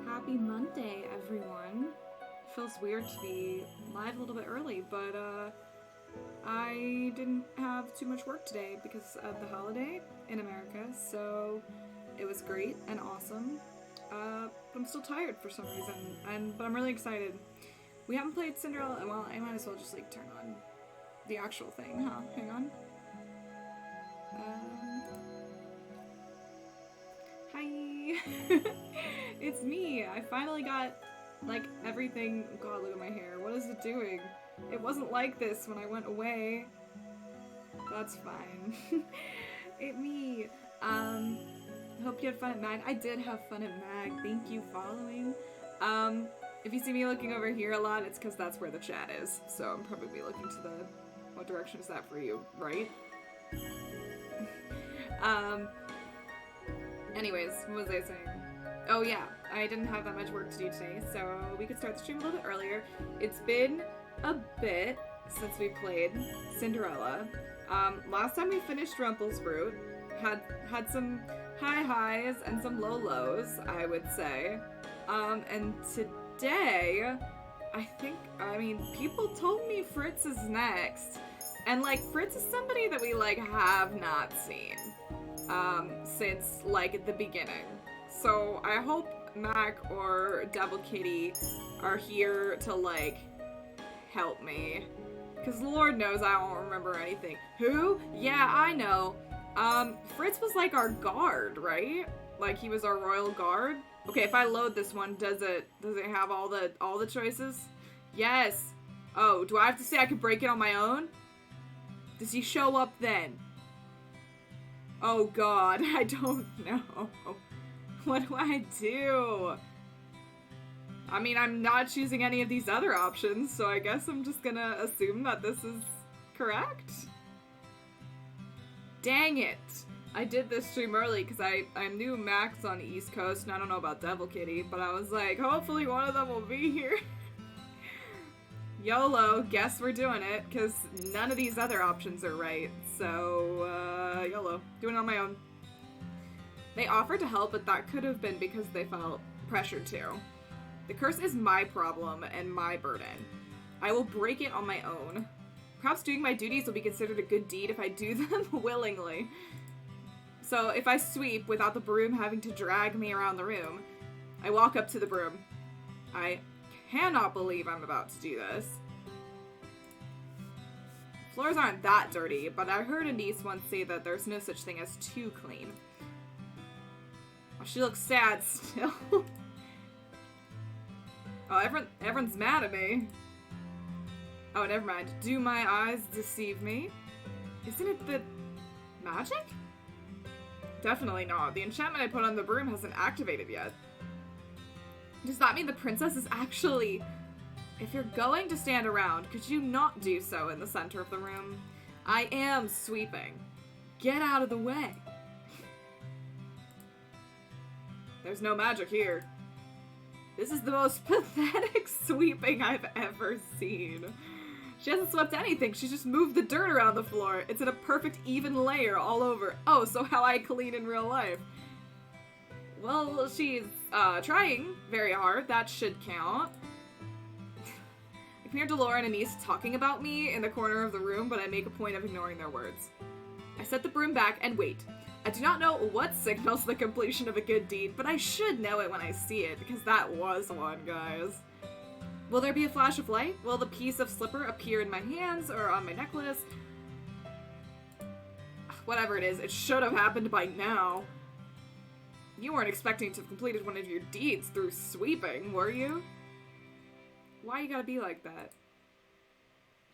Happy Monday, everyone. Feels weird to be live a little bit early, but I didn't have too much work today because of the holiday in America, so it was great and awesome. But I'm still tired for some reason, but I'm really excited. We haven't played Cinderella, well, I might as well just like turn on the actual thing, huh? Hang on. Hi! It's me! I finally got, like, everything. God, look at my hair. What is it doing? It wasn't like this when I went away. That's fine. It me. Hope you had fun at MAG. I did have fun at MAG. Thank you, following. If you see me looking over here a lot, it's because that's where the chat is. So I'm probably looking to the... What direction is that for you? Right? Anyways, what was I saying? Oh yeah, I didn't have that much work to do today, so we could start the stream a little bit earlier. It's been a bit since we played Cinderella. Last time we finished Rumpelstiltskin, had some high highs and some low lows, I would say. And today, I mean, people told me Fritz is next. And, like, Fritz is somebody that we, like, have not seen, since, like, the beginning. So I hope Mac or Devil Kitty are here to, like, help me. Because Lord knows I don't remember anything. Who? Yeah, I know. Fritz was, like, our guard, right? Like, he was our royal guard. Okay, if I load this one, does it have all the choices? Yes. Oh, do I have to say I could break it on my own? Does he show up then? Oh god, I don't know. What do I do? I mean, I'm not choosing any of these other options, so I guess I'm just gonna assume that this is correct? Dang it! I did this stream early because I knew Max on the East Coast, and I don't know about Devil Kitty, but I was like, hopefully one of them will be here. YOLO, guess we're doing it, because none of these other options are right, so, YOLO. Doing it on my own. They offered to help, but that could have been because they felt pressured to. The curse is my problem and my burden. I will break it on my own. Perhaps doing my duties will be considered a good deed if I do them willingly. So, if I sweep without the broom having to drag me around the room, I walk up to the broom. I cannot believe I'm about to do this. Floors aren't that dirty, but I heard a niece once say that there's no such thing as too clean. Oh, she looks sad still. Oh, everyone's mad at me. Oh, never mind. Do my eyes deceive me? Isn't it the magic? Definitely not. The enchantment I put on the broom hasn't activated yet. Does that mean the princess is actually... If you're going to stand around, could you not do so in the center of the room? I am sweeping. Get out of the way. There's no magic here. This is the most pathetic sweeping I've ever seen. She hasn't swept anything, she's just moved the dirt around the floor. It's in a perfect even layer all over. Oh, so how I clean in real life. Well, she's, trying very hard. That should count. I can hear Delora and Anise talking about me in the corner of the room, but I make a point of ignoring their words. I set the broom back and wait. I do not know what signals the completion of a good deed, but I should know it when I see it, because that was one, guys. Will there be a flash of light? Will the piece of slipper appear in my hands or on my necklace? Whatever it is, it should have happened by now. You weren't expecting to have completed one of your deeds through sweeping, were you? Why you gotta be like that?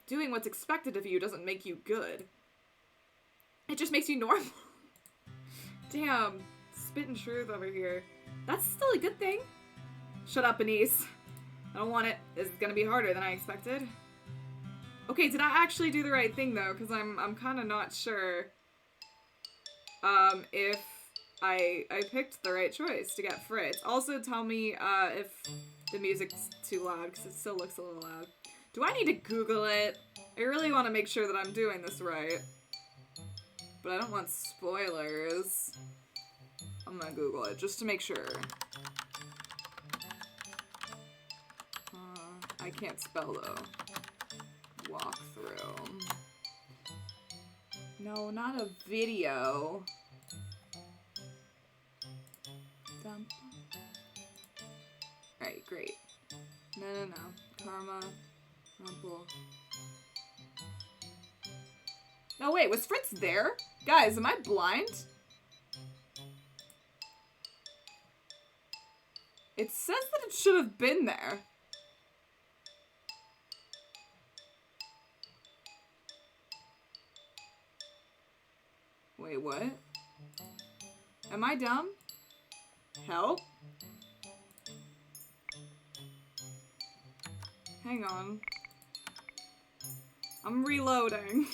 Doing what's expected of you doesn't make you good. It just makes you normal. Damn, spitting truth over here. That's still a good thing. Shut up, Anise. I don't want it. This is gonna be harder than I expected. Okay, did I actually do the right thing though? Because I'm kind of not sure. If I picked the right choice to get Fritz. Also, tell me if the music's too loud because it still looks a little loud. Do I need to Google it? I really want to make sure that I'm doing this right. But I don't want spoilers. I'm gonna Google it just to make sure. I can't spell though. Walkthrough. No, not a video. Dump. Alright, great. No. Karma. Rumple. Oh wait, was Fritz there? Guys, am I blind? It says that it should have been there. Wait, what? Am I dumb? Help? Hang on. I'm reloading.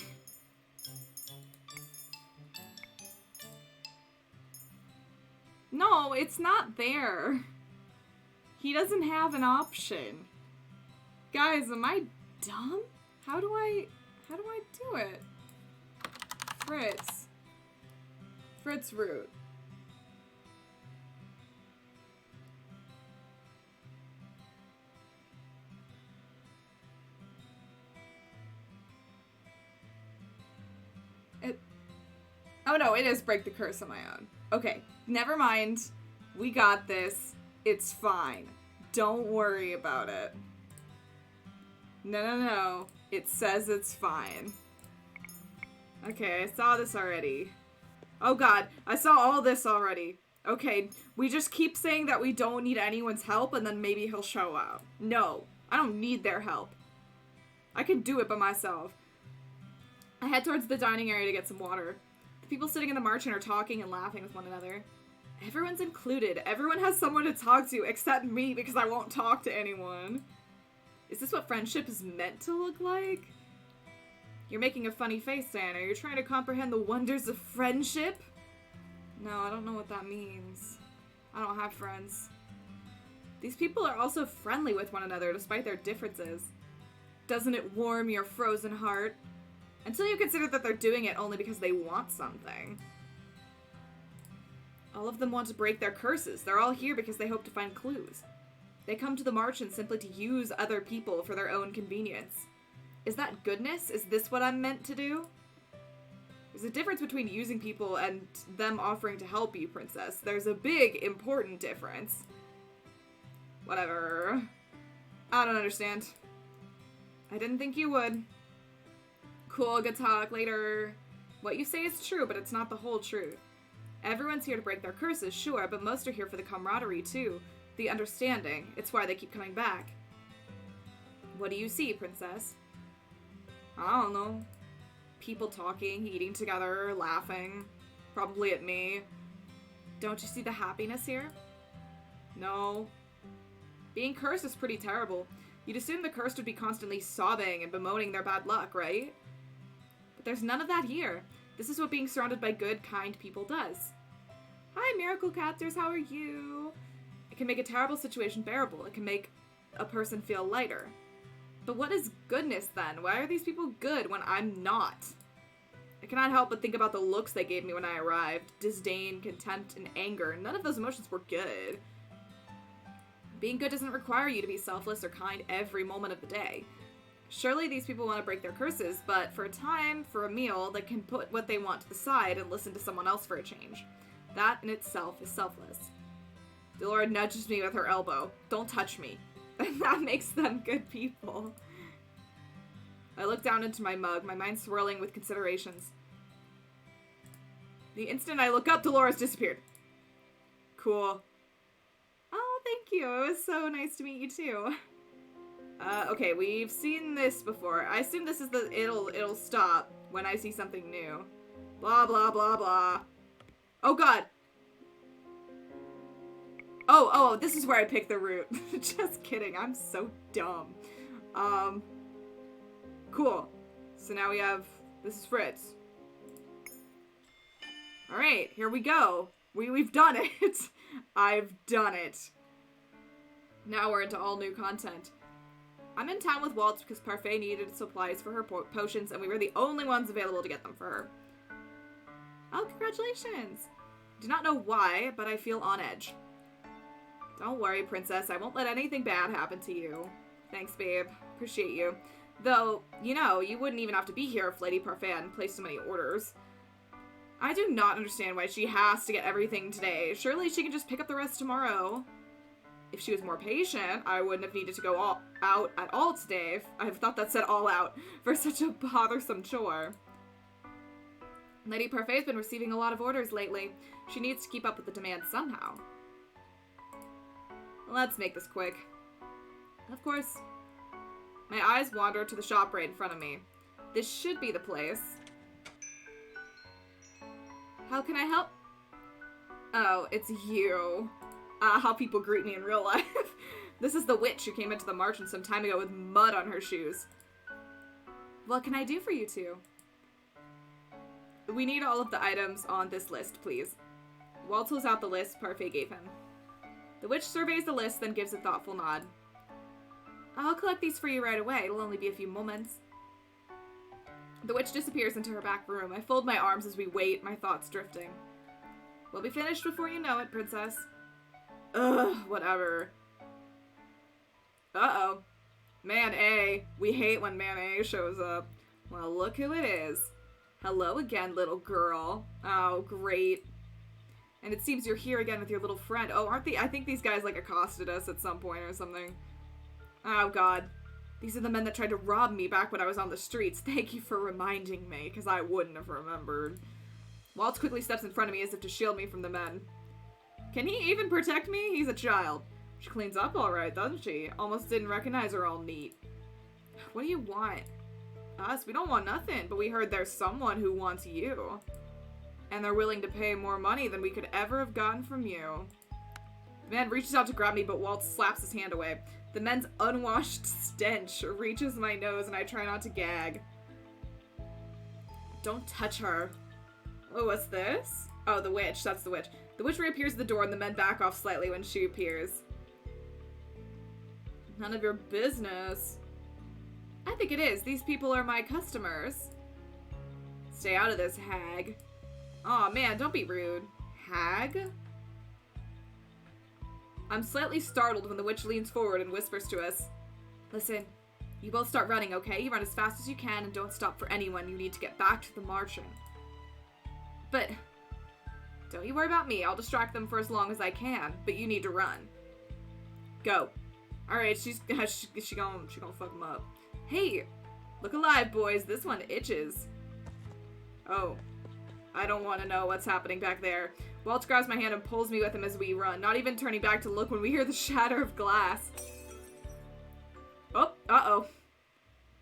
No, it's not there. He doesn't have an option. Guys, am I dumb? How do I do it? Fritz root. Oh no, it is break the curse on my own. Okay, never mind. We got this. It's fine. Don't worry about it. No. It says it's fine. Okay, I saw this already. Oh god, I saw all this already. Okay, we just keep saying that we don't need anyone's help and then maybe he'll show up. No, I don't need their help. I can do it by myself. I head towards the dining area to get some water. The people sitting in the marching are talking and laughing with one another. Everyone's included. Everyone has someone to talk to except me because I won't talk to anyone. Is this what friendship is meant to look like? You're making a funny face, Dan. Are you trying to comprehend the wonders of friendship? No, I don't know what that means. I don't have friends. These people are also friendly with one another despite their differences. Doesn't it warm your frozen heart? Until you consider that they're doing it only because they want something. All of them want to break their curses. They're all here because they hope to find clues. They come to the Martians simply to use other people for their own convenience. Is that goodness? Is this what I'm meant to do? There's a difference between using people and them offering to help you, Princess. There's a big, important difference. Whatever. I don't understand. I didn't think you would. Cool, good talk, later. What you say is true, but it's not the whole truth. Everyone's here to break their curses, sure, but most are here for the camaraderie, too. The understanding. It's why they keep coming back. What do you see, Princess? I don't know. People talking, eating together, laughing. Probably at me. Don't you see the happiness here? No. Being cursed is pretty terrible. You'd assume the cursed would be constantly sobbing and bemoaning their bad luck, right? But there's none of that here. This is what being surrounded by good, kind people does. Hi, Miracle Captors, how are you? It can make a terrible situation bearable. It can make a person feel lighter. But what is goodness, then? Why are these people good when I'm not? I cannot help but think about the looks they gave me when I arrived. Disdain, contempt, and anger. None of those emotions were good. Being good doesn't require you to be selfless or kind every moment of the day. Surely these people want to break their curses, but for a time, for a meal, they can put what they want to the side and listen to someone else for a change. That in itself is selfless. Delora nudges me with her elbow. Don't touch me. That makes them good people. I look down into my mug, my mind swirling with considerations. The instant I look up, Dolores disappeared. Cool. Oh, thank you. It was so nice to meet you too. Okay, we've seen this before. I assume this is it'll stop when I see something new. Blah, blah, blah, blah. Oh, God. Oh, this is where I picked the route. Just kidding. I'm so dumb. Cool. So now we have... This is Fritz. Alright, here we go. We've done it. I've done it. Now we're into all new content. I'm in town with Waltz because Parfait needed supplies for her potions, and we were the only ones available to get them for her. Oh, congratulations! Do not know why, but I feel on edge. Don't worry, princess. I won't let anything bad happen to you. Thanks, babe. Appreciate you. Though, you know, you wouldn't even have to be here if Lady Parfait placed so many orders. I do not understand why she has to get everything today. Surely she can just pick up the rest tomorrow. If she was more patient, I wouldn't have needed to go out at all today. I thought that said all out for such a bothersome chore. Lady Parfait's been receiving a lot of orders lately. She needs to keep up with the demand somehow. Let's make this quick. Of course. My eyes wander to the shop right in front of me. This should be the place. How can I help? Oh, it's you. How people greet me in real life. This is the witch who came into the marchand some time ago with mud on her shoes. What can I do for you two? We need all of the items on this list, please. Waltz pulls out the list Parfait gave him. The witch surveys the list, then gives a thoughtful nod. I'll collect these for you right away. It'll only be a few moments. The witch disappears into her back room. I fold my arms as we wait, my thoughts drifting. We'll be finished before you know it, princess. Ugh, whatever. Uh-oh. Man A. We hate when Man A shows up. Well, look who it is. Hello again, little girl. Oh, great. And it seems you're here again with your little friend. Oh, aren't they? I think these guys, like, accosted us at some point or something. Oh, God. These are the men that tried to rob me back when I was on the streets. Thank you for reminding me, because I wouldn't have remembered. Waltz quickly steps in front of me as if to shield me from the men. Can he even protect me? He's a child. She cleans up all right, doesn't she? Almost didn't recognize her all neat. What do you want? Us? We don't want nothing, but we heard there's someone who wants you. And they're willing to pay more money than we could ever have gotten from you. The man reaches out to grab me, but Waltz slaps his hand away. The men's unwashed stench reaches my nose, and I try not to gag. Don't touch her. Oh, what's this? Oh, the witch. That's the witch. The witch reappears at the door, and the men back off slightly when she appears. None of your business. I think it is. These people are my customers. Stay out of this, hag. Aw, man, don't be rude. Hag? I'm slightly startled when the witch leans forward and whispers to us. Listen, you both start running, okay? You run as fast as you can and don't stop for anyone. You need to get back to the marchand. But don't you worry about me. I'll distract them for as long as I can, but you need to run. Go. Alright, she gonna fuck them up. Hey, look alive, boys. This one itches. Oh, I don't want to know what's happening back there. Waltz grabs my hand and pulls me with him as we run, not even turning back to look when we hear the shatter of glass. Oh, uh-oh.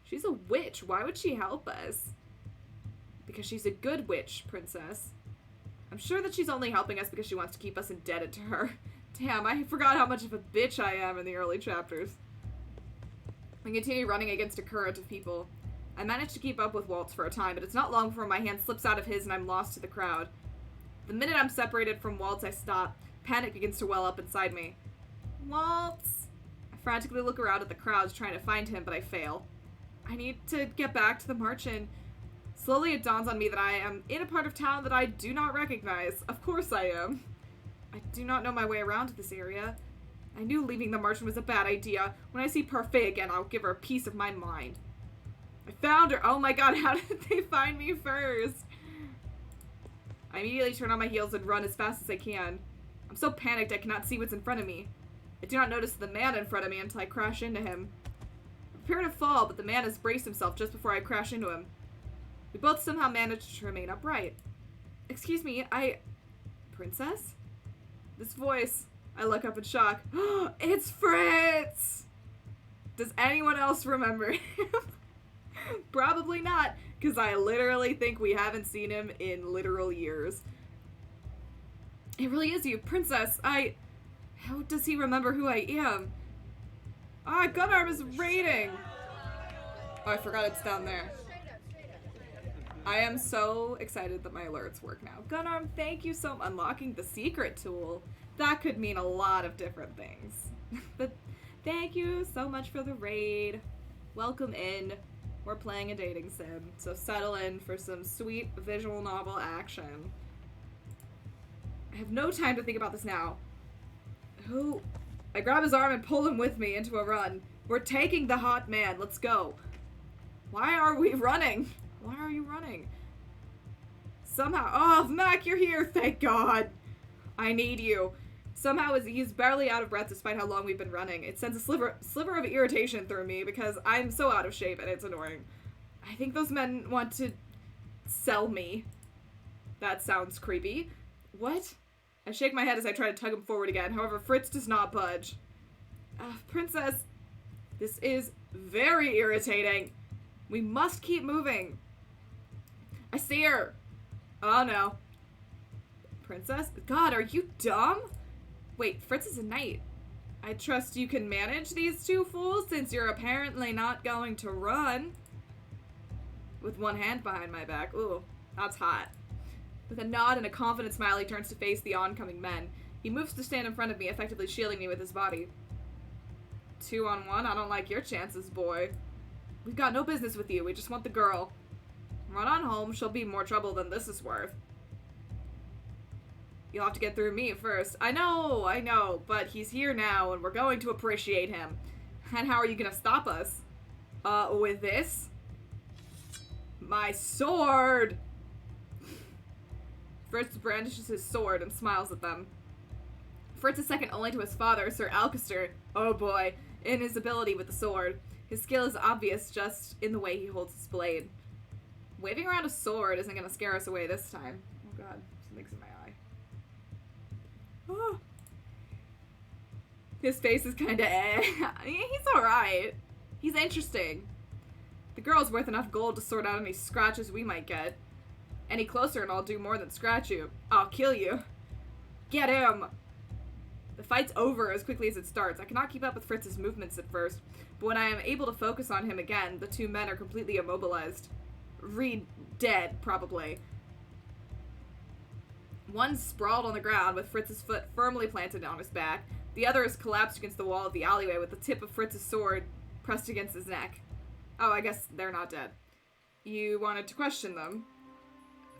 She's a witch. Why would she help us? Because she's a good witch, princess. I'm sure that she's only helping us because she wants to keep us indebted to her. Damn, I forgot how much of a bitch I am in the early chapters. I continue running against a current of people. I manage to keep up with Waltz for a time, but it's not long before my hand slips out of his and I'm lost to the crowd. The minute I'm separated from Waltz, I stop. Panic begins to well up inside me. Waltz! I frantically look around at the crowds trying to find him, but I fail. I need to get back to the marchand. Slowly it dawns on me that I am in a part of town that I do not recognize. Of course I am. I do not know my way around this area. I knew leaving the marchand was a bad idea. When I see Parfait again, I'll give her a piece of my mind. I found her! Oh my god, how did they find me first? I immediately turn on my heels and run as fast as I can. I'm so panicked I cannot see what's in front of me. I do not notice the man in front of me until I crash into him. I prepare to fall, but the man has braced himself just before I crash into him. We both somehow manage to remain upright. Excuse me, Princess? This voice. I look up in shock. It's Fritz! Does anyone else remember him? Probably not, because I literally think we haven't seen him in literal years. It really is you, Princess. How does he remember who I am? Gunarm is raiding! Oh, I forgot it's down there. I am so excited that my alerts work now. Gunarm, thank you so much. Unlocking the secret tool. That could mean a lot of different things. But thank you so much for the raid. Welcome in. We're playing a dating sim, so settle in for some sweet visual novel action. I I have no time to think about this now. Who? I grab his arm and pull him with me into a run. We're taking the hot man. Let's go. Why are we running? Why are you running? Somehow. Oh, Mac, you're here. Thank God. I need you. Somehow he's barely out of breath despite how long we've been running. It sends a sliver of irritation through me because I'm so out of shape and it's annoying. I think those men want to sell me. That sounds creepy. What? I shake my head as I try to tug him forward again. However, Fritz does not budge. Princess, this is very irritating. We must keep moving. I see her. Oh no. Princess? God, are you dumb? Wait, Fritz is a knight. I trust you can manage these two fools since you're apparently not going to run. With one hand behind my back. Ooh, that's hot. With a nod and a confident smile, he turns to face the oncoming men. He moves to stand in front of me, effectively shielding me with his body. 2-on-1? I don't like your chances, boy. We've got no business with you. We just want the girl. Run on home. She'll be more trouble than this is worth. You'll have to get through me first. I know, but he's here now, and we're going to appreciate him. And how are you gonna stop us? With this? My sword! Fritz brandishes his sword and smiles at them. Fritz is second only to his father, Sir Alcester. Oh boy, in his ability with the sword. His skill is obvious just in the way he holds his blade. Waving around a sword isn't gonna scare us away this time. Oh god, something's in my eye. Oh. His face is kinda eh. He's alright. He's interesting. The girl's worth enough gold to sort out any scratches we might get. Any closer and I'll do more than scratch you. I'll kill you. Get him! The fight's over as quickly as it starts. I cannot keep up with Fritz's movements at first, but when I am able to focus on him again, the two men are completely immobilized. Dead, probably. One's sprawled on the ground with Fritz's foot firmly planted on his back. The other is collapsed against the wall of the alleyway with the tip of Fritz's sword pressed against his neck. Oh, I guess they're not dead. You wanted to question them?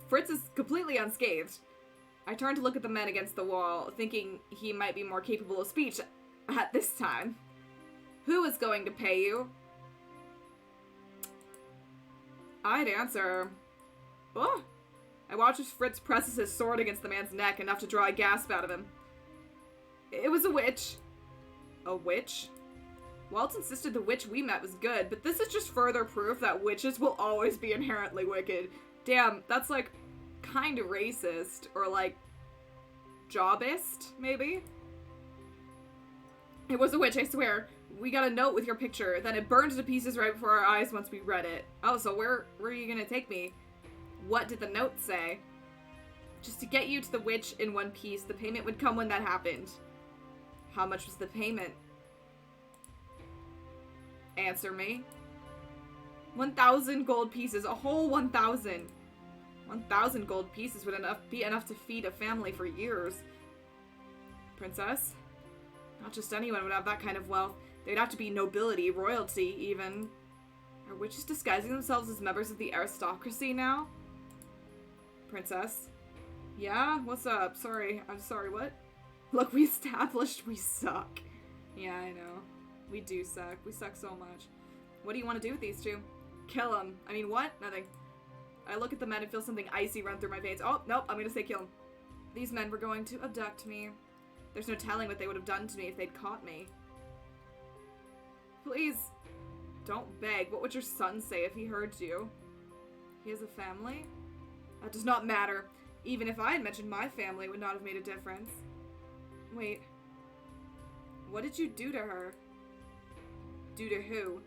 Fritz is completely unscathed. I turn to look at the men against the wall, thinking he might be more capable of speech at this time. Who is going to pay you? I'd answer. Oh! I watch as Fritz presses his sword against the man's neck, enough to draw a gasp out of him. It was a witch. A witch? Walt insisted the witch we met was good, but this is just further proof that witches will always be inherently wicked. Damn, that's like kind of racist, or like jobist, maybe? It was a witch, I swear. We got a note with your picture, then it burned to pieces right before our eyes once we read it. Oh, so where are you gonna take me? What did the note say? Just to get you to the witch in one piece. The payment would come when that happened. How much was the payment? Answer me. 1,000 gold pieces. A whole 1,000. 1,000 gold pieces would be enough to feed a family for years. Princess? Not just anyone would have that kind of wealth. They'd have to be nobility, royalty, even. Are witches disguising themselves as members of the aristocracy now? Princess? Yeah? What's up? Sorry. I'm sorry, what? Look, we established we suck. Yeah, I know. We do suck. We suck so much. What do you want to do with these two? Kill them. I mean, what? Nothing. I look at the men and feel something icy run through my veins. Oh, nope, I'm gonna say kill them. These men were going to abduct me. There's no telling what they would have done to me if they'd caught me. Please, don't beg. What would your son say if he heard you? He has a family? That does not matter. Even if I had mentioned my family, it would not have made a difference. Wait. What did you do to her? Do to who?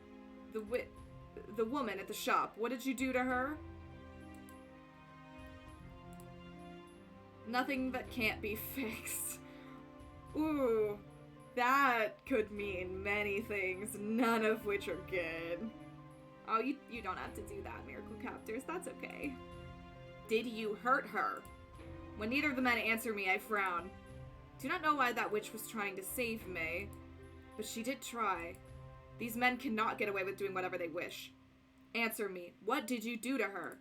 The woman at the shop. What did you do to her? Nothing that can't be fixed. Ooh, that could mean many things, none of which are good. Oh, you don't have to do that, Miracle Captors. That's okay. Did you hurt her? When neither of the men answer me, I frown. Do not know why that witch was trying to save me, but she did try. These men cannot get away with doing whatever they wish. Answer me. What did you do to her?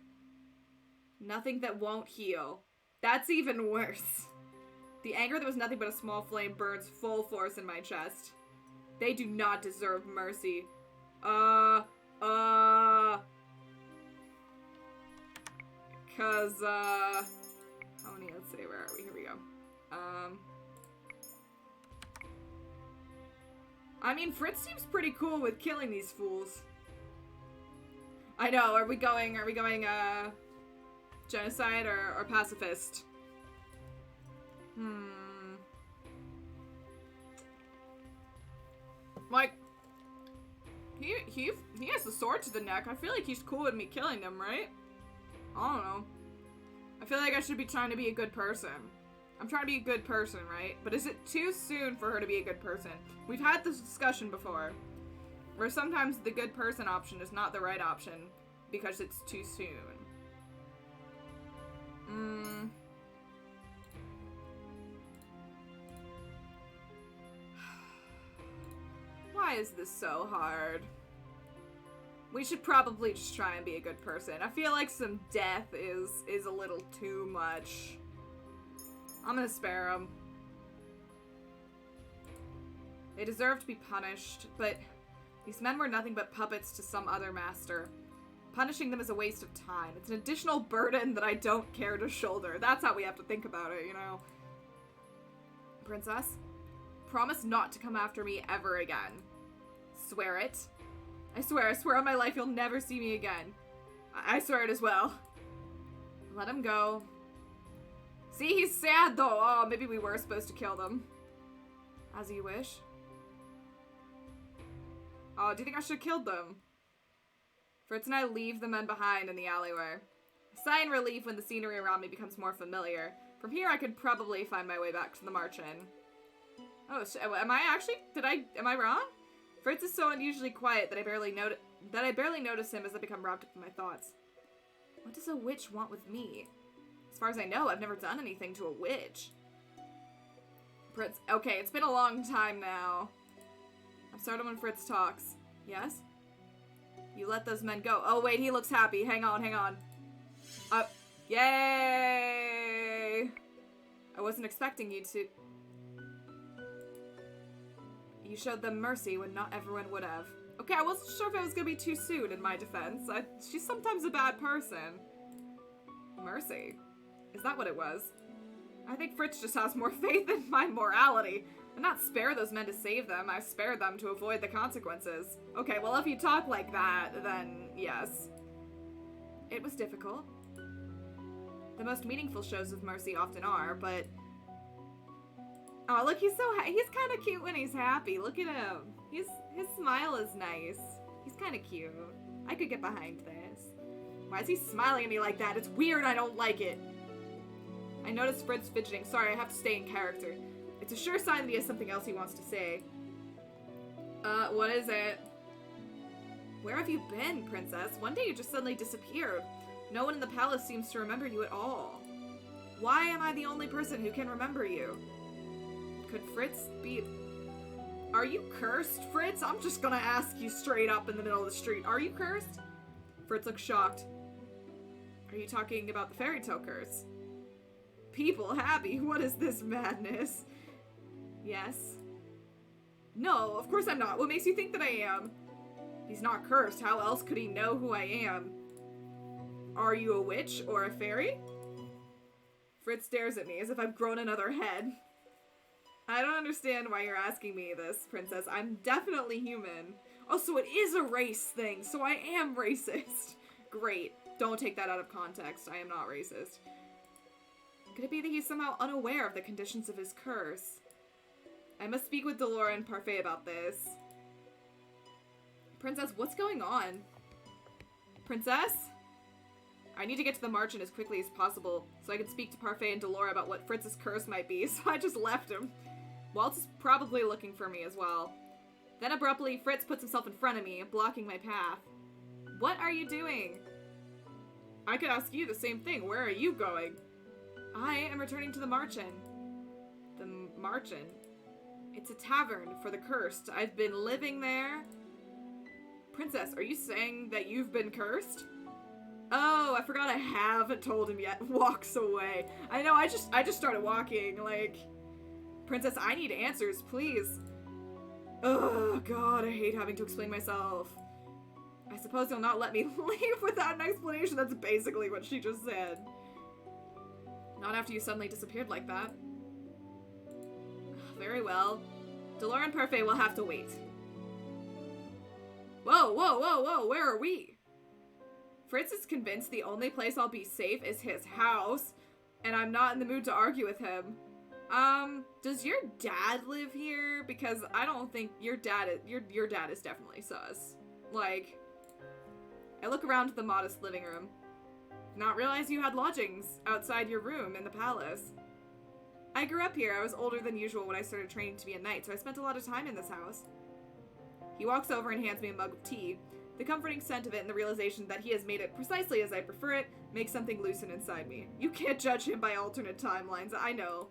Nothing that won't heal. That's even worse. The anger that was nothing but a small flame burns full force in my chest. They do not deserve mercy. Cause, how many, let's say, where are we? Here we go. I mean, Fritz seems pretty cool with killing these fools. I know, are we going, genocide or pacifist? Like, he has the sword to the neck. I feel like he's cool with me killing him, right? I don't know. I feel like I should be trying to be a good person. I'm trying to be a good person, right? But is it too soon for her to be a good person? We've had this discussion before, where sometimes the good person option is not the right option because it's too soon. Why is this so hard? We should probably just try and be a good person. I feel like some death is a little too much. I'm gonna spare them. They deserve to be punished, but these men were nothing but puppets to some other master. Punishing them is a waste of time. It's an additional burden that I don't care to shoulder. That's how we have to think about it, you know? Princess, promise not to come after me ever again. Swear it. I swear on my life you'll never see me again. I swear it as well. Let him go. See, he's sad though. Oh, maybe we were supposed to kill them. As you wish. Oh, do you think I should have killed them? Fritz and I leave the men behind in the alleyway. I sigh in relief when the scenery around me becomes more familiar. From here I could probably find my way back to the March Inn. Oh, am I wrong? Fritz is so unusually quiet that I barely notice him as I become wrapped up in my thoughts. What does a witch want with me? As far as I know, I've never done anything to a witch. Fritz, okay, it's been a long time now. I'm starting when Fritz talks. Yes? You let those men go. Oh wait, he looks happy. Hang on. Yay! I wasn't expecting you to... You showed them mercy when not everyone would have. Okay, I wasn't sure if it was gonna be too soon in my defense. She's sometimes a bad person. Mercy? Is that what it was? I think Fritz just has more faith in my morality. I not spare those men to save them, I spare them to avoid the consequences. Okay, well if you talk like that, then yes. It was difficult. The most meaningful shows of mercy often are, but... Oh, look, he's kind of cute when he's happy. Look at him. His smile is nice. He's kind of cute. I could get behind this. Why is he smiling at me like that? It's weird, I don't like it. I noticed Fritz fidgeting. Sorry, I have to stay in character. It's a sure sign that he has something else he wants to say. What is it? Where have you been, Princess? One day you just suddenly disappeared. No one in the palace seems to remember you at all. Why am I the only person who can remember you? Could Fritz be... Are you cursed, Fritz? I'm just gonna ask you straight up in the middle of the street. Are you cursed? Fritz looks shocked. Are you talking about the fairy tale curse? People happy? What is this madness? Yes. No, of course I'm not. What makes you think that I am? He's not cursed. How else could he know who I am? Are you a witch or a fairy? Fritz stares at me as if I've grown another head. I don't understand why you're asking me this, Princess. I'm definitely human. Oh, so it is a race thing, so I am racist. Great. Don't take that out of context. I am not racist. Could it be that he's somehow unaware of the conditions of his curse? I must speak with Delora and Parfait about this. Princess, what's going on? Princess? I need to get to the March Inn as quickly as possible so I can speak to Parfait and Delora about what Fritz's curse might be, so I just left him. Waltz is probably looking for me as well. Then abruptly, Fritz puts himself in front of me, blocking my path. What are you doing? I could ask you the same thing. Where are you going? I am returning to the March Inn. The March Inn? It's a tavern for the cursed. I've been living there. Princess, are you saying that you've been cursed? Oh, I forgot I haven't told him yet. Walks away. I know, I just started walking, like... Princess, I need answers, please. Oh, God, I hate having to explain myself. I suppose you'll not let me leave without an explanation. That's basically what she just said. Not after you suddenly disappeared like that. Very well. Delora and Parfait will have to wait. Whoa, whoa, whoa, whoa, where are we? Fritz is convinced the only place I'll be safe is his house, and I'm not in the mood to argue with him. Does your dad live here? Because I don't think your dad is definitely sus. Like, I look around the modest living room. Not realize you had lodgings outside your room in the palace. I grew up here. I was older than usual when I started training to be a knight, so I spent a lot of time in this house. He walks over and hands me a mug of tea. The comforting scent of it and the realization that he has made it precisely as I prefer it makes something loosen inside me. You can't judge him by alternate timelines, I know.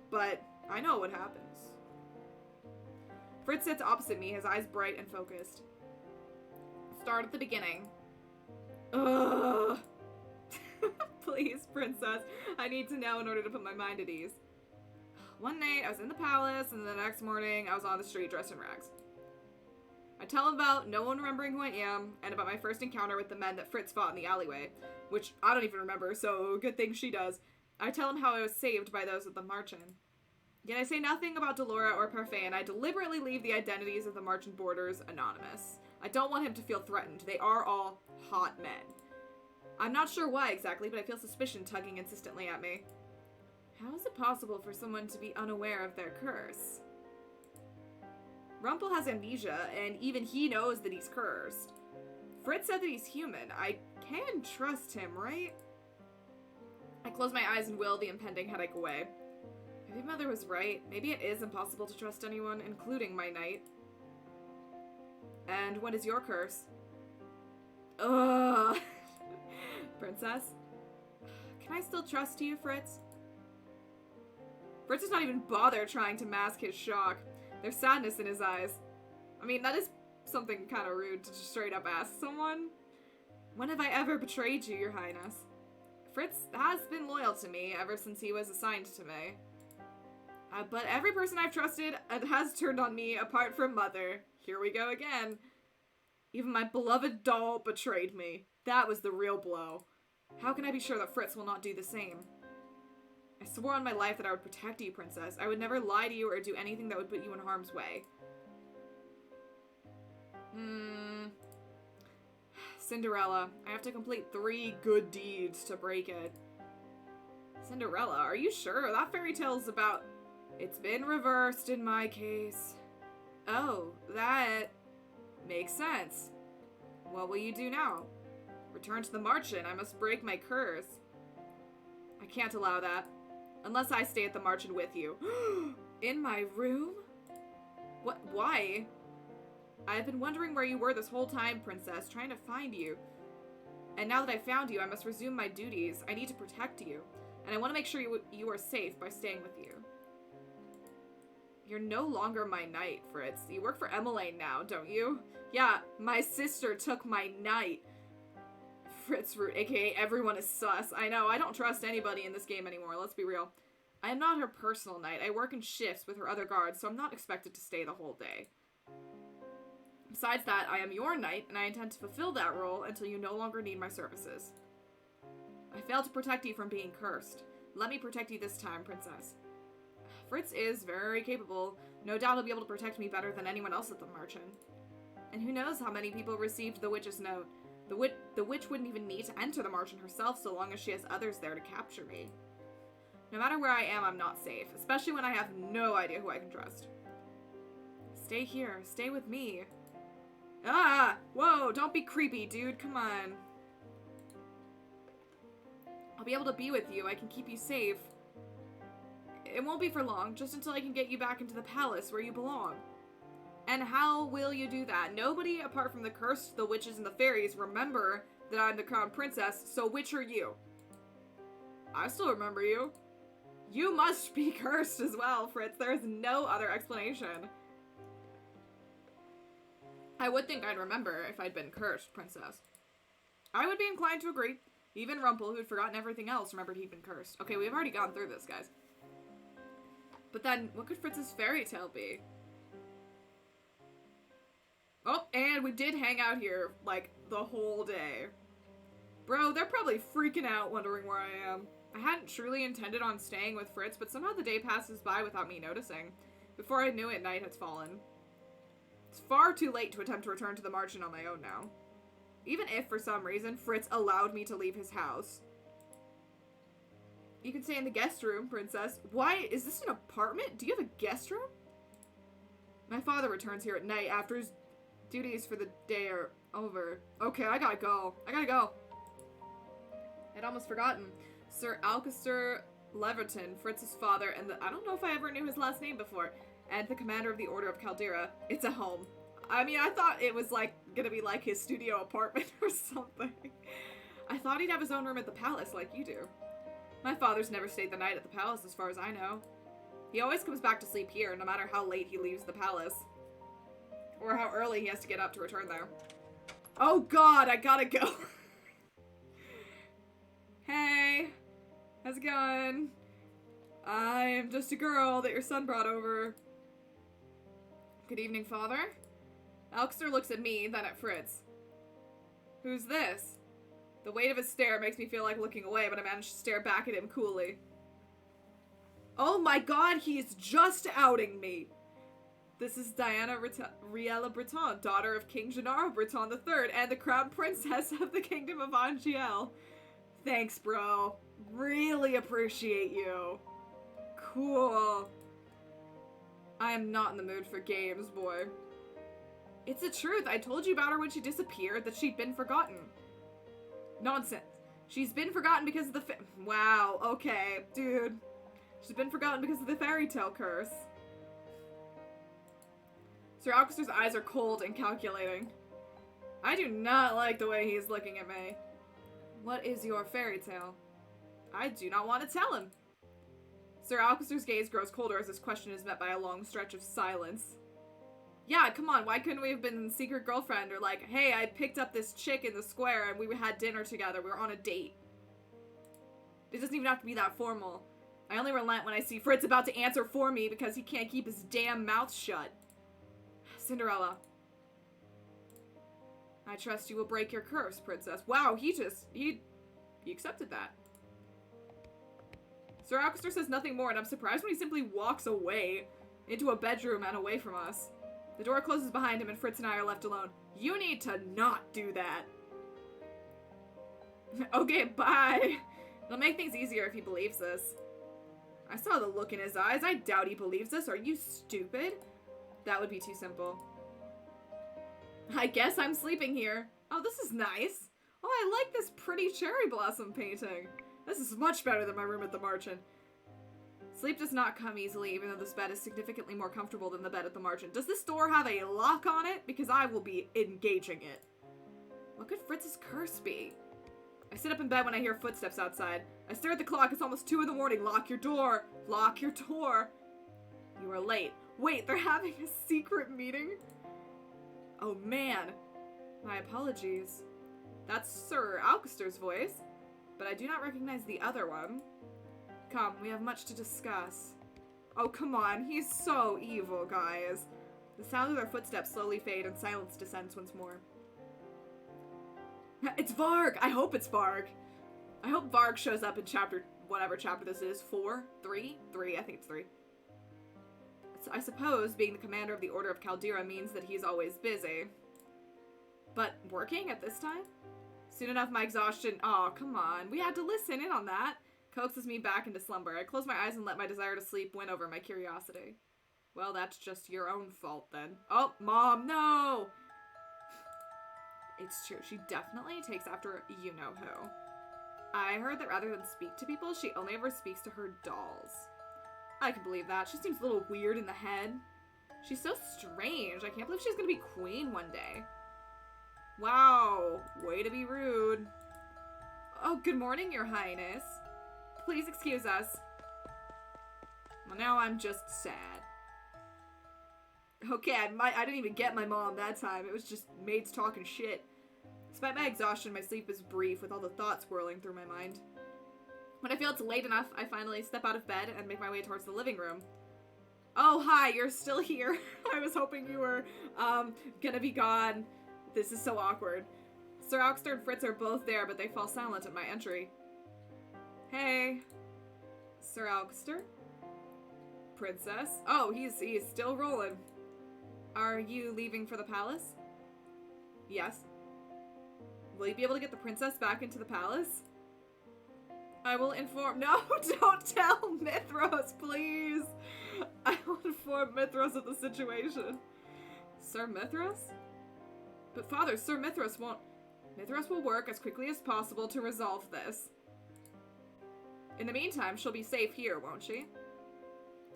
But I know what happens. Fritz sits opposite me, his eyes bright and focused. Start at the beginning. Ugh. Please, princess. I need to know in order to put my mind at ease. One night, I was in the palace, and the next morning, I was on the street dressed in rags. I tell him about no one remembering who I am, and about my first encounter with the men that Fritz fought in the alleyway, which I don't even remember, so good thing she does. I tell him how I was saved by those at the Marchen. Yet I say nothing about Delora or Parfait, and I deliberately leave the identities of the Marchen boarders anonymous. I don't want him to feel threatened. They are all hot men. I'm not sure why exactly, but I feel suspicion tugging insistently at me. How is it possible for someone to be unaware of their curse? Rumpel has amnesia, and even he knows that he's cursed. Fritz said that he's human. I can trust him, right? I close my eyes and will the impending headache away. Maybe Mother was right. Maybe it is impossible to trust anyone, including my knight. And what is your curse? Ugh. Princess? Can I still trust you, Fritz? Fritz does not even bother trying to mask his shock. There's sadness in his eyes. I mean, that is something kind of rude to just straight up ask someone. When have I ever betrayed you, Your Highness? Fritz has been loyal to me ever since he was assigned to me. But every person I've trusted has turned on me apart from Mother. Here we go again. Even my beloved doll betrayed me. That was the real blow. How can I be sure that Fritz will not do the same? I swore on my life that I would protect you, Princess. I would never lie to you or do anything that would put you in harm's way. Cinderella. I have to complete 3 good deeds to break it. Cinderella, are you sure? That fairy tale's about... It's been reversed in my case. Oh, that makes sense. What will you do now? Return to the Marchen. I must break my curse. I can't allow that. Unless I stay at the Marchen with you. In my room? What? Why? I've been wondering where you were this whole time, Princess, trying to find you. And now that I found you, I must resume my duties. I need to protect you. And I want to make sure you are safe by staying with you. You're no longer my knight, Fritz. You work for Emmeline now, don't you? Yeah, my sister took my knight. Fritz Root, aka everyone is sus. I know, I don't trust anybody in this game anymore, let's be real. I am not her personal knight. I work in shifts with her other guards, so I'm not expected to stay the whole day. Besides that, I am your knight, and I intend to fulfill that role until you no longer need my services. I failed to protect you from being cursed. Let me protect you this time, Princess. Fritz is very capable. No doubt he'll be able to protect me better than anyone else at the Marchen. And who knows how many people received the witch's note. The witch wouldn't even need to enter the Marchen herself so long as she has others there to capture me. No matter where I am, I'm not safe, especially when I have no idea who I can trust. Stay here. Stay with me. Ah! Whoa, don't be creepy, dude. Come on. I'll be able to be with you. I can keep you safe. It won't be for long, just until I can get you back into the palace where you belong. And how will you do that? Nobody, apart from the cursed, the witches, and the fairies, remember that I'm the crown princess, so which are you? I still remember you. You must be cursed as well, Fritz. There is no other explanation. I would think I'd remember if I'd been cursed, Princess. I would be inclined to agree. Even Rumpel, who had forgotten everything else, remembered he'd been cursed. Okay, we've already gone through this, guys. But then, what could Fritz's fairy tale be? Oh, and we did hang out here, like, the whole day. Bro, they're probably freaking out wondering where I am. I hadn't truly intended on staying with Fritz, but somehow the day passes by without me noticing. Before I knew it, night has fallen. It's far too late to attempt to return to the Martian on my own now. Even if, for some reason, Fritz allowed me to leave his house. You can stay in the guest room, princess. Why? Is this an apartment? Do you have a guest room? My father returns here at night after his duties for the day are over. Okay, I gotta go. I'd almost forgotten. Sir Alcester Leverton, Fritz's father, and I don't know if I ever knew his last name before, and the commander of the Order of Caldera. It's a home. I mean, I thought it was, like, gonna be like his studio apartment or something. I thought he'd have his own room at the palace like you do. My father's never stayed the night at the palace as far as I know. He always comes back to sleep here, no matter how late he leaves the palace. Or how early he has to get up to return there. Oh god, I gotta go. Hey, how's it going? I am just a girl that your son brought over. Good evening, father. Alcester looks at me, then at Fritz. Who's this? The weight of his stare makes me feel like looking away, but I manage to stare back at him coolly. Oh my god, he's just outing me! This is Diana Riella Breton, daughter of King Gennaro Breton III, and the crown princess of the Kingdom of Angiel. Thanks, bro. Really appreciate you. Cool. I am not in the mood for games, boy. It's the truth. I told you about her when she disappeared, that she'd been forgotten. Nonsense. She's been forgotten because of the wow, okay, dude. She's been forgotten because of the fairy tale curse. Sir Alcester's eyes are cold and calculating. I do not like the way he's looking at me. What is your fairy tale? I do not want to tell him. Sir Alcester's gaze grows colder as this question is met by a long stretch of silence. Yeah, come on, why couldn't we have been secret girlfriend? Or like, hey, I picked up this chick in the square and we had dinner together. We were on a date. It doesn't even have to be that formal. I only relent when I see Fritz about to answer for me because he can't keep his damn mouth shut. Cinderella. I trust you will break your curse, princess. Wow, he accepted that. Sir Alcester says nothing more, and I'm surprised when he simply walks away into a bedroom and away from us. The door closes behind him and Fritz and I are left alone. You need to not do that. Okay, bye. It'll make things easier if he believes this. I saw the look in his eyes. I doubt he believes this. Are you stupid? That would be too simple. I guess I'm sleeping here. Oh, this is nice. Oh, I like this pretty cherry blossom painting. This is much better than my room at the Marchant. Sleep does not come easily, even though this bed is significantly more comfortable than the bed at the Marchant. Does this door have a lock on it? Because I will be engaging it. What could Fritz's curse be? I sit up in bed when I hear footsteps outside. I stare at the clock. It's almost 2 in the morning. Lock your door. Lock your door. You are late. Wait, they're having a secret meeting? Oh man. My apologies. That's Sir Alcester's voice, but I do not recognize the other one. Come, we have much to discuss. Oh, come on. He's so evil, guys. The sound of their footsteps slowly fade and silence descends once more. It's Varg! I hope it's Varg. I hope Varg shows up in whatever chapter this is. 4? 3? 3. I think it's 3. So I suppose being the commander of the Order of Caldera means that he's always busy. But working at this time? Soon enough, my exhaustion... Oh, come on. We had to listen in on that. Coaxes me back into slumber. I close my eyes and let my desire to sleep win over my curiosity. Well, that's just your own fault, then. Oh, Mom, no! It's true. She definitely takes after you-know-who. I heard that rather than speak to people, she only ever speaks to her dolls. I can believe that. She seems a little weird in the head. She's so strange. I can't believe she's gonna be queen one day. Wow. Way to be rude. Oh, good morning, Your Highness. Please excuse us. Well, now I'm just sad. Okay, I didn't even get my mom that time. It was just maids talking shit. Despite my exhaustion, my sleep is brief with all the thoughts whirling through my mind. When I feel it's late enough, I finally step out of bed and make my way towards the living room. Oh, hi, you're still here. I was hoping you were, gonna be gone. This is so awkward. Sir Alkster and Fritz are both there, but they fall silent at my entry. Hey. Sir Alkster? Princess? Oh, he's still rolling. Are you leaving for the palace? Yes. Will you be able to get the princess back into the palace? I will inform- No, don't tell Mithros, please! I will inform Mithros of the situation. Sir Mithros? But father, Sir Mithros won't- Mithros will work as quickly as possible to resolve this. In the meantime, she'll be safe here, won't she?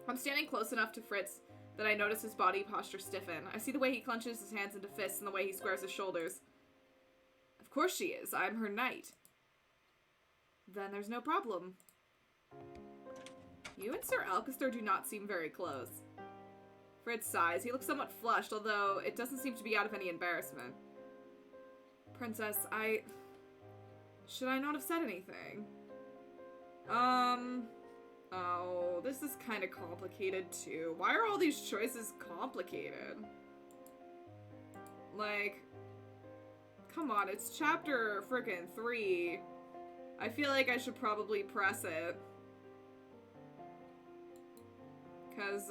I'm standing close enough to Fritz that I notice his body posture stiffen. I see the way he clenches his hands into fists and the way he squares his shoulders. Of course she is. I'm her knight. Then there's no problem. You and Sir Alkester do not seem very close. Fritz sighs. He looks somewhat flushed, although it doesn't seem to be out of any embarrassment. Princess, should I not have said anything? Oh, this is kind of complicated too. Why are all these choices complicated? Like, come on, it's chapter frickin' 3. I feel like I should probably press it. Cause,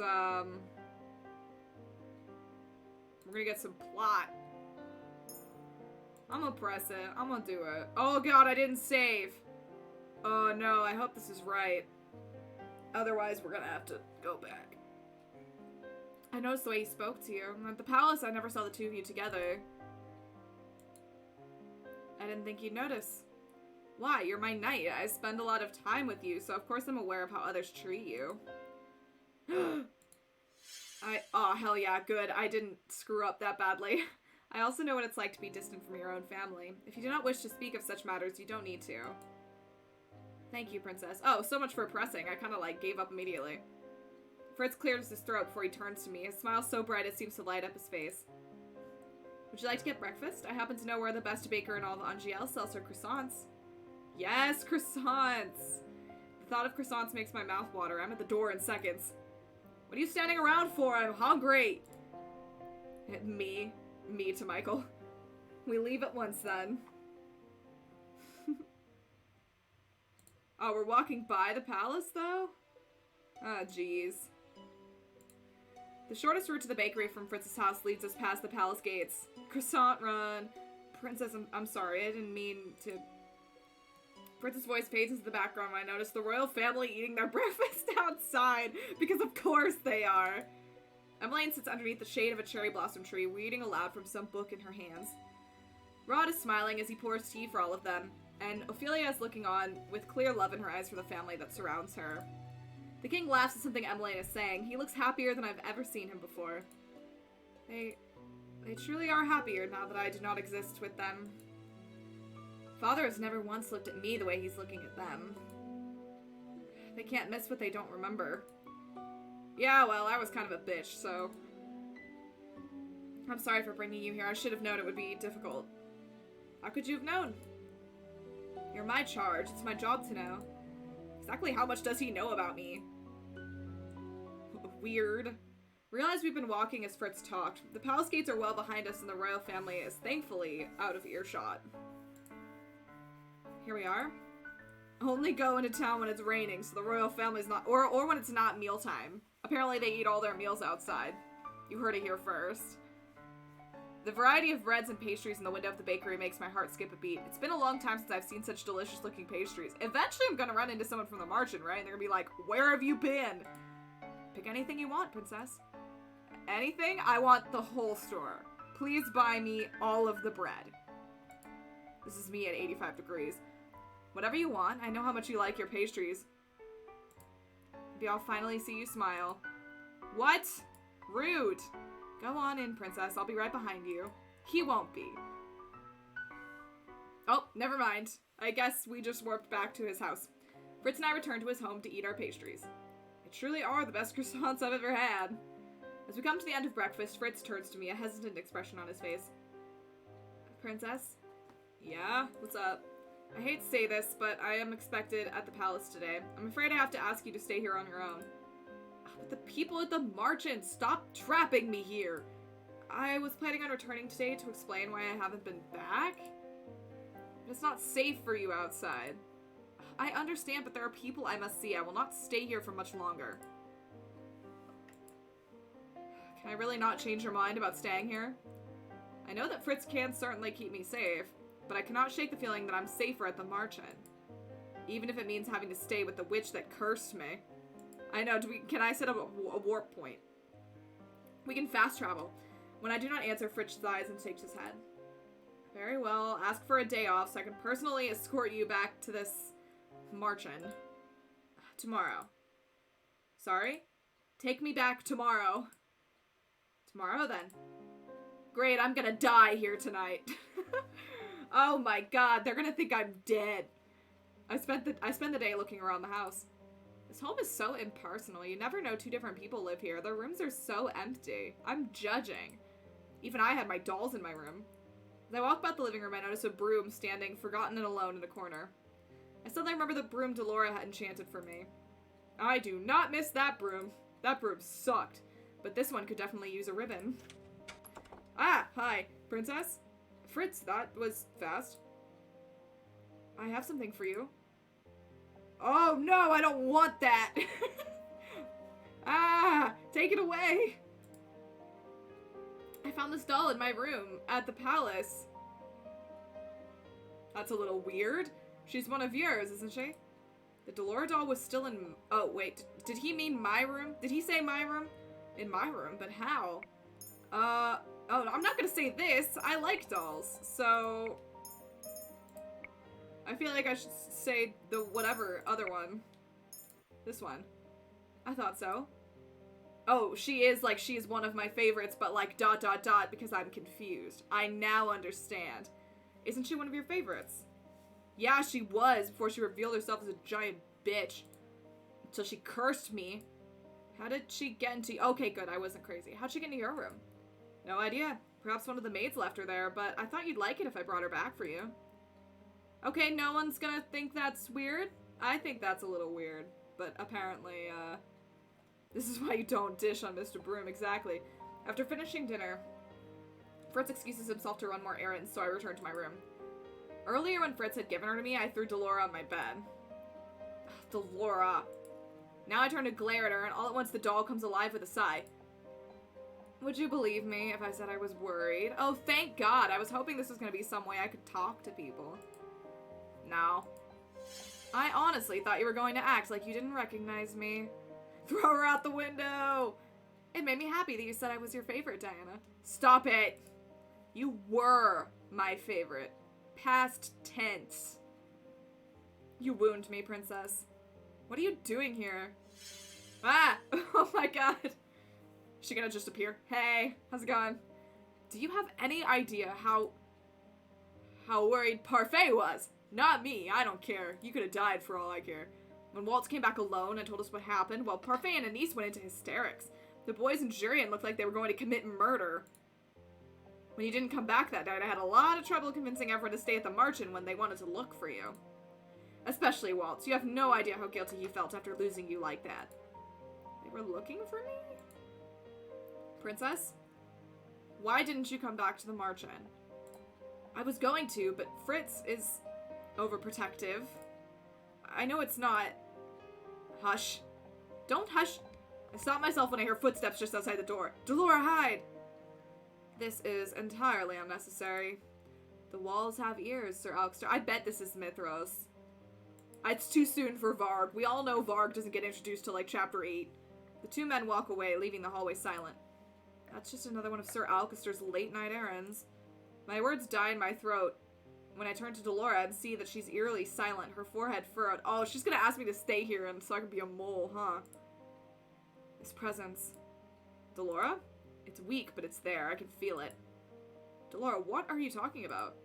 we're gonna get some plot. I'm gonna press it. I'm gonna do it. Oh god, I didn't save. Oh no, I hope this is right. Otherwise, we're gonna have to go back. I noticed the way he spoke to you. At the palace, I never saw the two of you together. I didn't think you'd notice. Why? You're my knight. I spend a lot of time with you, so of course I'm aware of how others treat you. Oh, hell yeah, good. I didn't screw up that badly. I also know what it's like to be distant from your own family. If you do not wish to speak of such matters, you don't need to. Thank you, Princess. Oh, so much for pressing. I kind of, like, gave up immediately. Fritz clears his throat before he turns to me. His smile so bright it seems to light up his face. Would you like to get breakfast? I happen to know where the best baker in all of Angiel sells her croissants. Yes, croissants! The thought of croissants makes my mouth water. I'm at the door in seconds. What are you standing around for? I'm hungry! Me to Michael. We leave at once then. Oh, we're walking by the palace though? Ah, jeez. The shortest route to the bakery from Fritz's house leads us past the palace gates. Croissant run. Princess, I'm sorry, I didn't mean to... Fritz's voice fades into the background when I notice the royal family eating their breakfast outside, because of course they are. Emmeline sits underneath the shade of a cherry blossom tree, reading aloud from some book in her hands. Rod is smiling as he pours tea for all of them, and Ophelia is looking on with clear love in her eyes for the family that surrounds her. The king laughs at something Emmeline is saying. He looks happier than I've ever seen him before. They truly are happier now that I do not exist with them. Father has never once looked at me the way he's looking at them. They can't miss what they don't remember. Yeah, well, I was kind of a bitch, so... I'm sorry for bringing you here. I should have known it would be difficult. How could you have known? You're my charge. It's my job to know. Exactly how much does he know about me? Weird. Realize we've been walking as Fritz talked. The palace gates are well behind us and the royal family is thankfully out of earshot. Here we are. Only go into town when it's raining, so the royal family's not- or when it's not mealtime. Apparently they eat all their meals outside. You heard it here first. The variety of breads and pastries in the window of the bakery makes my heart skip a beat. It's been a long time since I've seen such delicious looking pastries. Eventually I'm gonna run into someone from the margin, right? And they're gonna be like, where have you been? Pick anything you want, princess. Anything? I want the whole store. Please buy me all of the bread. This is me at 85 degrees. Whatever you want. I know how much you like your pastries. Maybe I'll finally see you smile. What? Rude. Go on in, princess. I'll be right behind you. He won't be. Oh, never mind. I guess we just warped back to his house. Fritz and I returned to his home to eat our pastries. They truly are the best croissants I've ever had. As we come to the end of breakfast, Fritz turns to me, a hesitant expression on his face. Princess, Yeah? What's up? I hate to say this, but I am expected at the palace today. I'm afraid I have to ask you to stay here on your own. But the people at the Marchant, stop trapping me here! I was planning on returning today to explain why I haven't been back. But it's not safe for you outside. I understand, but there are people I must see. I will not stay here for much longer. Can I really not change your mind about staying here? I know that Fritz can certainly keep me safe, but I cannot shake the feeling that I'm safer at the Marchant. Even if it means having to stay with the witch that cursed me. I know, can I set up a warp point? We can fast travel. When I do not answer, Fritz sighs and shakes his head. Very well, ask for a day off so I can personally escort you back to this Marchant. Tomorrow. Sorry? Take me back tomorrow. Tomorrow then. Great, I'm gonna die here tonight. Oh my god, they're gonna think I'm dead. I spend the day looking around the house. This home is so impersonal. You never know two different people live here. The rooms are so empty. I'm judging. Even I had my dolls in my room. As I walk about the living room, I notice a broom standing forgotten and alone in a corner. I suddenly remember the broom Delora had enchanted for me. I do not miss that broom. That broom sucked. But this one could definitely use a ribbon. Ah, hi, princess. Fritz, that was fast. I have something for you. Oh no, I don't want that. Ah, take it away. I found this doll in my room at the palace. That's a little weird. She's one of yours, isn't she? The Delora doll was still in... Oh, wait. Did he mean my room? Did he say my room? In my room, but how? Oh, I'm not gonna say this. I like dolls, so... I feel like I should say the whatever other one. This one. I thought so. Oh, she is one of my favorites, but like ... because I'm confused. I now understand. Isn't she one of your favorites? Yeah, she was before she revealed herself as a giant bitch. Until she cursed me. How did she get into... Okay, good, I wasn't crazy. How'd she get into your room? No idea. Perhaps one of the maids left her there, but I thought you'd like it if I brought her back for you. Okay, no one's gonna think that's weird. I think that's a little weird, but apparently, this is why you don't dish on Mr. Broom, exactly. After finishing dinner, Fritz excuses himself to run more errands, so I return to my room. Earlier when Fritz had given her to me, I threw Delora on my bed. Delora. Now I turn to glare at her, and all at once the doll comes alive with a sigh. Would you believe me if I said I was worried? Oh, thank God. I was hoping this was going to be some way I could talk to people. No. I honestly thought you were going to act like you didn't recognize me. Throw her out the window! It made me happy that you said I was your favorite, Diana. Stop it! You were my favorite. Past tense. You wound me, princess. What are you doing here? Ah! Oh my god. Is she gonna just appear? Hey, how's it going? Do you have any idea how worried Parfait was? Not me, I don't care. You could have died for all I care. When Waltz came back alone and told us what happened, well, Parfait and Anise went into hysterics. The boys in Jurien looked like they were going to commit murder. When you didn't come back that night, I had a lot of trouble convincing everyone to stay at the Marchant when they wanted to look for you. Especially Waltz. You have no idea how guilty he felt after losing you like that. They were looking for me? Princess? Why didn't you come back to the Marchant? I was going to, but Fritz is overprotective. I know it's not. Hush. Don't hush. I stop myself when I hear footsteps just outside the door. Delora, hide! This is entirely unnecessary. The walls have ears, Sir Alkster. I bet this is Mithros. It's too soon for Varg. We all know Varg doesn't get introduced till like chapter 8. The two men walk away, leaving the hallway silent. That's just another one of Sir Alkester's late-night errands. My words die in my throat when I turn to Delora and see that she's eerily silent, her forehead furrowed. Oh, she's gonna ask me to stay here and so I can be a mole, huh? This presence. Delora? It's weak, but it's there. I can feel it. Delora, what are you talking about?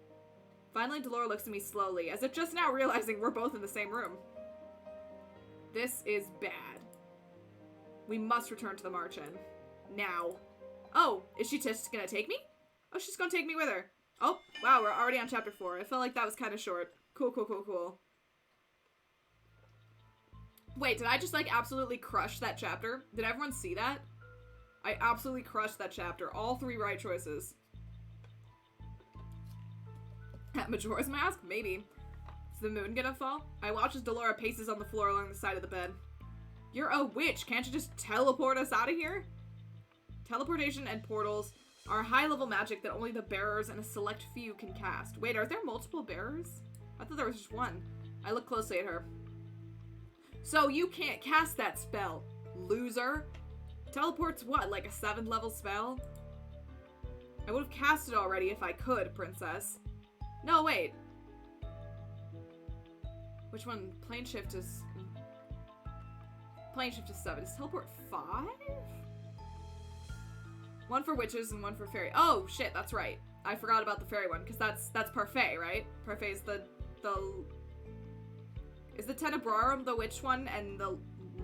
Finally, Delora looks at me slowly, as if just now realizing we're both in the same room. This is bad. We must return to the Marchant. Now. Oh, is she just gonna take me? Oh, she's gonna take me with her. Oh, wow, we're already on chapter 4. I felt like that was kind of short. Cool, cool, cool, cool. Wait, did I just, like, absolutely crush that chapter? Did everyone see that? I absolutely crushed that chapter. All 3 right choices. Majora's Mask? Maybe. Is the moon gonna fall? I watch as Delora paces on the floor along the side of the bed. You're a witch. Can't you just teleport us out of here? Teleportation and portals are high-level magic that only the bearers and a select few can cast. Wait, are there multiple bearers? I thought there was just one. I look closely at her. So you can't cast that spell, loser. Teleport's what, like a 7th level spell? I would have cast it already if I could, princess. No, wait. Which one? Plane shift is 7. Is teleport 5? One for witches and one for fairy. Oh, shit, that's right. I forgot about the fairy one, because that's Parfait, right? Parfait is the... Is the Tenebrarum the witch one, and the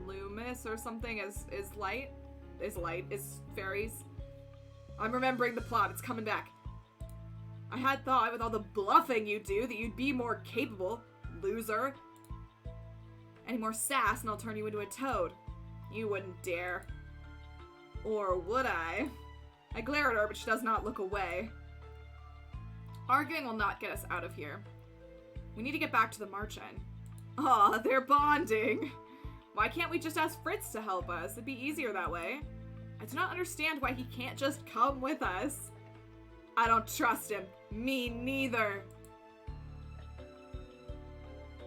Loomis or something is light? Is fairies? I'm remembering the plot. It's coming back. I had thought with all the bluffing you do that you'd be more capable, loser. Any more sass and I'll turn you into a toad. You wouldn't dare. Or would I? I glare at her, but she does not look away. Arguing will not get us out of here. We need to get back to the March-End. Aw, they're bonding. Why can't we just ask Fritz to help us? It'd be easier that way. I do not understand why he can't just come with us. I don't trust him. Me neither.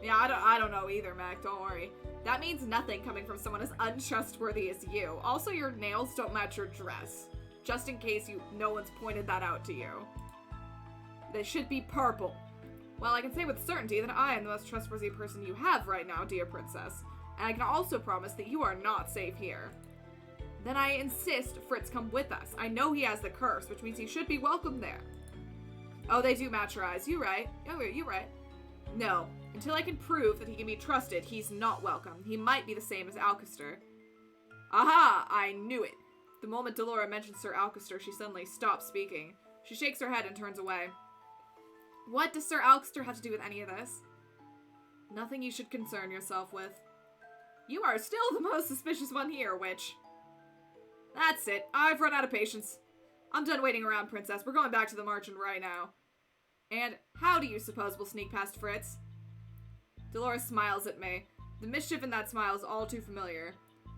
Yeah, I don't know either, Mac. Don't worry. That means nothing coming from someone as untrustworthy as you. Also, your nails don't match your dress. Just in case no one's pointed that out to you. They should be purple. Well, I can say with certainty that I am the most trustworthy person you have right now, dear princess. And I can also promise that you are not safe here. Then I insist Fritz come with us. I know he has the curse, which means he should be welcome there. Oh, they do match your eyes. You right. Oh, you right. No. Until I can prove that he can be trusted, he's not welcome. He might be the same as Alcester. Aha! I knew it. The moment Delora mentions Sir Alcester, she suddenly stops speaking. She shakes her head and turns away. What does Sir Alcester have to do with any of this? Nothing you should concern yourself with. You are still the most suspicious one here, witch. That's it. I've run out of patience. I'm done waiting around, princess. We're going back to the March-End right now. And how do you suppose we'll sneak past Fritz? Dolores smiles at me. The mischief in that smile is all too familiar.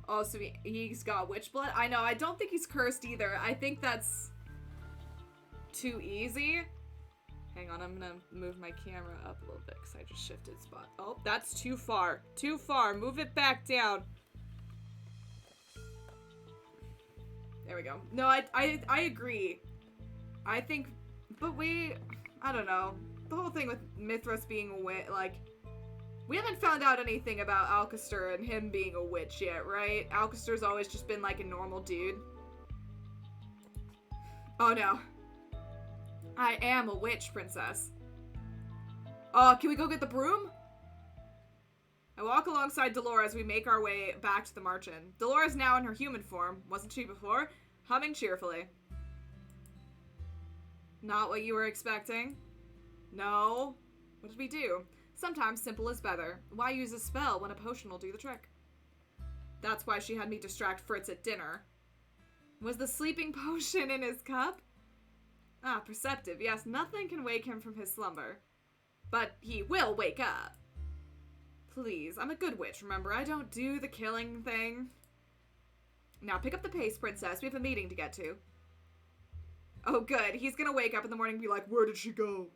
Oh, so he's got witch blood? I know, I don't think he's cursed either. I think that's too easy. Hang on, I'm gonna move my camera up a little bit because I just shifted spot. Oh, that's too far. Too far. Move it back down. There we go. No, I agree. I think, but I don't know. The whole thing with Mithras being a witch, like, we haven't found out anything about Alcester and him being a witch yet, right? Alcester's always just been like a normal dude. Oh no. I am a witch, princess. Can we go get the broom? I walk alongside Delora as we make our way back to the March-End. Delora's now in her human form, wasn't she before? Humming cheerfully. Not what you were expecting? No. What did we do? Sometimes simple is better. Why use a spell when a potion will do the trick? That's why she had me distract Fritz at dinner. Was the sleeping potion in his cup? Ah, perceptive. Yes, nothing can wake him from his slumber. But he will wake up. Please, I'm a good witch, remember? I don't do the killing thing. Now pick up the pace, princess. We have a meeting to get to. Oh, good. He's gonna wake up in the morning and be like, where did she go?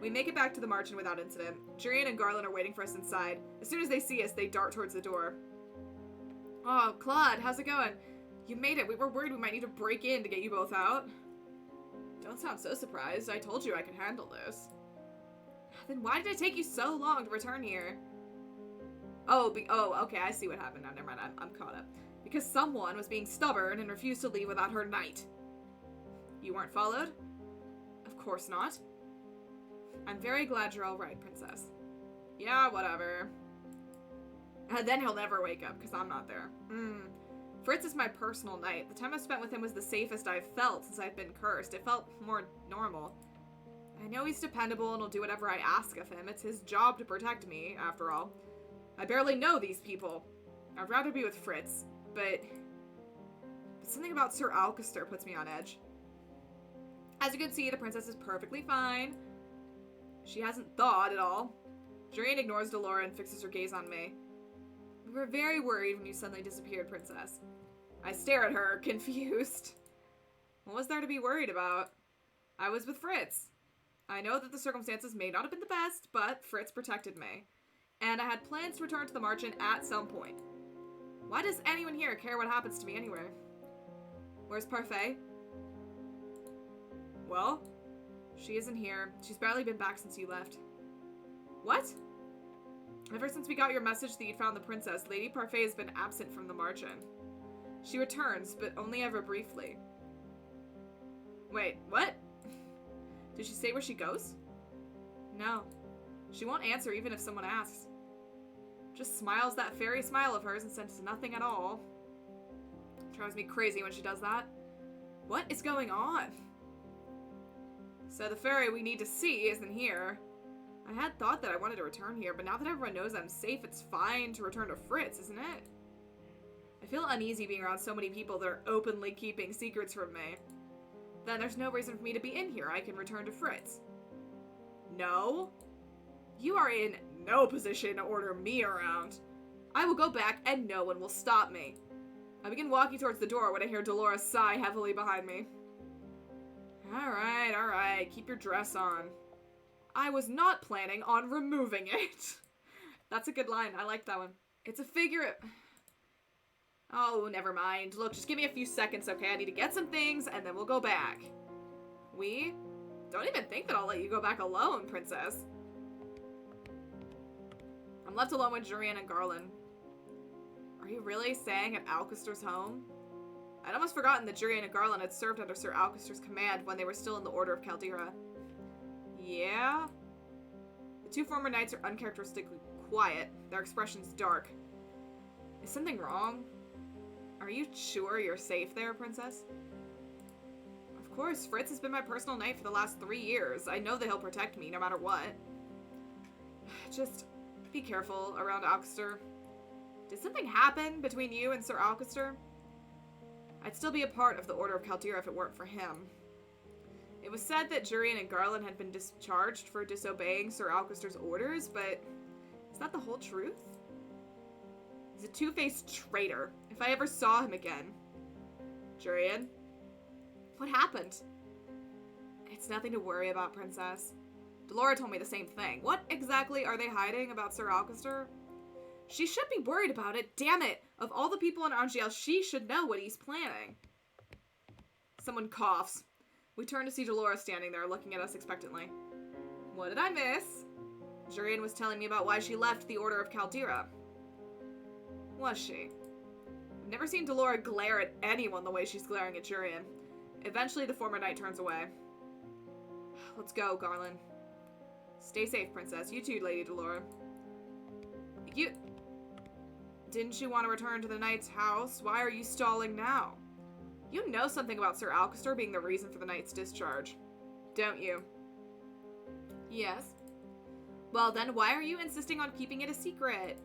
We make it back to the March-End without incident. Jurian and Garland are waiting for us inside. As soon as they see us, they dart towards the door. Oh, Claude, how's it going? You made it. We were worried we might need to break in to get you both out. Don't sound so surprised. I told you I could handle this. Then why did it take you so long to return here? Oh, okay, I see what happened now. Never mind, I'm caught up. Because someone was being stubborn and refused to leave without her knight. You weren't followed? Of course not. I'm very glad you're all right, princess. Yeah, whatever. And then he'll never wake up, because I'm not there. Fritz is my personal knight. The time I spent with him was the safest I've felt since I've been cursed. It felt more normal. I know he's dependable and will do whatever I ask of him. It's his job to protect me, after all. I barely know these people. I'd rather be with Fritz, but something about Sir Alcester puts me on edge. As you can see, the princess is perfectly fine. She hasn't thawed at all. Jurian ignores Delora and fixes her gaze on me. We were very worried when you suddenly disappeared, princess. I stare at her, confused. What was there to be worried about? I was with Fritz. I know that the circumstances may not have been the best, but Fritz protected me. And I had plans to return to the Marchant at some point. Why does anyone here care what happens to me anyway? Where's Parfait? Well, she isn't here. She's barely been back since you left. What? Ever since we got your message that you'd found the princess, Lady Parfait has been absent from the Marchant. She returns, but only ever briefly. Wait, what? Did she say where she goes? No. She won't answer even if someone asks. Just smiles that fairy smile of hers and says nothing at all. Drives me crazy when she does that. What is going on? So the fairy we need to see isn't here. I had thought that I wanted to return here, but now that everyone knows I'm safe, it's fine to return to Fritz, isn't it? I feel uneasy being around so many people that are openly keeping secrets from me. Then there's no reason for me to be in here. I can return to Fritz. No. You are in no position to order me around. I will go back and no one will stop me. I begin walking towards the door when I hear Dolores sigh heavily behind me. Alright. Keep your dress on. I was not planning on removing it. That's a good line. I like that one. It's a figure... Oh, never mind. Look, just give me a few seconds, okay? I need to get some things, and then we'll go back. We? Don't even think that I'll let you go back alone, princess. I'm left alone with Jurian and Garland. Are you really staying at Alcester's home? I'd almost forgotten that Jurian and Garland had served under Sir Alcester's command when they were still in the Order of Caldera. Yeah? The two former knights are uncharacteristically quiet, their expressions dark. Is something wrong? Are you sure you're safe there, princess? Of course, Fritz has been my personal knight for the last 3 years. I know that he'll protect me no matter what. Just be careful around Alcester. Did something happen between you and Sir Alcester? I'd still be a part of the Order of Caldera if it weren't for him. It was said that Jurian and Garland had been discharged for disobeying Sir Alcester's orders, but is that the whole truth? He's a two-faced traitor, if I ever saw him again. Jurian? What happened? It's nothing to worry about, princess. Delora told me the same thing. What exactly are they hiding about Sir Alcester? She should be worried about it, damn it! Of all the people in Angel, she should know what he's planning. Someone coughs. We turn to see Delora standing there, looking at us expectantly. What did I miss? Jurian was telling me about why she left the Order of Caldera. Was she? I've never seen Delora glare at anyone the way she's glaring at Jurian. Eventually, the former knight turns away. Let's go, Garland. Stay safe, princess. You too, Lady Delora. Didn't you want to return to the knight's house? Why are you stalling now? You know something about Sir Alcester being the reason for the knight's discharge, don't you? Yes. Well, then why are you insisting on keeping it a secret?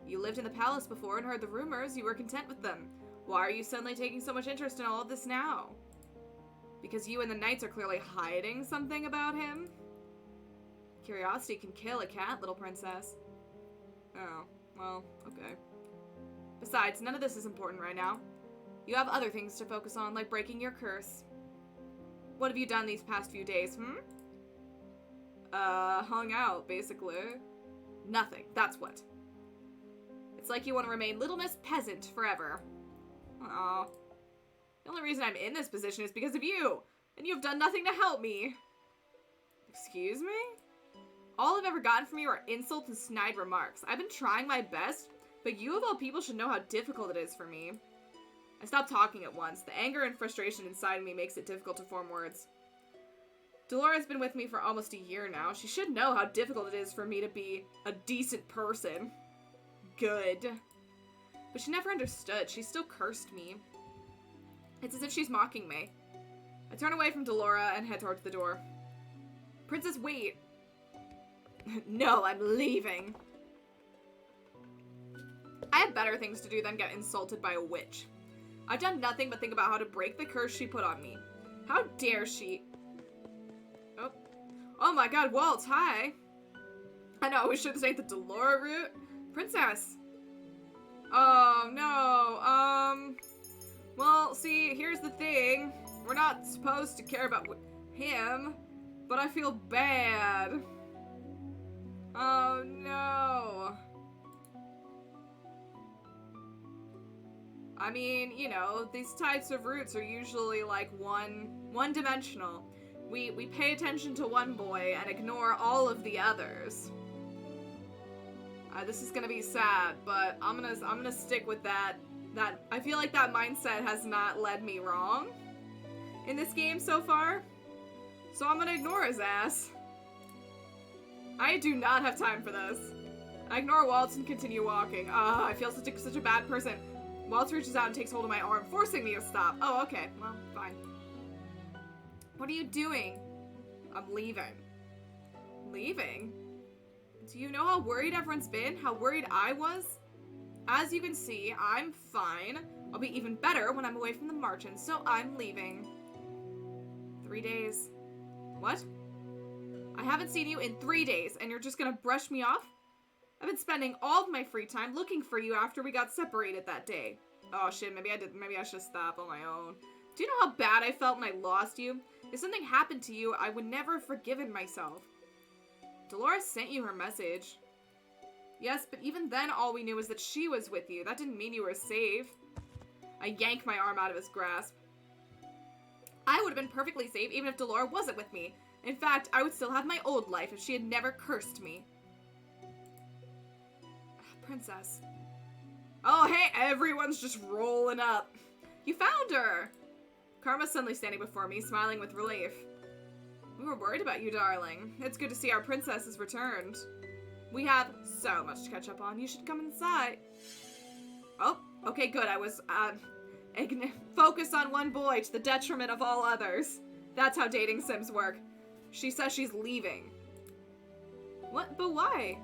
You lived in the palace before and heard the rumors. You were content with them. Why are you suddenly taking so much interest in all of this now? Because you and the knights are clearly hiding something about him? Curiosity can kill a cat, little princess. Oh, well, okay. Besides, none of this is important right now. You have other things to focus on, like breaking your curse. What have you done these past few days, hung out, basically. Nothing, that's what. It's like you want to remain Little Miss Peasant forever. Aw. The only reason I'm in this position is because of you, and you have done nothing to help me. Excuse me? All I've ever gotten from you are insults and snide remarks. I've been trying my best, but you of all people should know how difficult it is for me. I stopped talking at once. The anger and frustration inside me makes it difficult to form words. Delora's been with me for almost a year now. She should know how difficult it is for me to be a decent person. Good. But she never understood. She still cursed me. It's as if she's mocking me. I turn away from Delora and head towards the door. Princess, wait. No, I'm leaving. I have better things to do than get insulted by a witch. I've done nothing but think about how to break the curse she put on me. How dare she? Oh. Oh my god, Walt, hi. I know, we should take the Delora route. Princess. Oh, no. Well, see, here's the thing. We're not supposed to care about him, but I feel bad. Oh, no. I mean, you know, these types of routes are usually like one-dimensional. We pay attention to one boy and ignore all of the others. This is gonna be sad, but I'm gonna stick with that. I feel like that mindset has not led me wrong in this game so far. So I'm gonna ignore his ass. I do not have time for this. I ignore Waltz and continue walking. I feel such a bad person. Waltz reaches out and takes hold of my arm, forcing me to stop. Oh, okay. Well, fine. What are you doing? I'm leaving. Leaving? Do you know how worried everyone's been? How worried I was? As you can see, I'm fine. I'll be even better when I'm away from the Marchants, so I'm leaving. 3 days. What? I haven't seen you in 3 days, and you're just gonna brush me off? I've been spending all of my free time looking for you after we got separated that day. Oh shit, maybe I should stop on my own. Do you know how bad I felt when I lost you? If something happened to you, I would never have forgiven myself. Dolores sent you her message. Yes, but even then all we knew was that she was with you. That didn't mean you were safe. I yanked my arm out of his grasp. I would have been perfectly safe even if Dolores wasn't with me. In fact, I would still have my old life if she had never cursed me. Princess. Oh, hey, everyone's just rolling up. You found her! Karma's suddenly standing before me, smiling with relief. We were worried about you, darling. It's good to see our princess has returned. We have so much to catch up on. You should come inside. Oh, okay, good. I was, focus on one boy to the detriment of all others. That's how dating sims work. She says she's leaving. What? But why?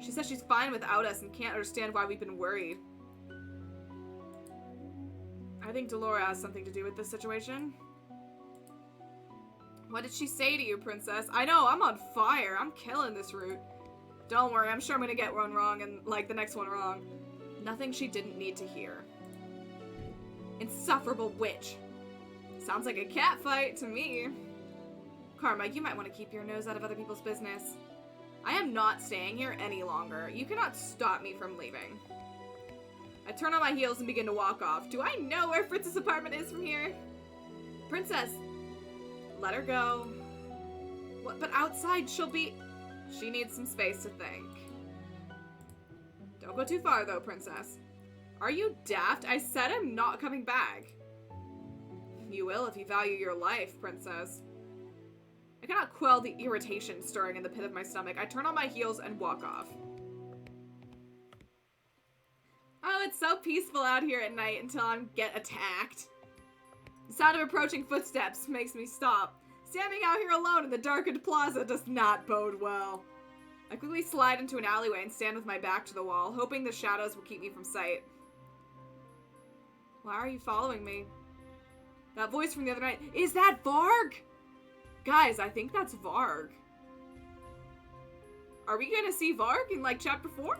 She says she's fine without us and can't understand why we've been worried. I think Delora has something to do with this situation. What did she say to you, Princess? I know, I'm on fire. I'm killing this route. Don't worry, I'm sure I'm gonna get one wrong and, like, the next one wrong. Nothing she didn't need to hear. Insufferable witch. Sounds like a cat fight to me. Karma, you might want to keep your nose out of other people's business. I am not staying here any longer. You cannot stop me from leaving. I turn on my heels and begin to walk off. Do I know where Fritz's apartment is from here? Princess, let her go. What? But outside she'll be... She needs some space to think. Don't go too far though, Princess. Are you daft? I said I'm not coming back. You will if you value your life, Princess. I cannot quell the irritation stirring in the pit of my stomach. I turn on my heels and walk off. Oh, it's so peaceful out here at night until I get attacked. The sound of approaching footsteps makes me stop. Standing out here alone in the darkened plaza does not bode well. I quickly slide into an alleyway and stand with my back to the wall, hoping the shadows will keep me from sight. Why are you following me? That voice from the other night, is that Varg? Guys, I think that's Varg. Are we gonna see Varg in, like, chapter 4?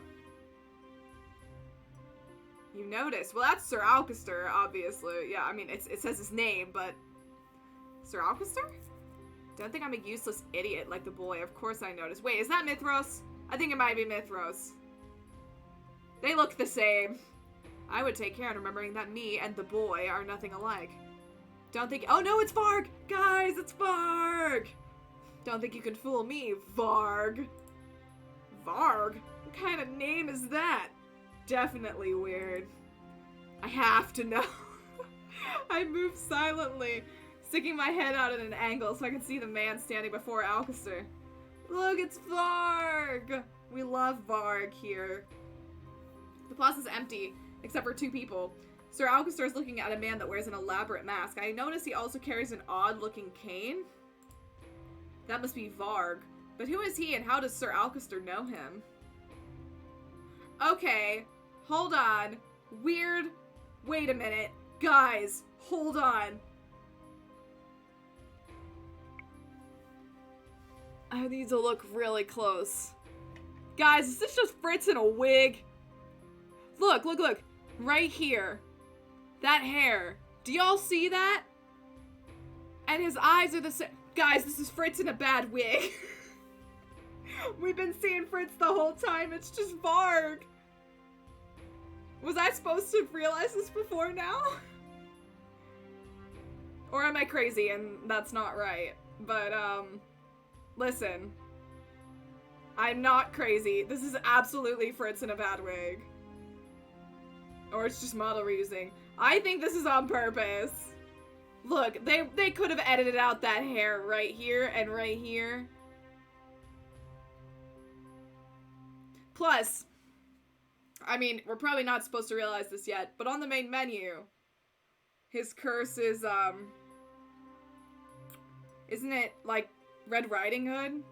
You notice. Well, that's Sir Alcester, obviously. Yeah, I mean, it says his name, but... Sir Alcester? Don't think I'm a useless idiot like the boy. Of course I noticed. Wait, is that Mithros? I think it might be Mithros. They look the same. I would take care in remembering that me and the boy are nothing alike. Don't think... Oh, no, it's Varg! Guys, it's Varg! Don't think you can fool me, Varg. Varg? What kind of name is that? Definitely weird. I have to know. I move silently, sticking my head out at an angle so I can see the man standing before Alcester. Look, it's Varg! We love Varg here. The plaza's empty, except for 2 people. Sir Alcester is looking at a man that wears an elaborate mask. I notice he also carries an odd-looking cane. That must be Varg. But who is he and how does Sir Alcester know him? Okay, hold on. Weird. Wait a minute. Guys, hold on. I need to look really close. Guys, is this just Fritz in a wig? Look, look, look. Right here. That hair. Do y'all see that? And his eyes are the same. Guys, this is Fritz in a bad wig. We've been seeing Fritz the whole time. It's just Varg. Was I supposed to realize this before now? Or am I crazy and that's not right? But, listen. I'm not crazy. This is absolutely Fritz in a bad wig. Or it's just model reusing. I think this is on purpose. Look, they could have edited out that hair right here and right here. Plus, I mean, we're probably not supposed to realize this yet, but on the main menu, his curse is, isn't it, like, Red Riding Hood?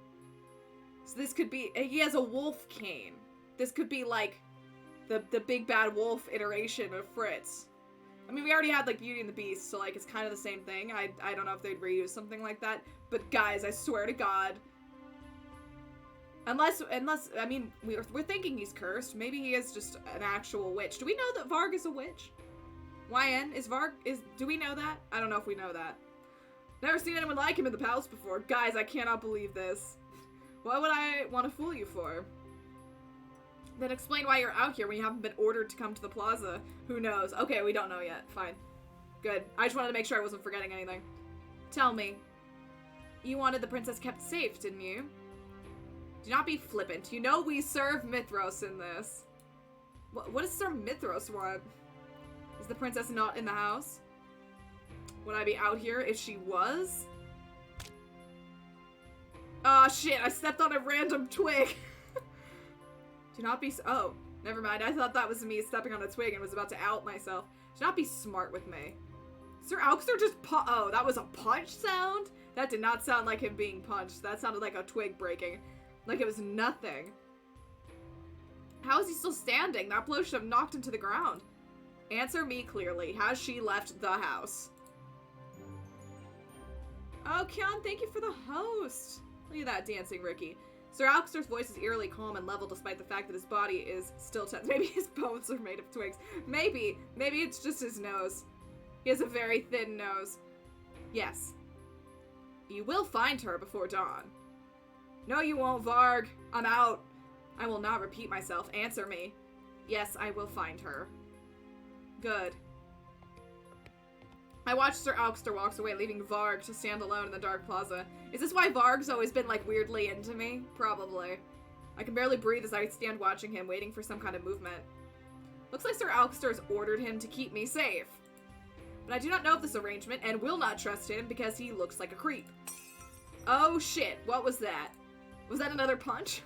So this could be, he has a wolf cane. This could be, like, the big bad wolf iteration of Fritz. I mean, we already had, like, Beauty and the Beast, so, like, it's kind of the same thing. I don't know if they'd reuse something like that. But, guys, I swear to God. Unless, I mean, we're thinking he's cursed. Maybe he is just an actual witch. Do we know that Varg is a witch? YN? Do we know that? I don't know if we know that. Never seen anyone like him in the palace before. Guys, I cannot believe this. What would I want to fool you for? Then explain why you're out here when you haven't been ordered to come to the plaza. Who knows? Okay, we don't know yet. Fine. Good. I just wanted to make sure I wasn't forgetting anything. Tell me. You wanted the princess kept safe, didn't you? Do not be flippant. You know we serve Mithros in this. What does Sir Mithros want? Is the princess not in the house? Would I be out here if she was? Oh shit, I stepped on a random twig. Do not be oh, never mind. I thought that was me stepping on a twig and was about to out myself. Do not be smart with me. Sir Alcester just oh, that was a punch sound? That did not sound like him being punched. That sounded like a twig breaking. Like it was nothing. How is he still standing? That blow should have knocked him to the ground. Answer me clearly. Has she left the house? Oh, Kyon, thank you for the host. Look at that dancing Ricky. Sir Alcester's voice is eerily calm and level despite the fact that his body is still tense. Maybe his bones are made of twigs. Maybe it's just his nose. He has a very thin nose. Yes. You will find her before dawn. No, you won't, Varg. I'm out. I will not repeat myself. Answer me. Yes, I will find her. Good. I watched Sir Alcester walks away, leaving Varg to stand alone in the dark plaza. Is this why Varg's always been, like, weirdly into me? Probably. I can barely breathe as I stand watching him, waiting for some kind of movement. Looks like Sir Alcester has ordered him to keep me safe. But I do not know of this arrangement, and will not trust him because he looks like a creep. Oh shit, what was that? Was that another punch?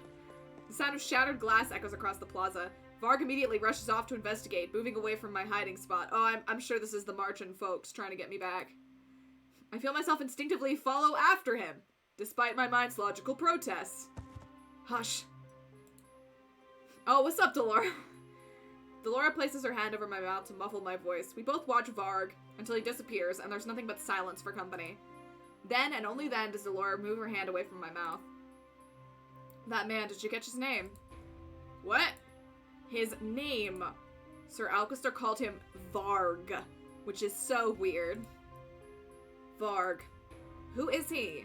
The sound of shattered glass echoes across the plaza. Varg immediately rushes off to investigate, moving away from my hiding spot. Oh, I'm sure this is the Marchin folks trying to get me back. I feel myself instinctively follow after him, despite my mind's logical protests. Hush. Oh, what's up, Delora? Delora places her hand over my mouth to muffle my voice. We both watch Varg until he disappears, and there's nothing but silence for company. Then, and only then, does Delora move her hand away from my mouth. That man, did you catch his name? What? His name. Sir Alcester called him Varg, which is so weird. Varg. Who is he?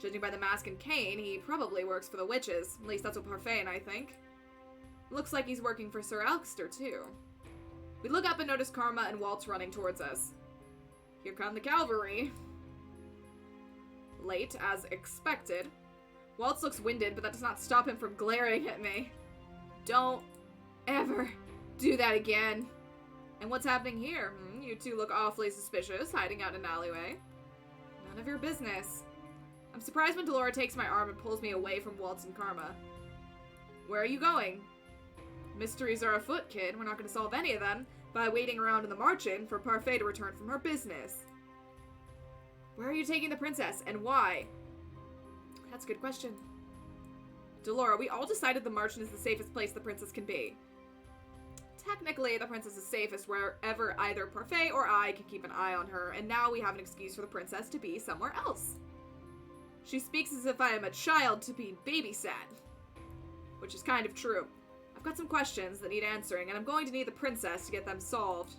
Judging by the mask and cane, he probably works for the witches. At least that's what Parfait and I think. Looks like he's working for Sir Alcester, too. We look up and notice Karma and Waltz running towards us. Here come the cavalry. Late, as expected. Waltz looks winded, but that does not stop him from glaring at me. Don't ever do that again. And what's happening here? You two look awfully suspicious, hiding out in an alleyway. None of your business. I'm surprised when Delora takes my arm and pulls me away from Waltz and Karma. Where are you going? Mysteries are afoot, kid. We're not going to solve any of them by waiting around in the Marchin for Parfait to return from her business. Where are you taking the princess, and why? That's a good question. Delora, we all decided the Martian is the safest place the princess can be. Technically, the princess is safest wherever either Parfait or I can keep an eye on her, and now we have an excuse for the princess to be somewhere else. She speaks as if I am a child to be babysat. Which is kind of true. I've got some questions that need answering, and I'm going to need the princess to get them solved.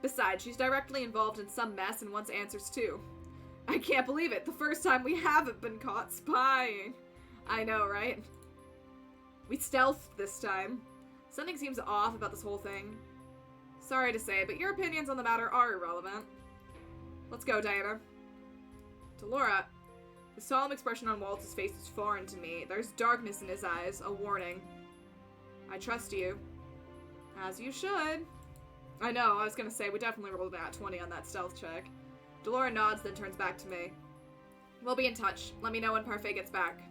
Besides, she's directly involved in some mess and wants answers too. I can't believe it, the first time we haven't been caught spying. I know, right? We stealthed this time. Something seems off about this whole thing. Sorry to say, but your opinions on the matter are irrelevant. Let's go, Diana. Delora, the solemn expression on Walt's face is foreign to me. There's darkness in his eyes, a warning. I trust you. As you should. I know, I was gonna say, we definitely rolled a nat 20 on that stealth check. Delora nods, then turns back to me. We'll be in touch. Let me know when Parfait gets back.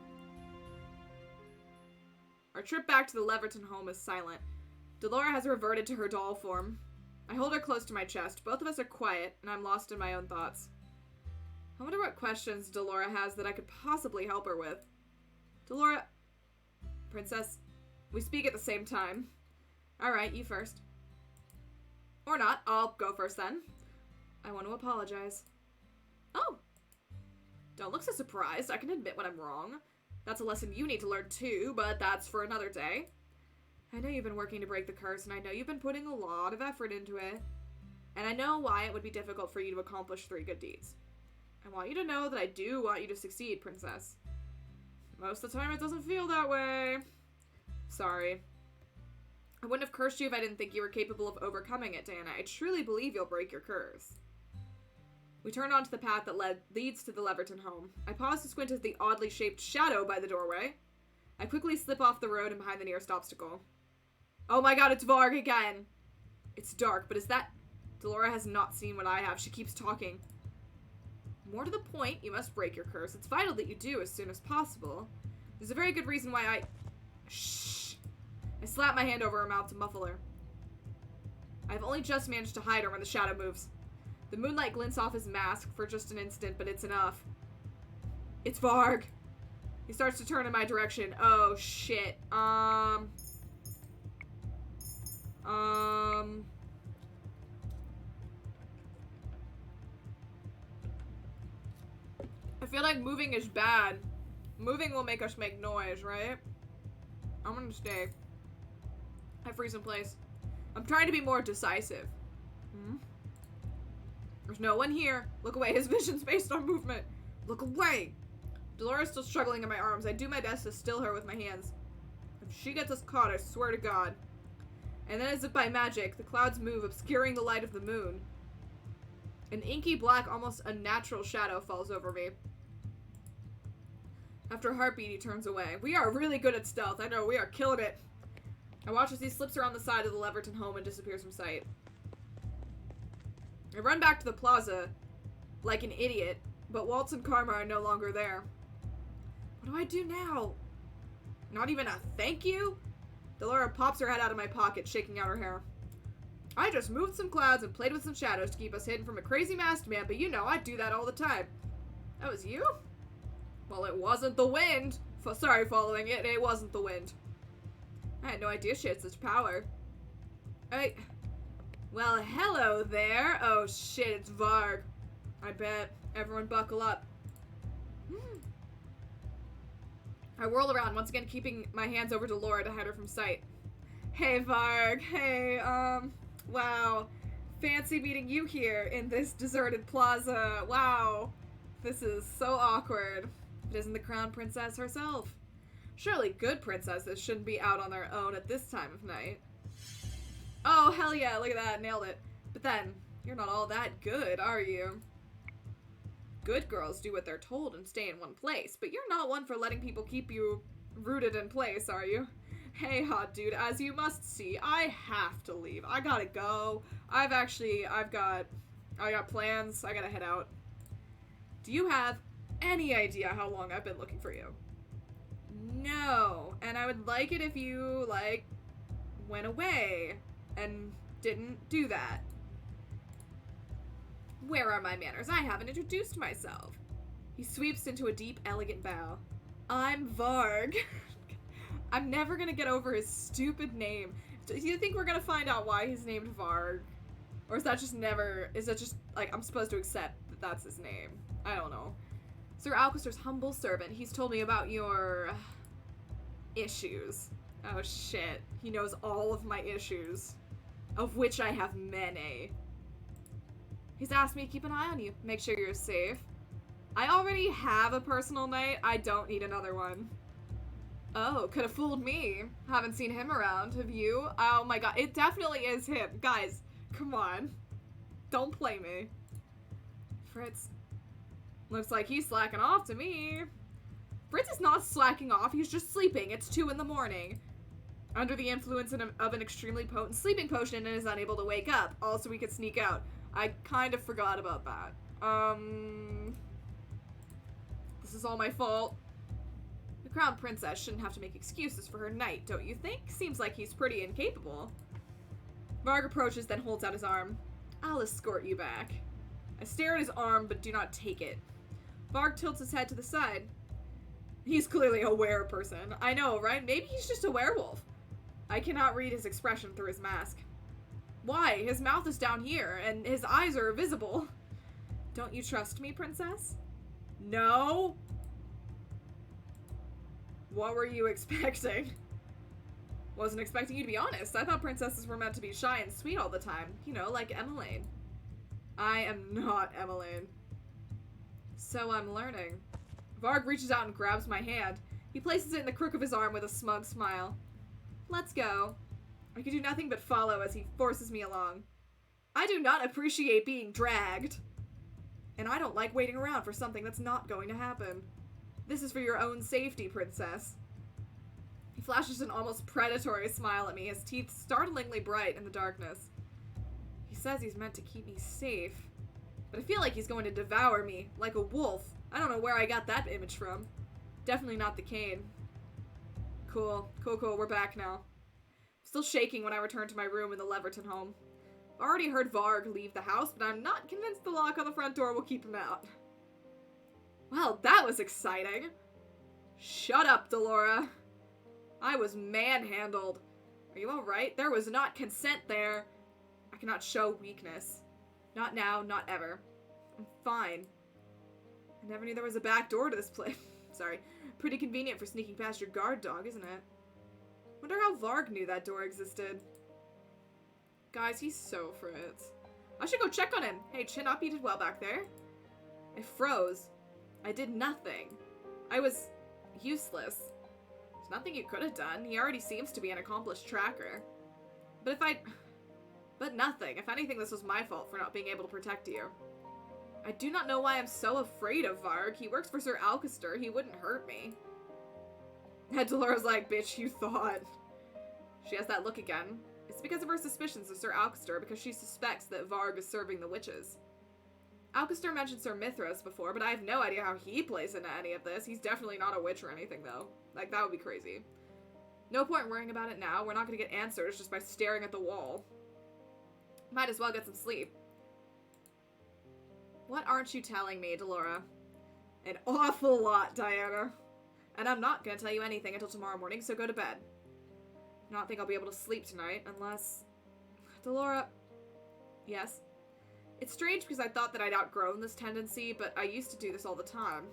Our trip back to the Leverton home is silent. Delora has reverted to her doll form. I hold her close to my chest. Both of us are quiet, and I'm lost in my own thoughts. I wonder what questions Delora has that I could possibly help her with. Delora... Princess, we speak at the same time. Alright, you first. Or not. I'll go first then. I want to apologize. Oh! Don't look so surprised. I can admit when I'm wrong. That's a lesson you need to learn too, but that's for another day. I know you've been working to break the curse, and I know you've been putting a lot of effort into it. And I know why it would be difficult for you to accomplish 3 good deeds. I want you to know that I do want you to succeed, Princess. Most of the time it doesn't feel that way. Sorry. I wouldn't have cursed you if I didn't think you were capable of overcoming it, Diana. I truly believe you'll break your curse. We turn onto the path that leads to the Leverton home. I pause to squint at the oddly shaped shadow by the doorway. I quickly slip off the road and behind the nearest obstacle. Oh my god, it's Varg again! It's dark, but is that... Delora has not seen what I have. She keeps talking. More to the point, you must break your curse. It's vital that you do as soon as possible. There's a very good reason why I... Shh! I slap my hand over her mouth to muffle her. I've only just managed to hide her when the shadow moves. The moonlight glints off his mask for just an instant, but it's enough. It's Varg. He starts to turn in my direction. Oh, shit. I feel like moving is bad. Moving will make us make noise, right? I'm gonna stay. I freeze in place. I'm trying to be more decisive. There's no one here. Look away. His vision's based on movement. Look away. Delora's still struggling in my arms. I do my best to still her with my hands. If she gets us caught, I swear to God. And then as if by magic, the clouds move, obscuring the light of the moon. An inky black, almost unnatural shadow falls over me. After a heartbeat, he turns away. We are really good at stealth. I know, we are killing it. I watch as he slips around the side of the Leverton home and disappears from sight. I run back to the plaza like an idiot, but Waltz and Karma are no longer there. What do I do now? Not even a thank you? Delora pops her head out of my pocket, shaking out her hair. I just moved some clouds and played with some shadows to keep us hidden from a crazy masked man, but you know, I do that all the time. That was you? Well, it wasn't the wind. Sorry, following it. It wasn't the wind. I had no idea she had such power. Well, hello there. Oh shit, it's Varg. I bet. Everyone buckle up. I whirl around, once again keeping my hands over Delora to hide her from sight. Hey, Varg. Hey, wow. Fancy meeting you here in this deserted plaza. Wow. This is so awkward. It isn't the crown princess herself. Surely good princesses shouldn't be out on their own at this time of night. Oh, hell yeah, look at that, nailed it. But then, you're not all that good, are you? Good girls do what they're told and stay in one place, but you're not one for letting people keep you rooted in place, are you? Hey, hot dude, as you must see, I have to leave. I gotta go. I got plans. I gotta head out. Do you have any idea how long I've been looking for you? No, and I would like it if you, went away and didn't do that. Where are my manners? I haven't introduced myself. He sweeps into a deep, elegant bow. I'm Varg. I'm never gonna get over his stupid name. Do you think we're gonna find out why he's named Varg? Or is that just like, I'm supposed to accept that that's his name? I don't know. Sir Alcaster's humble servant. He's told me about your issues. Oh shit. He knows all of my issues. Of which I have many. He's asked me to keep an eye on you. Make sure you're safe. I already have a personal knight. I don't need another one. Oh, could have fooled me. Haven't seen him around. Have you? Oh my god. It definitely is him. Guys, come on. Don't play me. Fritz. Looks like he's slacking off to me. Fritz is not slacking off. He's just sleeping. It's 2 in the morning. Under the influence of an extremely potent sleeping potion and is unable to wake up. Also, we could sneak out. I kind of forgot about that. This is all my fault. The crown princess shouldn't have to make excuses for her knight, don't you think? Seems like he's pretty incapable. Varg approaches, then holds out his arm. I'll escort you back. I stare at his arm, but do not take it. Varg tilts his head to the side. He's clearly a were-person. I know, right? Maybe he's just a werewolf. I cannot read his expression through his mask. Why? His mouth is down here, and his eyes are visible. Don't you trust me, princess? No? What were you expecting? Wasn't expecting you to be honest. I thought princesses were meant to be shy and sweet all the time. You know, like Emmeline. I am not Emmeline. So I'm learning. Varg reaches out and grabs my hand. He places it in the crook of his arm with a smug smile. Let's go. I can do nothing but follow as he forces me along. I do not appreciate being dragged. And I don't like waiting around for something that's not going to happen. This is for your own safety, princess. He flashes an almost predatory smile at me, his teeth startlingly bright in the darkness. He says he's meant to keep me safe, but I feel like he's going to devour me, like a wolf. I don't know where I got that image from. Definitely not the cane. Cool, we're back now. Still shaking when I return to my room in the Leverton home. I've already heard Varg leave the house, but I'm not convinced the lock on the front door will keep him out. Well, that was exciting. Shut up, Delora. I was manhandled. Are you alright? There was not consent there. I cannot show weakness. Not now, not ever. I'm fine. I never knew there was a back door to this place. Sorry. Pretty convenient for sneaking past your guard dog, isn't it? Wonder how Varg knew that door existed. Guys, he's so Fritz. I should go check on him. Hey, chin up, you did well back there. I froze. I did nothing. I was useless. There's nothing you could have done. He already seems to be an accomplished tracker. But nothing. If anything, this was my fault for not being able to protect you. I do not know why I'm so afraid of Varg. He works for Sir Alcaster. He wouldn't hurt me. And Delora's like, bitch, you thought. She has that look again. It's because of her suspicions of Sir Alcaster, because she suspects that Varg is serving the witches. Alcaster mentioned Sir Mithras before, but I have no idea how he plays into any of this. He's definitely not a witch or anything, though. Like, that would be crazy. No point worrying about it now. We're not going to get answers just by staring at the wall. Might as well get some sleep. What aren't you telling me, Delora? An awful lot, Diana. And I'm not going to tell you anything until tomorrow morning, so go to bed. I don't think I'll be able to sleep tonight, unless... Delora... Yes? It's strange because I thought that I'd outgrown this tendency, but I used to do this all the time.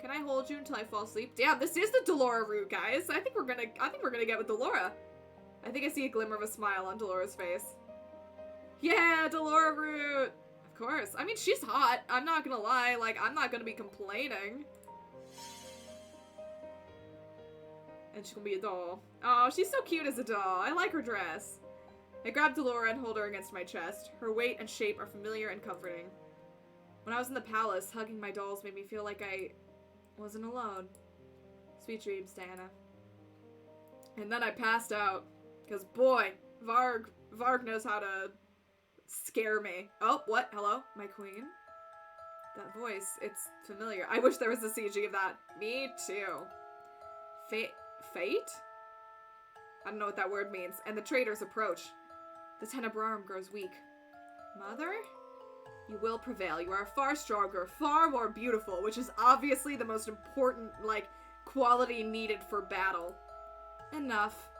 Can I hold you until I fall asleep? Damn, this is the Delora route, guys. I think we're gonna get with Delora. I think I see a glimmer of a smile on Delora's face. Yeah, Delora route. Of course. I mean, she's hot. I'm not gonna lie. Like, I'm not gonna be complaining. And she's gonna be a doll. Oh, she's so cute as a doll. I like her dress. I grab Delora and hold her against my chest. Her weight and shape are familiar and comforting. When I was in the palace, hugging my dolls made me feel like I wasn't alone. Sweet dreams, Diana. And then I passed out. Because, boy, Varg knows how to scare me. Oh, what? Hello? My queen? That voice, it's familiar. I wish there was a CG of that. Me too. Fate? I don't know what that word means. And the traitors approach. The Tenebrarum grows weak. Mother? You will prevail. You are far stronger, far more beautiful, which is obviously the most important, like, quality needed for battle. Enough.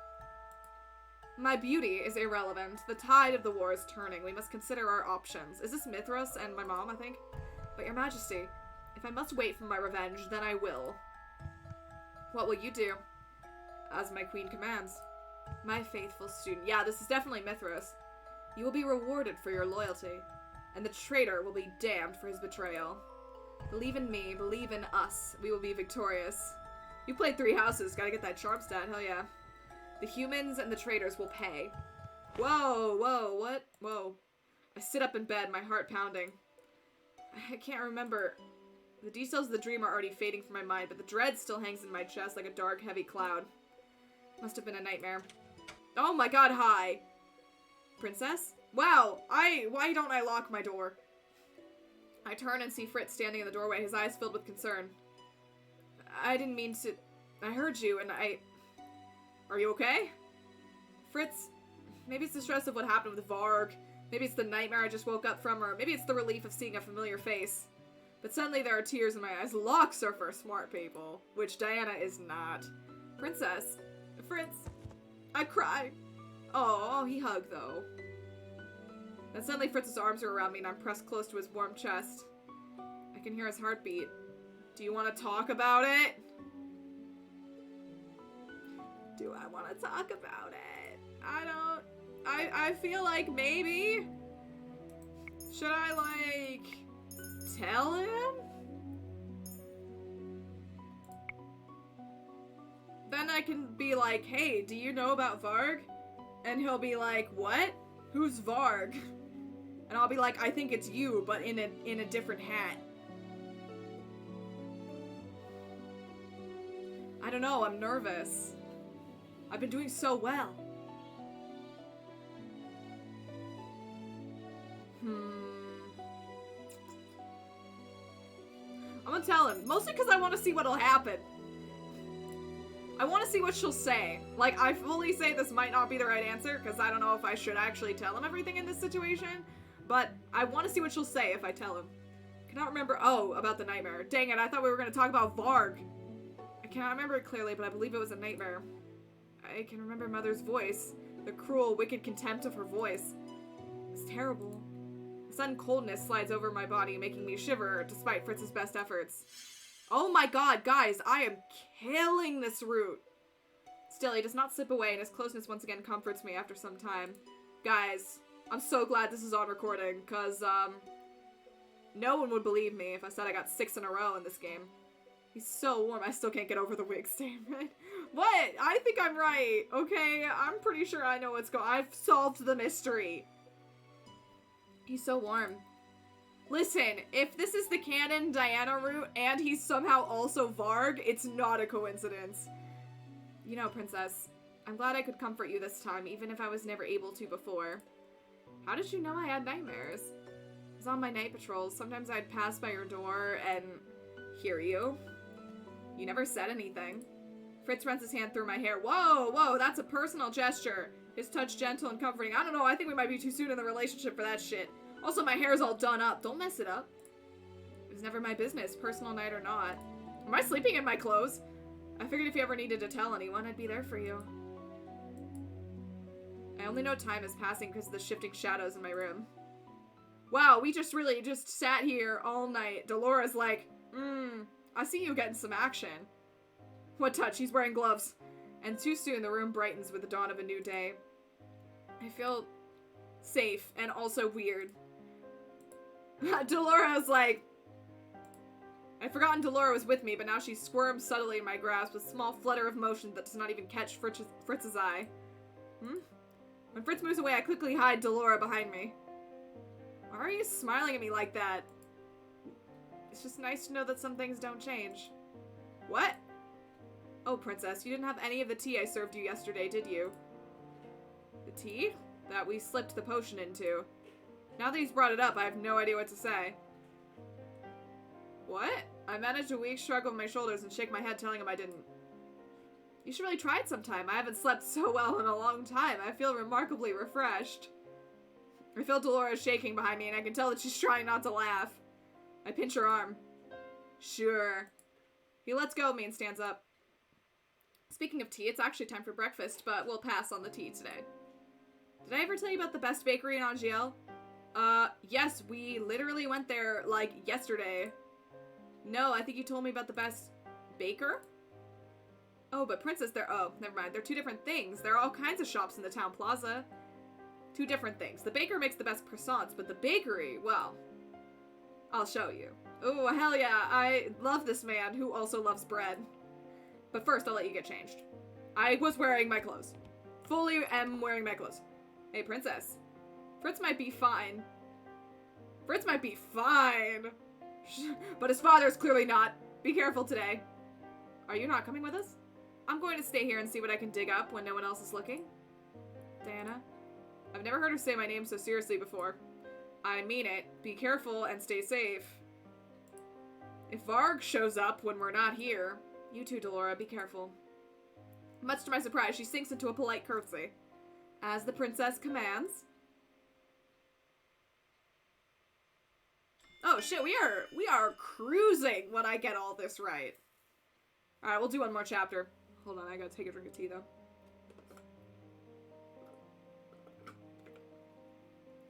My beauty is irrelevant. The tide of the war is turning. We must consider our options. Is this Mithras and my mom, I think? But your majesty, if I must wait for my revenge, then I will. What will you do? As my queen commands. My faithful student. Yeah, this is definitely Mithras. You will be rewarded for your loyalty, and the traitor will be damned for his betrayal. Believe in me, believe in us. We will be victorious. You played 3 houses, gotta get that charm stat, hell yeah. The humans and the traitors will pay. Whoa, whoa, what? Whoa. I sit up in bed, my heart pounding. I can't remember. The details of the dream are already fading from my mind, but the dread still hangs in my chest like a dark, heavy cloud. Must have been a nightmare. Oh my god, hi! Princess? Wow, why don't I lock my door? I turn and see Fritz standing in the doorway, his eyes filled with concern. I didn't mean to... I heard you, and Are you okay? Fritz, maybe it's the stress of what happened with Varg. Maybe it's the nightmare I just woke up from, or maybe it's the relief of seeing a familiar face. But suddenly there are tears in my eyes. Locks are for smart people, which Diana is not. Princess, Fritz, I cry. Oh, he hugged though. Then suddenly Fritz's arms are around me and I'm pressed close to his warm chest. I can hear his heartbeat. Do you want to talk about it? Do I want to talk about it? I feel like maybe. Should I, like, tell him? Then I can be like, hey, do you know about Varg? And he'll be like, what? Who's Varg? And I'll be like, I think it's you, but in a different hat. I don't know, I'm nervous. I've been doing so well. I'm gonna tell him. Mostly because I want to see what'll happen. I want to see what she'll say. Like, I fully say this might not be the right answer, because I don't know if I should actually tell him everything in this situation. But I want to see what she'll say if I tell him. Cannot remember. Oh, about the nightmare. Dang it, I thought we were going to talk about Varg. I cannot remember it clearly, but I believe it was a nightmare. I can remember Mother's voice. The cruel, wicked contempt of her voice. It's terrible. A sudden coldness slides over my body, making me shiver, despite Fritz's best efforts. Oh my god, guys, I am killing this route. Still, he does not slip away, and his closeness once again comforts me after some time. Guys, I'm so glad this is on recording, because, no one would believe me if I said I got 6 in a row in this game. He's so warm, I still can't get over the wig stain, right? What? I think I'm right, okay? I'm pretty sure I know what's going on. I've solved the mystery. He's so warm. Listen, if this is the canon Diana route and he's somehow also Varg, it's not a coincidence. You know, Princess, I'm glad I could comfort you this time, even if I was never able to before. How did you know I had nightmares? I was on my night patrols. Sometimes I'd pass by your door and hear you. You never said anything. Fritz runs his hand through my hair. Whoa, whoa, that's a personal gesture. His touch gentle and comforting. I don't know, I think we might be too soon in the relationship for that shit. Also, my hair's all done up. Don't mess it up. It was never my business, personal night or not. Am I sleeping in my clothes? I figured if you ever needed to tell anyone, I'd be there for you. I only know time is passing because of the shifting shadows in my room. Wow, we just really just sat here all night. Dolores like, I see you getting some action. What touch? He's wearing gloves. And too soon the room brightens with the dawn of a new day. I feel safe and also weird. Dolores like, I'd forgotten Delora was with me, but now she squirms subtly in my grasp, a small flutter of motion that does not even catch Fritz's eye. When Fritz moves away, I quickly hide Delora behind me. Why are you smiling at me like that? It's just nice to know that some things don't change. What? Oh, Princess, you didn't have any of the tea I served you yesterday, did you? The tea? That we slipped the potion into. Now that he's brought it up, I have no idea what to say. What? I managed a weak shrug of my shoulders and shake my head, telling him I didn't. You should really try it sometime. I haven't slept so well in a long time. I feel remarkably refreshed. I feel Dolores shaking behind me, and I can tell that she's trying not to laugh. I pinch her arm. Sure. He lets go of me and stands up. Speaking of tea, it's actually time for breakfast, but we'll pass on the tea today. Did I ever tell you about the best bakery in Angiel? Yes, we literally went there, like, yesterday. No, I think you told me about the best baker? Oh, but Princess, oh, never mind. They're two different things. There are all kinds of shops in the town plaza. Two different things. The baker makes the best croissants, but the bakery, well, I'll show you. Oh, hell yeah. I love this man who also loves bread. But first, I'll let you get changed. I was wearing my clothes. Fully am wearing my clothes. Hey, Princess. Fritz might be fine. Fritz might be fine. But his father's clearly not. Be careful today. Are you not coming with us? I'm going to stay here and see what I can dig up when no one else is looking. Diana? I've never heard her say my name so seriously before. I mean it. Be careful and stay safe. If Varg shows up when we're not here... You too, Delora. Be careful. Much to my surprise, she sinks into a polite curtsy. As the princess commands. Oh shit, we are cruising when I get all this right. Alright, we'll do one more chapter. Hold on, I gotta take a drink of tea though.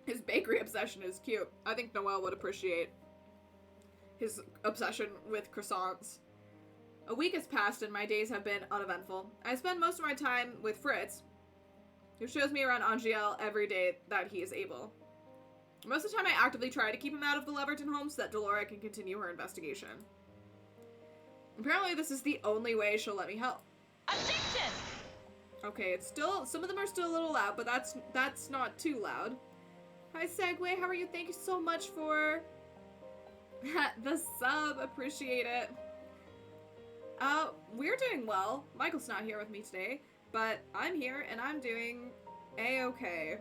His bakery obsession is cute. I think Noelle would appreciate his obsession with croissants. A week has passed and my days have been uneventful. I spend most of my time with Fritz, who shows me around Angiel every day that he is able. Most of the time I actively try to keep him out of the Leverton home so that Delora can continue her investigation. Apparently this is the only way she'll let me help. Objection! Okay, it's still, some of them are still a little loud, but that's not too loud. Hi Segway, how are you? Thank you so much for the sub, appreciate it. We're doing well. Michael's not here with me today, but I'm here and I'm doing a-okay.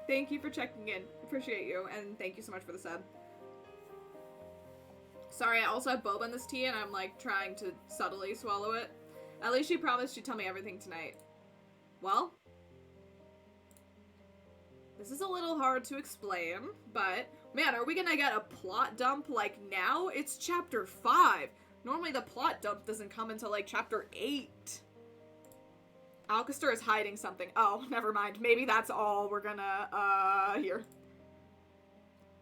Thank you for checking in. Appreciate you, and thank you so much for the sub. Sorry, I also have boba in this tea and I'm like trying to subtly swallow it. At least she promised she'd tell me everything tonight. Well, this is a little hard to explain, but man, are we gonna get a plot dump like now? It's chapter 5. Normally the plot dump doesn't come until like chapter 8. Alcester is hiding something. Oh, never mind. Maybe that's all we're gonna, hear.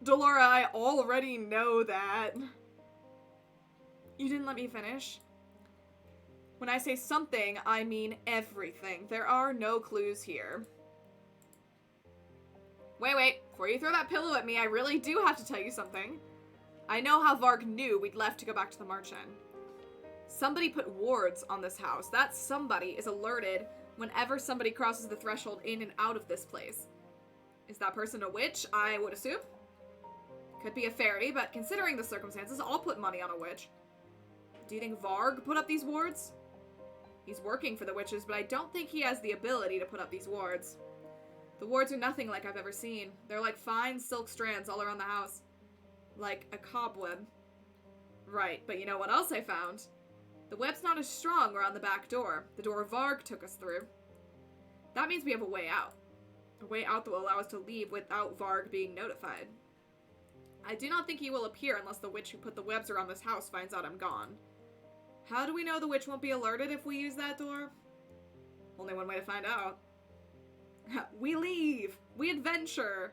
Delora, I already know that. You didn't let me finish. When I say something, I mean everything. There are no clues here. Wait. Before you throw that pillow at me, I really do have to tell you something. I know how Varg knew we'd left to go back to the March Inn. Somebody put wards on this house. That somebody is alerted whenever somebody crosses the threshold in and out of this place. Is that person a witch? I would assume. Could be a fairy, but considering the circumstances, I'll put money on a witch. Do you think Varg put up these wards? He's working for the witches, but I don't think he has the ability to put up these wards. The wards are nothing like I've ever seen. They're like fine silk strands all around the house. Like a cobweb. Right, but you know what else I found? The web's not as strong around the back door. The door Varg took us through. That means we have a way out. A way out that will allow us to leave without Varg being notified. I do not think he will appear unless the witch who put the webs around this house finds out I'm gone. How do we know the witch won't be alerted if we use that door? Only one way to find out. We leave! We adventure!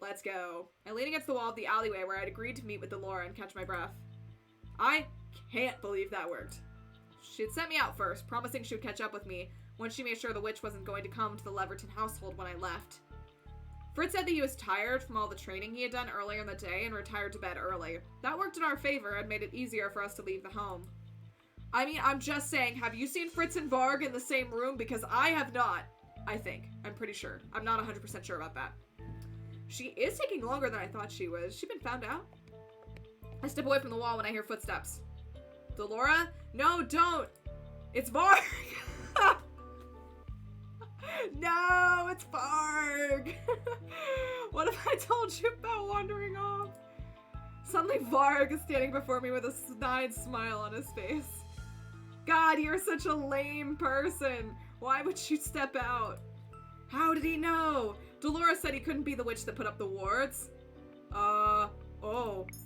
Let's go. I lean against the wall of the alleyway where I'd agreed to meet with Delora and catch my breath. I can't believe that worked. She had sent me out first, promising she would catch up with me once she made sure the witch wasn't going to come to the Leverton household when I left. Fritz said that he was tired from all the training he had done earlier in the day and retired to bed early. That worked in our favor and made it easier for us to leave the home. I mean, I'm just saying, have you seen Fritz and Varg in the same room? Because I have not. I think. I'm pretty sure. I'm not 100% sure about that. She is taking longer than I thought she was. She been found out? I step away from the wall when I hear footsteps. Delora? No, don't! It's Varg! No, it's Varg! What have I told you about wandering off? Suddenly Varg is standing before me with a snide smile on his face. God, you're such a lame person. Why would you step out? How did he know? Dolores said he couldn't be the witch that put up the wards. Oh,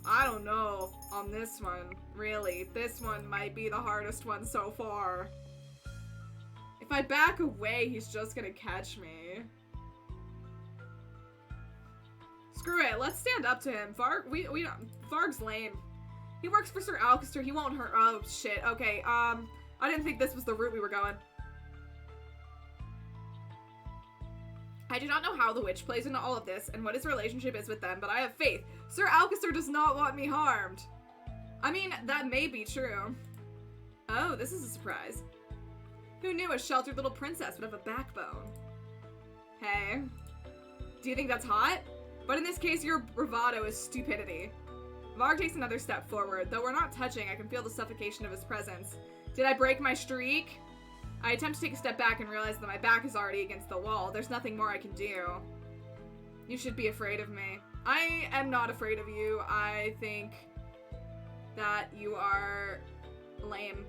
I don't know. On this one, really. This one might be the hardest one so far. If I back away, he's just gonna catch me. Screw it, let's stand up to him. Varg's lame. He works for Sir Alcester, he won't hurt- oh shit, okay, I didn't think this was the route we were going. I do not know how the witch plays into all of this and what his relationship is with them, but I have faith. Sir Alcester does not want me harmed. I mean, that may be true. Oh, this is a surprise. Who knew a sheltered little princess would have a backbone? Hey. Do you think that's hot? But in this case, your bravado is stupidity. Varg takes another step forward. Though we're not touching, I can feel the suffocation of his presence. Did I break my streak? I attempt to take a step back and realize that my back is already against the wall. There's nothing more I can do. You should be afraid of me. I am not afraid of you. I think that you are lame.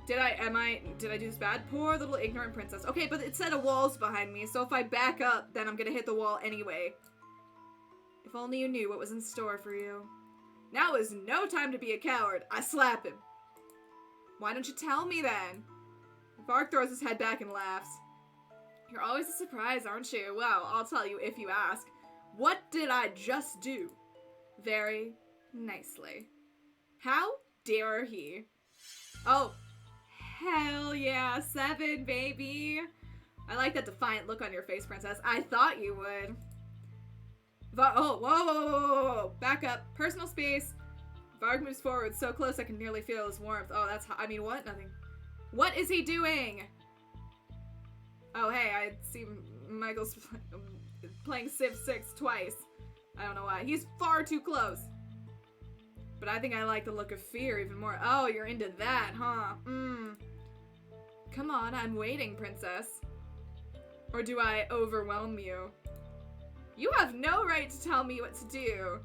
Did I do this bad? Poor little ignorant princess. Okay, but it said a wall's behind me, so if I back up, then I'm gonna hit the wall anyway. If only you knew what was in store for you. Now is no time to be a coward. I slap him. Why don't you tell me then? Varg throws his head back and laughs. You're always a surprise, aren't you? Well, I'll tell you if you ask. What did I just do? Very nicely. How dare he? Oh, hell yeah, 7, baby. I like that defiant look on your face, princess. I thought you would. Oh, whoa. Back up. Personal space. Varg moves forward so close I can nearly feel his warmth. Oh, that's hot. I mean, what? Nothing. What is he doing? Oh, hey, I see Michael's playing Civ 6 twice. I don't know why. He's far too close. But I think I like the look of fear even more. Oh, you're into that, huh? Come on, I'm waiting, princess. Or do I overwhelm you? You have no right to tell me what to do.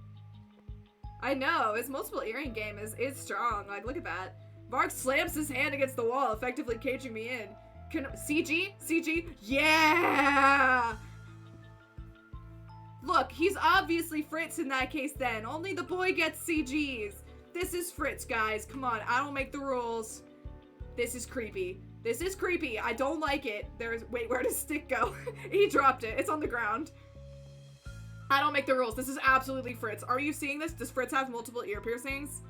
I know, his multiple earring game is strong. Like, look at that. Varg slams his hand against the wall, effectively caging me in. CG? CG? Yeah! Look, he's obviously Fritz in that case then. Only the boy gets CGs. This is Fritz, guys. Come on, I don't make the rules. This is creepy. This is creepy. I don't like it. Wait, where does stick go? He dropped it. It's on the ground. I don't make the rules. This is absolutely Fritz. Are you seeing this? Does Fritz have multiple ear piercings?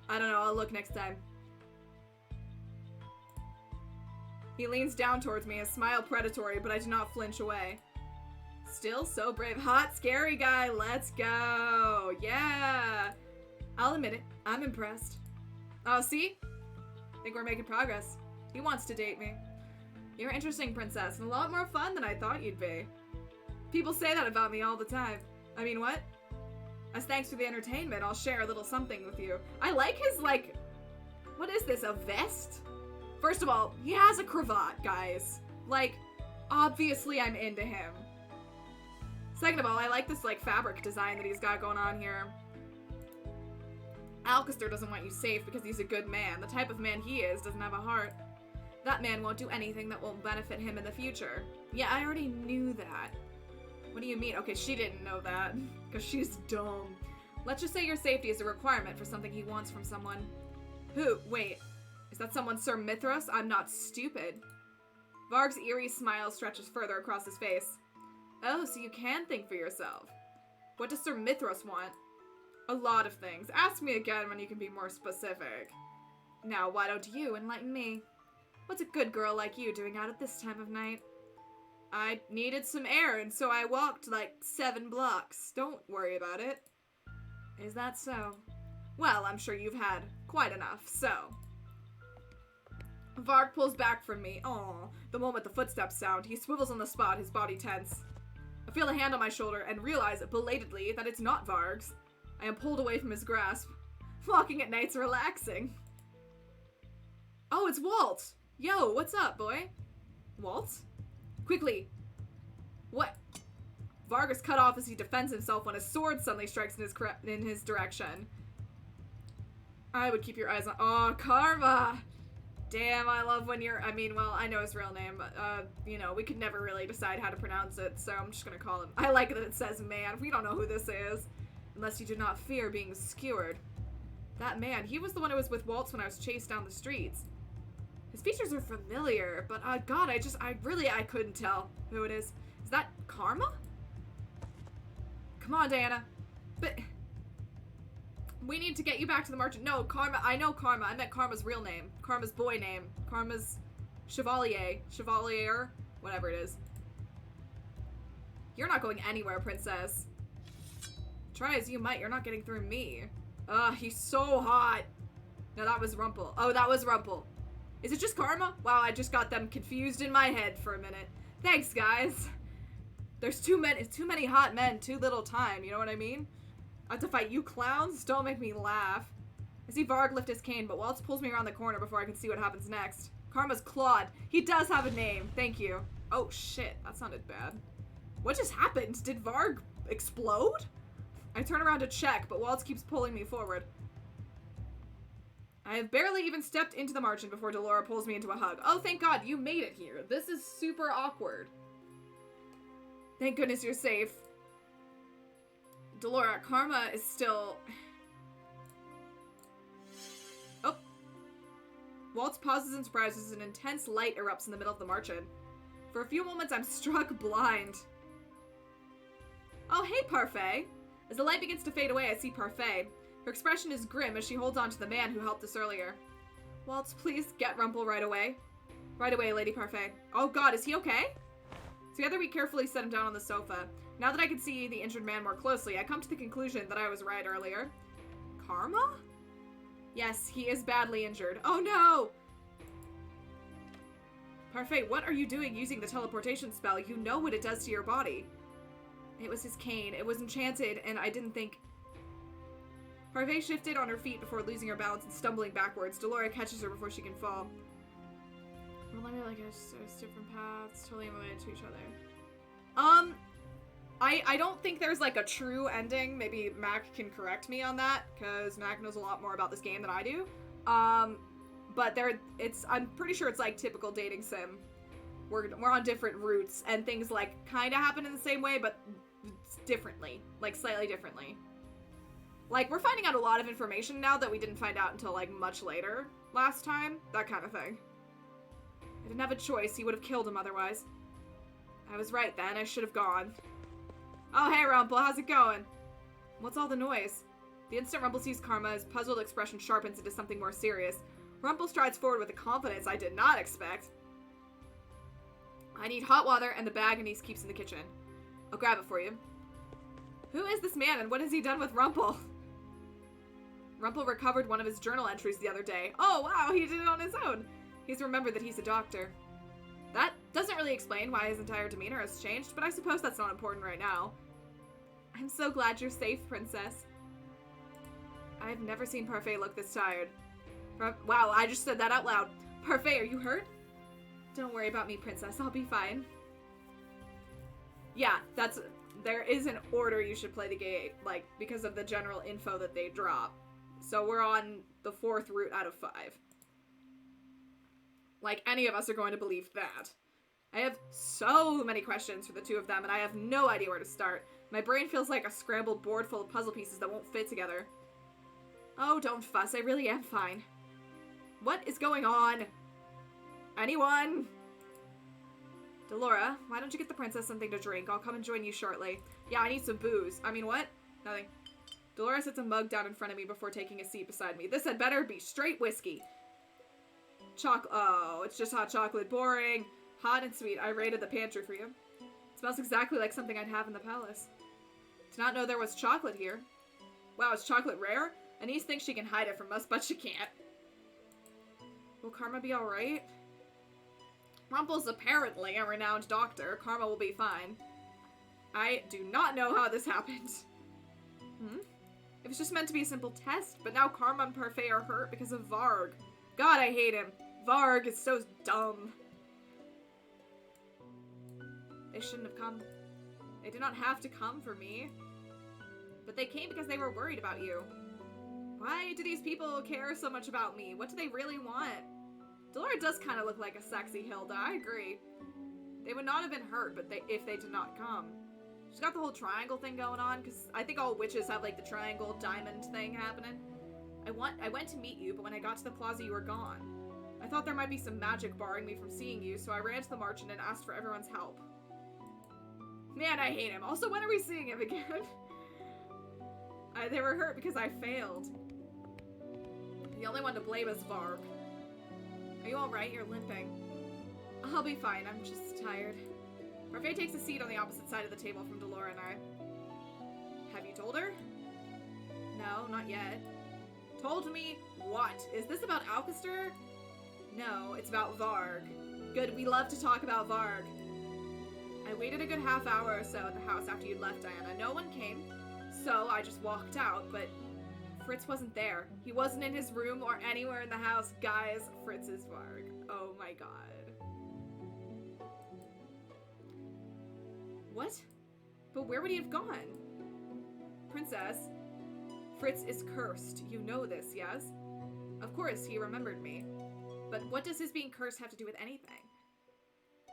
I don't know. I'll look next time. He leans down towards me, his smile predatory, but I do not flinch away. Still so brave. Hot, scary guy. Let's go. Yeah. I'll admit it. I'm impressed. Oh, see? Think we're making progress. He wants to date me. You're interesting, princess, and a lot more fun than I thought you'd be. People say that about me all the time. I mean, what? As thanks for the entertainment, I'll share a little something with you. I like his, like... What is this, a vest? First of all, he has a cravat, guys. Like, obviously I'm into him. Second of all, I like this, like, fabric design that he's got going on here. Alcester doesn't want you safe because he's a good man. The type of man he is doesn't have a heart. That man won't do anything that won't benefit him in the future. Yeah, I already knew that. What do you mean? Okay, she didn't know that. Because she's dumb. Let's just say your safety is a requirement for something he wants from someone. Who? Wait. Is that someone Sir Mithras? I'm not stupid. Varg's eerie smile stretches further across his face. Oh, so you can think for yourself. What does Sir Mithras want? A lot of things. Ask me again when you can be more specific. Now, why don't you enlighten me? What's a good girl like you doing out at this time of night? I needed some air, and so I walked like 7 blocks. Don't worry about it. Is that so? Well, I'm sure you've had quite enough, so. Varg pulls back from me. Aw. The moment the footsteps sound, he swivels on the spot, his body tense. I feel a hand on my shoulder and realize belatedly that it's not Varg's. I am pulled away from his grasp. Walking at night's relaxing. Oh, it's Walt! Yo, what's up, boy? Walt? Quickly! What? Varg is cut off as he defends himself when a sword suddenly strikes in his direction. I would keep your eyes on- Oh, Karma! Damn, I love when you're- I mean, well, I know his real name, but, you know, we could never really decide how to pronounce it, so I'm just gonna call him- I like that it says man. We don't know who this is. Unless you do not fear being skewered. That man, he was the one who was with Waltz when I was chased down the streets. His features are familiar, but God, I couldn't tell who it is. Is that Karma? Come on, Diana. But we need to get you back to the merchant. No, Karma, I know Karma. I meant Karma's real name. Karma's boy name. Karma's Chevalier, whatever it is. You're not going anywhere, princess. Try as you might, you're not getting through me. Ugh, he's so hot. No, that was Rumple. Oh, that was Rumple. Is it just Karma? Wow, I just got them confused in my head for a minute. Thanks, guys. There's too many hot men, too little time, you know what I mean? I have to fight you clowns? Don't make me laugh. I see Varg lift his cane, but Waltz pulls me around the corner before I can see what happens next. Karma's Claude. He does have a name. Thank you. Oh, shit. That sounded bad. What just happened? Did Varg explode? I turn around to check, but Waltz keeps pulling me forward. I have barely even stepped into the margin before Delora pulls me into a hug. Oh, thank God, you made it here. This is super awkward. Thank goodness you're safe. Delora, Karma is still... Oh. Waltz pauses in surprise as an intense light erupts in the middle of the margin. For a few moments, I'm struck blind. Oh, hey, Parfait. As the light begins to fade away, I see Parfait. Her expression is grim as she holds on to the man who helped us earlier. Waltz, please get Rumple right away. Right away, Lady Parfait. Oh God, is he okay? Together we carefully set him down on the sofa. Now that I can see the injured man more closely, I come to the conclusion that I was right earlier. Karma? Yes, he is badly injured. Oh no! Parfait, what are you doing using the teleportation spell? You know what it does to your body. It was his cane. It was enchanted, and I didn't think... Parfait shifted on her feet before losing her balance and stumbling backwards. Delora catches her before she can fall. Well, let me like us different paths, totally unrelated to each other. I don't think there's like a true ending. Maybe Mac can correct me on that, because Mac knows a lot more about this game than I do. But I'm pretty sure it's like typical dating sim. We're on different routes, and things like kind of happen in the same way, but differently, like slightly differently. Like, we're finding out a lot of information now that we didn't find out until, like, much later last time. That kind of thing. I didn't have a choice. He would have killed him otherwise. I was right then. I should have gone. Oh, hey, Rumple. How's it going? What's all the noise? The instant Rumple sees Karma, his puzzled expression sharpens into something more serious. Rumple strides forward with a confidence I did not expect. I need hot water and the bag Anise keeps in the kitchen. I'll grab it for you. Who is this man and what has he done with Rumple? Rumple recovered one of his journal entries the other day. Oh, wow, he did it on his own. He's remembered that he's a doctor. That doesn't really explain why his entire demeanor has changed, but I suppose that's not important right now. I'm so glad you're safe, Princess. I've never seen Parfait look this tired. Wow, I just said that out loud. Parfait, are you hurt? Don't worry about me, Princess. I'll be fine. Yeah, there is an order you should play the game, like, because of the general info that they drop. So we're on the 4th route out of 5. Like, any of us are going to believe that. I have so many questions for the two of them, and I have no idea where to start. My brain feels like a scrambled board full of puzzle pieces that won't fit together. Oh, don't fuss. I really am fine. What is going on? Anyone? Delora, why don't you get the princess something to drink? I'll come and join you shortly. Yeah, I need some booze. I mean, what? Nothing. Delora sets a mug down in front of me before taking a seat beside me. This had better be straight whiskey. Oh, it's just hot chocolate. Boring. Hot and sweet. I raided the pantry for you. It smells exactly like something I'd have in the palace. To not know there was chocolate here. Wow, is chocolate rare? Anise thinks she can hide it from us, but she can't. Will Karma be alright? Rumple's apparently a renowned doctor. Karma will be fine. I do not know how this happened. It was just meant to be a simple test, but now Karma and Parfait are hurt because of Varg. God, I hate him. Varg is so dumb. They shouldn't have come. They did not have to come for me. But they came because they were worried about you. Why do these people care so much about me? What do they really want? Delora does kind of look like a sexy Hilda, I agree. They would not have been hurt if they did not come. She's got the whole triangle thing going on, because I think all witches have, like, the triangle diamond thing happening. I went to meet you, but when I got to the plaza, you were gone. I thought there might be some magic barring me from seeing you, so I ran to the marchand and asked for everyone's help. Man, I hate him. Also, when are we seeing him again? They were hurt because I failed. The only one to blame is Varg. Are you alright? You're limping. I'll be fine. I'm just tired. Parfait takes a seat on the opposite side of the table from Delora and I. Have you told her? No, not yet. Told me what? Is this about Alcester? No, it's about Varg. Good, we love to talk about Varg. I waited a good half hour or so at the house after you'd left, Diana. No one came, so I just walked out, but Fritz wasn't there. He wasn't in his room or anywhere in the house. Guys, Fritz is Varg. Oh my god. What? But where would he have gone? Princess, Fritz is cursed. You know this, yes? Of course, he remembered me. But what does his being cursed have to do with anything?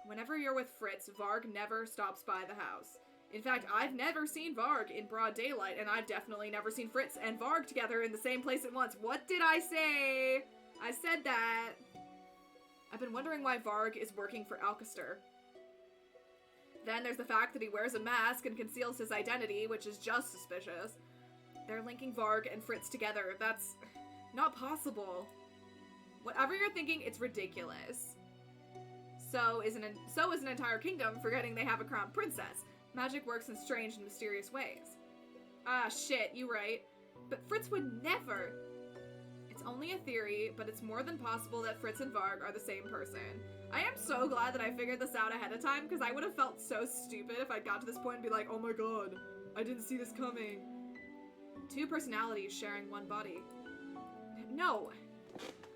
Whenever you're with Fritz, Varg never stops by the house. In fact, I've never seen Varg in broad daylight, and I've definitely never seen Fritz and Varg together in the same place at once. What did I say? I said that. I've been wondering why Varg is working for Alcester. Then there's the fact that he wears a mask and conceals his identity, which is just suspicious. They're linking Varg and Fritz together. That's not possible. Whatever you're thinking, it's ridiculous. So is an entire kingdom, forgetting they have a crown princess. Magic works in strange and mysterious ways. Ah, shit, you right. But Fritz would never. It's only a theory, but it's more than possible that Fritz and Varg are the same person. I am so glad that I figured this out ahead of time, because I would have felt so stupid if I got to this point and be like, oh my god, I didn't see this coming. Two personalities sharing one body. No.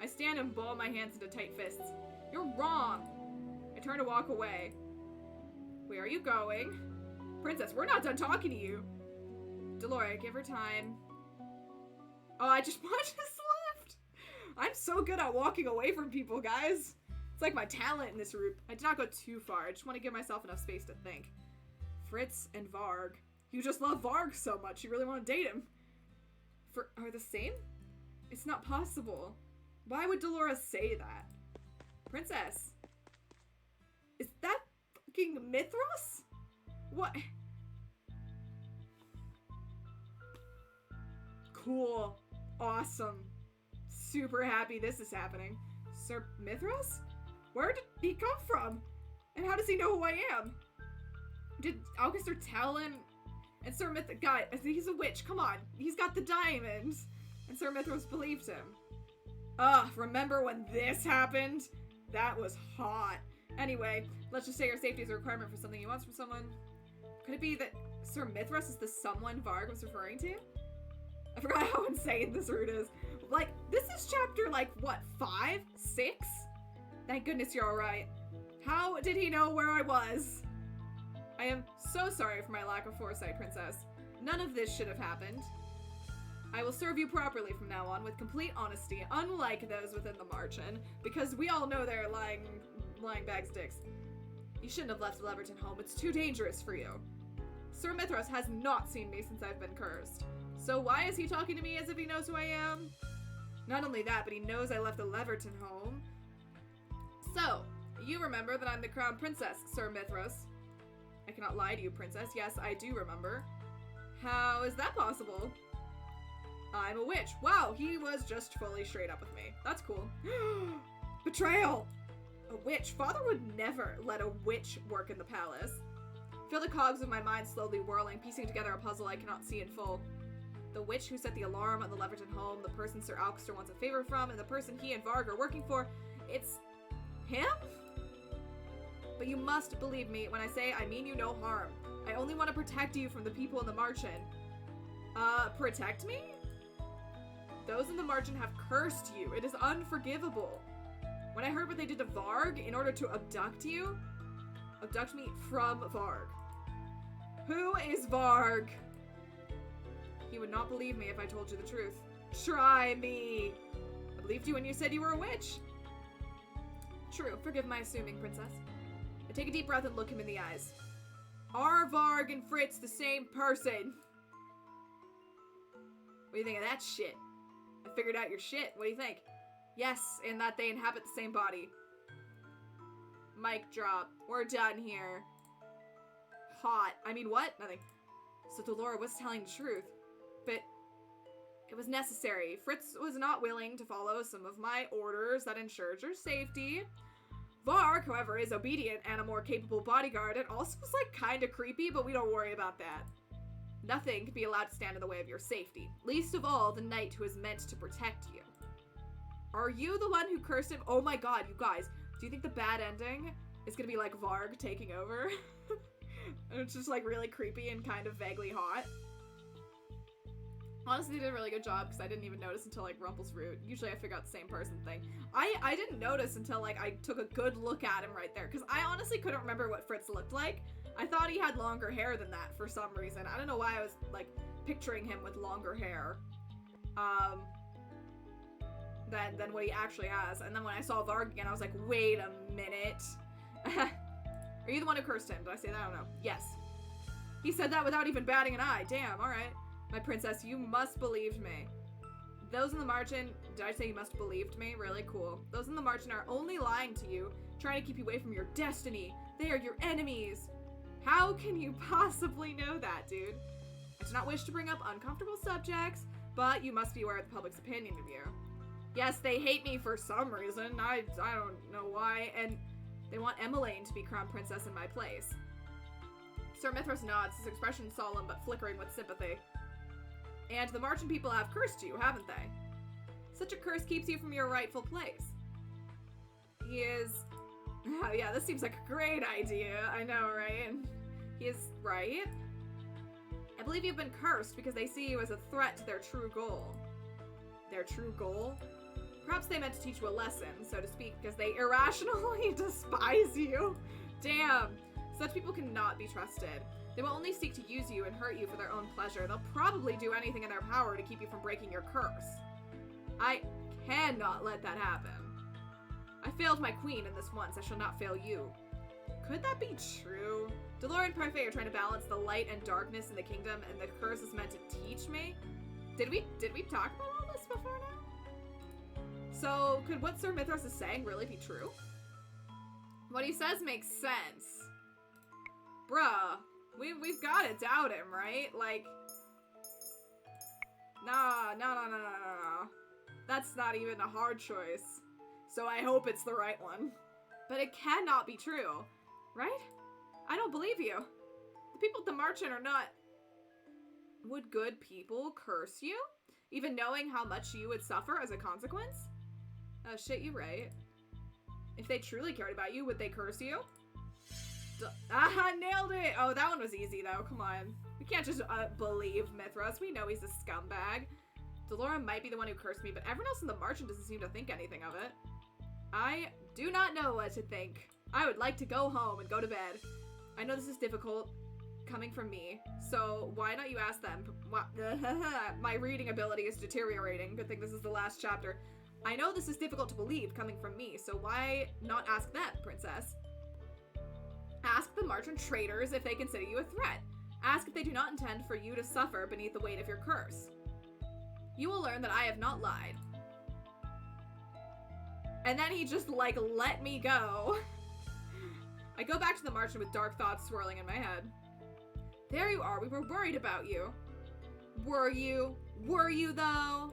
I stand and ball my hands into tight fists. You're wrong. I turn to walk away. Where are you going? Princess, we're not done talking to you. Delora, give her time. Oh, I just left. I'm so good at walking away from people, guys. It's like my talent in this route. I did not go too far. I just want to give myself enough space to think. Fritz and Varg. You just love Varg so much. You really want to date him. Are the same? It's not possible. Why would Delora say that? Princess. Is that fucking Mithras? What? Cool. Awesome. Super happy this is happening. Sir Mithras? Where did he come from? And how does he know who I am? Did Alcester tell him? And Sir Mithras, God, he's a witch, come on. He's got the diamonds. And Sir Mithras believed him. Remember when this happened? That was hot. Anyway, let's just say your safety is a requirement for something he wants from someone. Could it be that Sir Mithras is the someone Varg was referring to? I forgot how insane this route is. Like, this is chapter, like, what, 5? 6? Thank goodness you're alright. How did he know where I was? I am so sorry for my lack of foresight, Princess. None of this should have happened. I will serve you properly from now on with complete honesty, unlike those within the Marchen, because we all know they're lying bag sticks. You shouldn't have left Leverton home. It's too dangerous for you. Sir Mithras has not seen me since I've been cursed. So why is he talking to me as if he knows who I am? Not only that, but he knows I left the Leverton home. So, you remember that I'm the crown princess, Sir Mithras. I cannot lie to you, princess. Yes, I do remember. How is that possible? I'm a witch. Wow, he was just fully straight up with me. That's cool. Betrayal! A witch. Father would never let a witch work in the palace. Feel the cogs of my mind slowly whirling, piecing together a puzzle I cannot see in full. The witch who set the alarm on the Leverton home, the person Sir Alcester wants a favor from, and the person he and Varg are working for. It's him? But you must believe me when I say I mean you no harm. I only want to protect you from the people in the Marchen. Protect me? Those in the Marchen have cursed you. It is unforgivable. When I heard what they did to Varg in order to abduct me from Varg. Who is Varg? He would not believe me if I told you the truth. Try me. I believed you when you said you were a witch. True. Forgive my assuming, princess. I take a deep breath and look him in the eyes. Are Varg and Fritz the same person? What do you think of that shit? I figured out your shit. What do you think? Yes, in that they inhabit the same body. Mic drop. We're done here. Hot. I mean, what? Nothing. So Delora was telling the truth. But it was necessary. Fritz was not willing to follow some of my orders that ensured your safety. Varg, however, is obedient and a more capable bodyguard, and also was, like, kinda creepy, but we don't worry about that. Nothing can be allowed to stand in the way of your safety. Least of all, the knight who is meant to protect you. Are you the one who cursed him? Oh my god, you guys. Do you think the bad ending is gonna be, like, Varg taking over? And it's just, like, really creepy and kind of vaguely hot. Honestly, they did a really good job, because I didn't even notice until, like, Rumple's root. Usually I figure out the same person thing. I didn't notice until, like, I took a good look at him right there, because I honestly couldn't remember what Fritz looked like. I thought he had longer hair than that for some reason. I don't know why I was, like, picturing him with longer hair. Than what he actually has. And then when I saw Varg again, I was like, wait a minute. Are you the one who cursed him? Did I say that? I don't know. Yes. He said that without even batting an eye. Damn, alright. My princess, you must believe me. Those in the margin, did I say you must believed me? Really cool. Those in the margin are only lying to you, trying to keep you away from your destiny. They are your enemies. How can you possibly know that, dude? I do not wish to bring up uncomfortable subjects, but you must be aware of the public's opinion of you. Yes, they hate me for some reason. I don't know why, and they want Emmeline to be crowned princess in my place. Sir Mithras nods, his expression solemn but flickering with sympathy. And the Martian people have cursed you, haven't they? Such a curse keeps you from your rightful place. He is... Oh, yeah, this seems like a great idea. I know, right? And he is right. I believe you've been cursed because they see you as a threat to their true goal. Their true goal? Perhaps they meant to teach you a lesson, so to speak, because they irrationally despise you. Damn. Such people cannot be trusted. They will only seek to use you and hurt you for their own pleasure. They'll probably do anything in their power to keep you from breaking your curse. I cannot let that happen. I failed my queen in this once. I shall not fail you. Could that be true? Delora and Parfait are trying to balance the light and darkness in the kingdom, and the curse is meant to teach me? Did we talk about all this before now? So, could what Sir Mithras is saying really be true? What he says makes sense. Bruh, we've gotta doubt him, right? Like, no. That's not even a hard choice. So I hope it's the right one. But it cannot be true, right? I don't believe you. The people at the Marchant are not... Would good people curse you? Even knowing how much you would suffer as a consequence? Oh shit, you're right. If they truly cared about you, would they curse you? Nailed it! Oh, that one was easy though, come on. We can't just believe Mithras. We know he's a scumbag. Delora might be the one who cursed me, but everyone else in the Marchant doesn't seem to think anything of it. I do not know what to think. I would like to go home and go to bed. I know this is difficult coming from me, so why not you ask them? My reading ability is deteriorating. Good thing this is the last chapter. I know this is difficult to believe coming from me, so why not ask them, princess? Ask the Marchant traitors if they consider you a threat. Ask if they do not intend for you to suffer beneath the weight of your curse. You will learn that I have not lied. And then he just, like, let me go. I go back to the Marchant with dark thoughts swirling in my head. There you are, we were worried about you. Were you? Were you, though?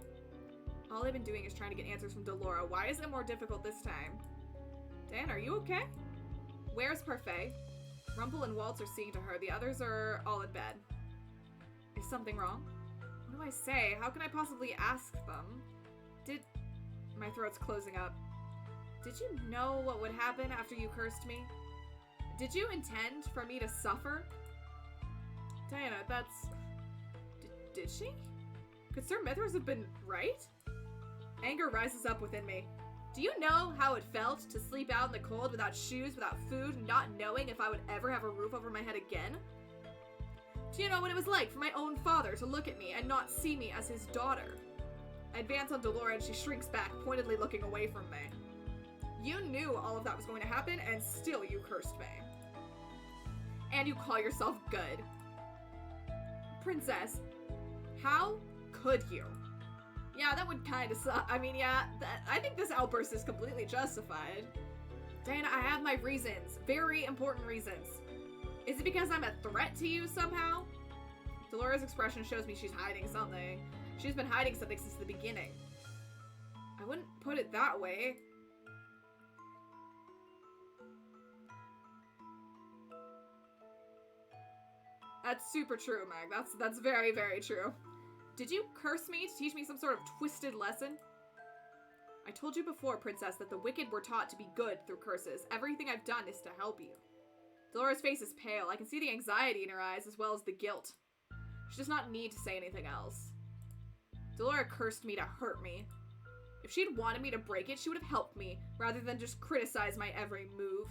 All I've been doing is trying to get answers from Delora. Why is it more difficult this time? Dan, are you okay? Where's Parfait? Rumple and Waltz are seeing to her. The others are all in bed. Is something wrong? What do I say? How can I possibly ask them? My throat's closing up. Did you know what would happen after you cursed me? Did you intend for me to suffer? Diana, that's... Did she? Could Sir Mithras have been right? Anger rises up within me. Do you know how it felt to sleep out in the cold without shoes, without food, not knowing if I would ever have a roof over my head again? Do you know what it was like for my own father to look at me and not see me as his daughter? I advance on Delora and she shrinks back, pointedly looking away from me. You knew all of that was going to happen and still you cursed me. And you call yourself good. Princess, how could you? Yeah, that would kind of suck. I mean, yeah, I think this outburst is completely justified. Diana, I have my reasons. Very important reasons. Is it because I'm a threat to you somehow? Dolores' expression shows me she's hiding something. She's been hiding something since the beginning. I wouldn't put it that way. That's super true, Meg. That's very, very true. Did you curse me to teach me some sort of twisted lesson? I told you before, Princess, that the wicked were taught to be good through curses. Everything I've done is to help you. Dolores' face is pale. I can see the anxiety in her eyes as well as the guilt. She does not need to say anything else. Dolores cursed me to hurt me. If she'd wanted me to break it, she would have helped me, rather than just criticize my every move.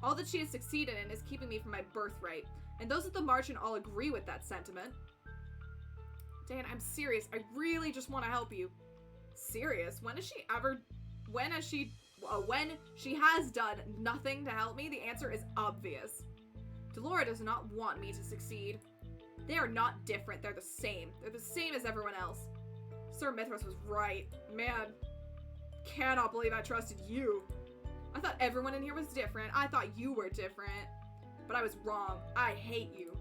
All that she has succeeded in is keeping me from my birthright, and those at the Marchen all agree with that sentiment. Dan, I'm serious. I really just want to help you. Serious? When she has done nothing to help me, the answer is obvious. Dolores does not want me to succeed. They are not different. They're the same. They're the same as everyone else. Sir Mithras was right. Man, cannot believe I trusted you. I thought everyone in here was different. I thought you were different. But I was wrong. I hate you.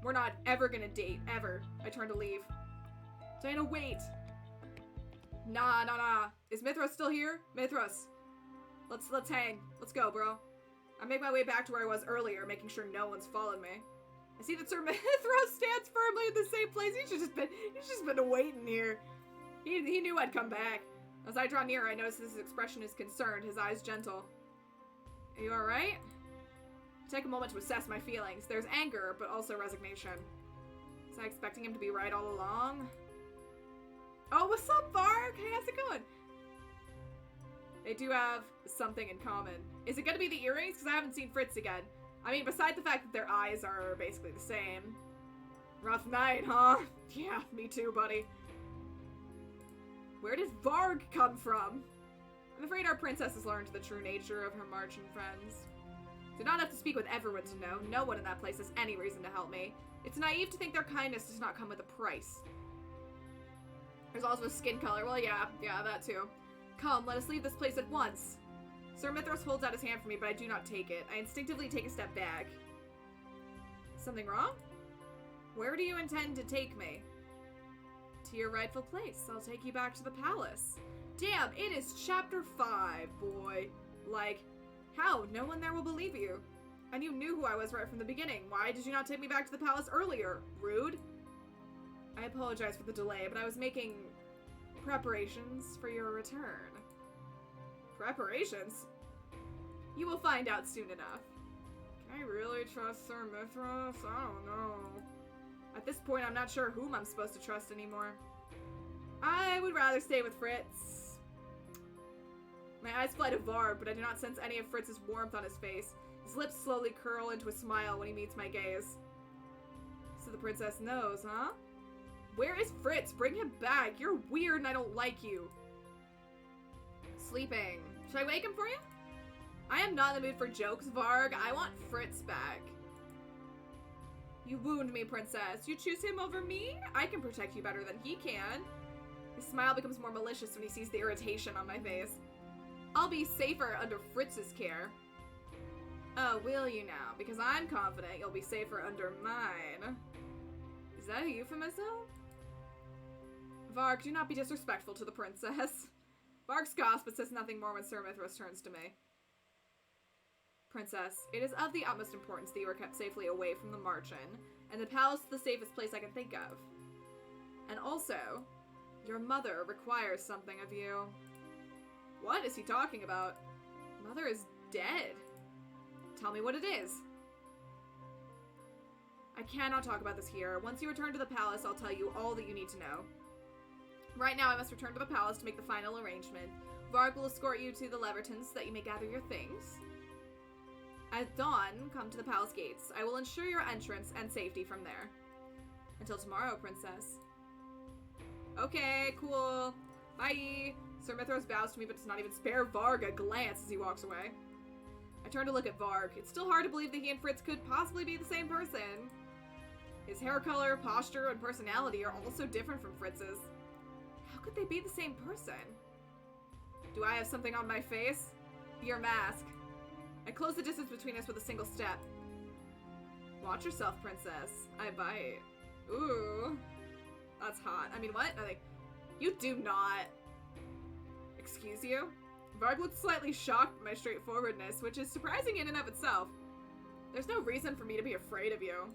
We're not ever gonna date, ever. I turn to leave. Diana, wait. Nah. Is Mithras still here? Mithras. Let's hang. Let's go, bro. I make my way back to where I was earlier, making sure no one's followed me. I see that Sir Mithras stands firmly in the same place. He's just been waiting here. He knew I'd come back. As I draw nearer, I notice his expression is concerned, his eyes gentle. Are you alright? I take a moment to assess my feelings. There's anger, but also resignation. Was I expecting him to be right all along? Oh, what's up, Varg? Hey, how's it going? They do have something in common. Is it gonna be the earrings? Because I haven't seen Fritz again. I mean, besides the fact that their eyes are basically the same. Rough night, huh? Yeah, me too, buddy. Where did Varg come from? I'm afraid our princess has learned the true nature of her Marchen friends. Do not have to speak with everyone to know. No one in that place has any reason to help me. It's naive to think their kindness does not come with a price. There's also skin color. Well, yeah, that too. Come, let us leave this place at once. Sir Mithras holds out his hand for me, but I do not take it. I instinctively take a step back. Something wrong? Where do you intend to take me? To your rightful place. I'll take you back to the palace. Damn, it is chapter 5, boy. Like, how? No one there will believe you. And you knew who I was right from the beginning. Why did you not take me back to the palace earlier? Rude. I apologize for the delay, but I was making preparations for your return. Preparations? You will find out soon enough. Can I really trust Sir Mithras? I don't know. At this point, I'm not sure whom I'm supposed to trust anymore. I would rather stay with Fritz. My eyes fly to Varg, but I do not sense any of Fritz's warmth on his face. His lips slowly curl into a smile when he meets my gaze. So the princess knows, huh? Where is Fritz? Bring him back. You're weird and I don't like you. Sleeping. Should I wake him for you? I am not in the mood for jokes, Varg. I want Fritz back. You wound me, princess. You choose him over me? I can protect you better than he can. His smile becomes more malicious when he sees the irritation on my face. I'll be safer under Fritz's care. Oh, will you now? Because I'm confident you'll be safer under mine. Is that a euphemism? Varg, do not be disrespectful to the princess. Varg scoffs but says nothing more when Sir Mithras turns to me. Princess, it is of the utmost importance that you are kept safely away from the Marchen, and the palace is the safest place I can think of. And also, your mother requires something of you. What is he talking about? Mother is dead. Tell me what it is. I cannot talk about this here. Once you return to the palace, I'll tell you all that you need to know. Right now, I must return to the palace to make the final arrangement. Varg will escort you to the Levertons so that you may gather your things. At dawn, come to the palace gates. I will ensure your entrance and safety from there. Until tomorrow, princess. Okay, cool. Bye. Sir Mithras bows to me but does not even spare Varg a glance as he walks away. I turn to look at Varg. It's still hard to believe that he and Fritz could possibly be the same person. His hair color, posture, and personality are all so different from Fritz's. How How could they be the same person? Do I have something on my face? Your mask. I close the distance between us with a single step. Watch yourself, princess. I bite. Ooh. That's hot. I mean, what? I think you do not. Excuse you? Varg looked slightly shocked at my straightforwardness, which is surprising in and of itself. There's no reason for me to be afraid of you.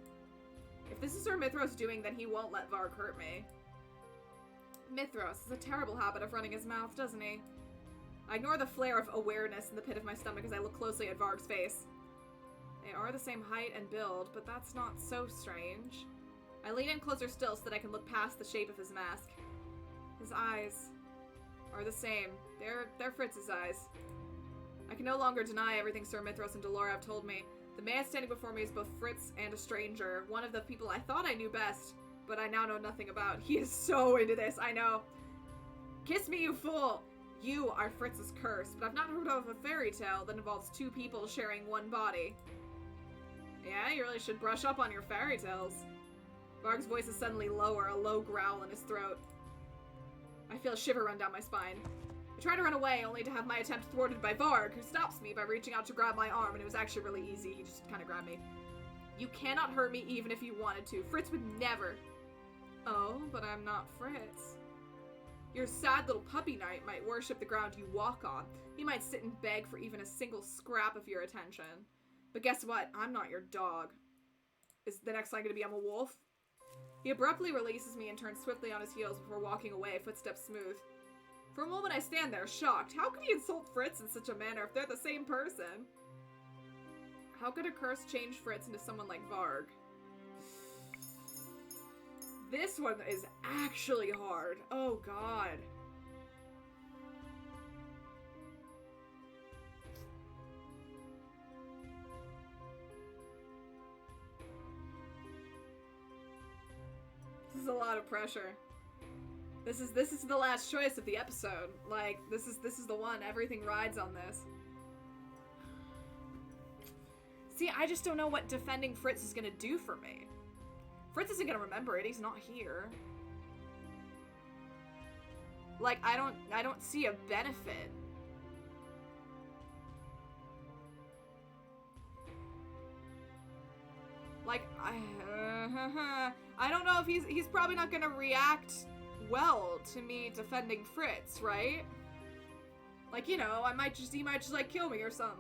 If this is Sir Mithros doing, then he won't let Varg hurt me. Mithros has a terrible habit of running his mouth, doesn't he? I ignore the flare of awareness in the pit of my stomach as I look closely at Varg's face. They are the same height and build, but that's not so strange. I lean in closer still so that I can look past the shape of his mask. His eyes are the same. They're Fritz's eyes. I can no longer deny everything Sir Mithros and Delora have told me. The man standing before me is both Fritz and a stranger, one of the people I thought I knew best, but I now know nothing about. He is so into this, I know. Kiss me, you fool! You are Fritz's curse, but I've not heard of a fairy tale that involves two people sharing one body. Yeah, you really should brush up on your fairy tales. Varg's voice is suddenly lower, a low growl in his throat. I feel a shiver run down my spine. I try to run away, only to have my attempt thwarted by Varg, who stops me by reaching out to grab my arm, and it was actually really easy. He just kind of grabbed me. You cannot hurt me even if you wanted to. Fritz would never. Oh, but I'm not Fritz. Your sad little puppy knight might worship the ground you walk on. He might sit and beg for even a single scrap of your attention. But guess what? I'm not your dog. Is the next line going to be I'm a wolf? He abruptly releases me and turns swiftly on his heels before walking away, footsteps smooth. For a moment I stand there, shocked. How could he insult Fritz in such a manner if they're the same person? How could a curse change Fritz into someone like Varg? This one is actually hard. Oh god. This is a lot of pressure. This is the last choice of the episode. Like, this is the one. Everything rides on this. See, I just don't know what defending Fritz is gonna do for me. Fritz isn't gonna remember it. He's not here. Like, I don't see a benefit. Like, I don't know if he's probably not gonna react well to me defending Fritz, right? Like, you know, he might just like kill me or something.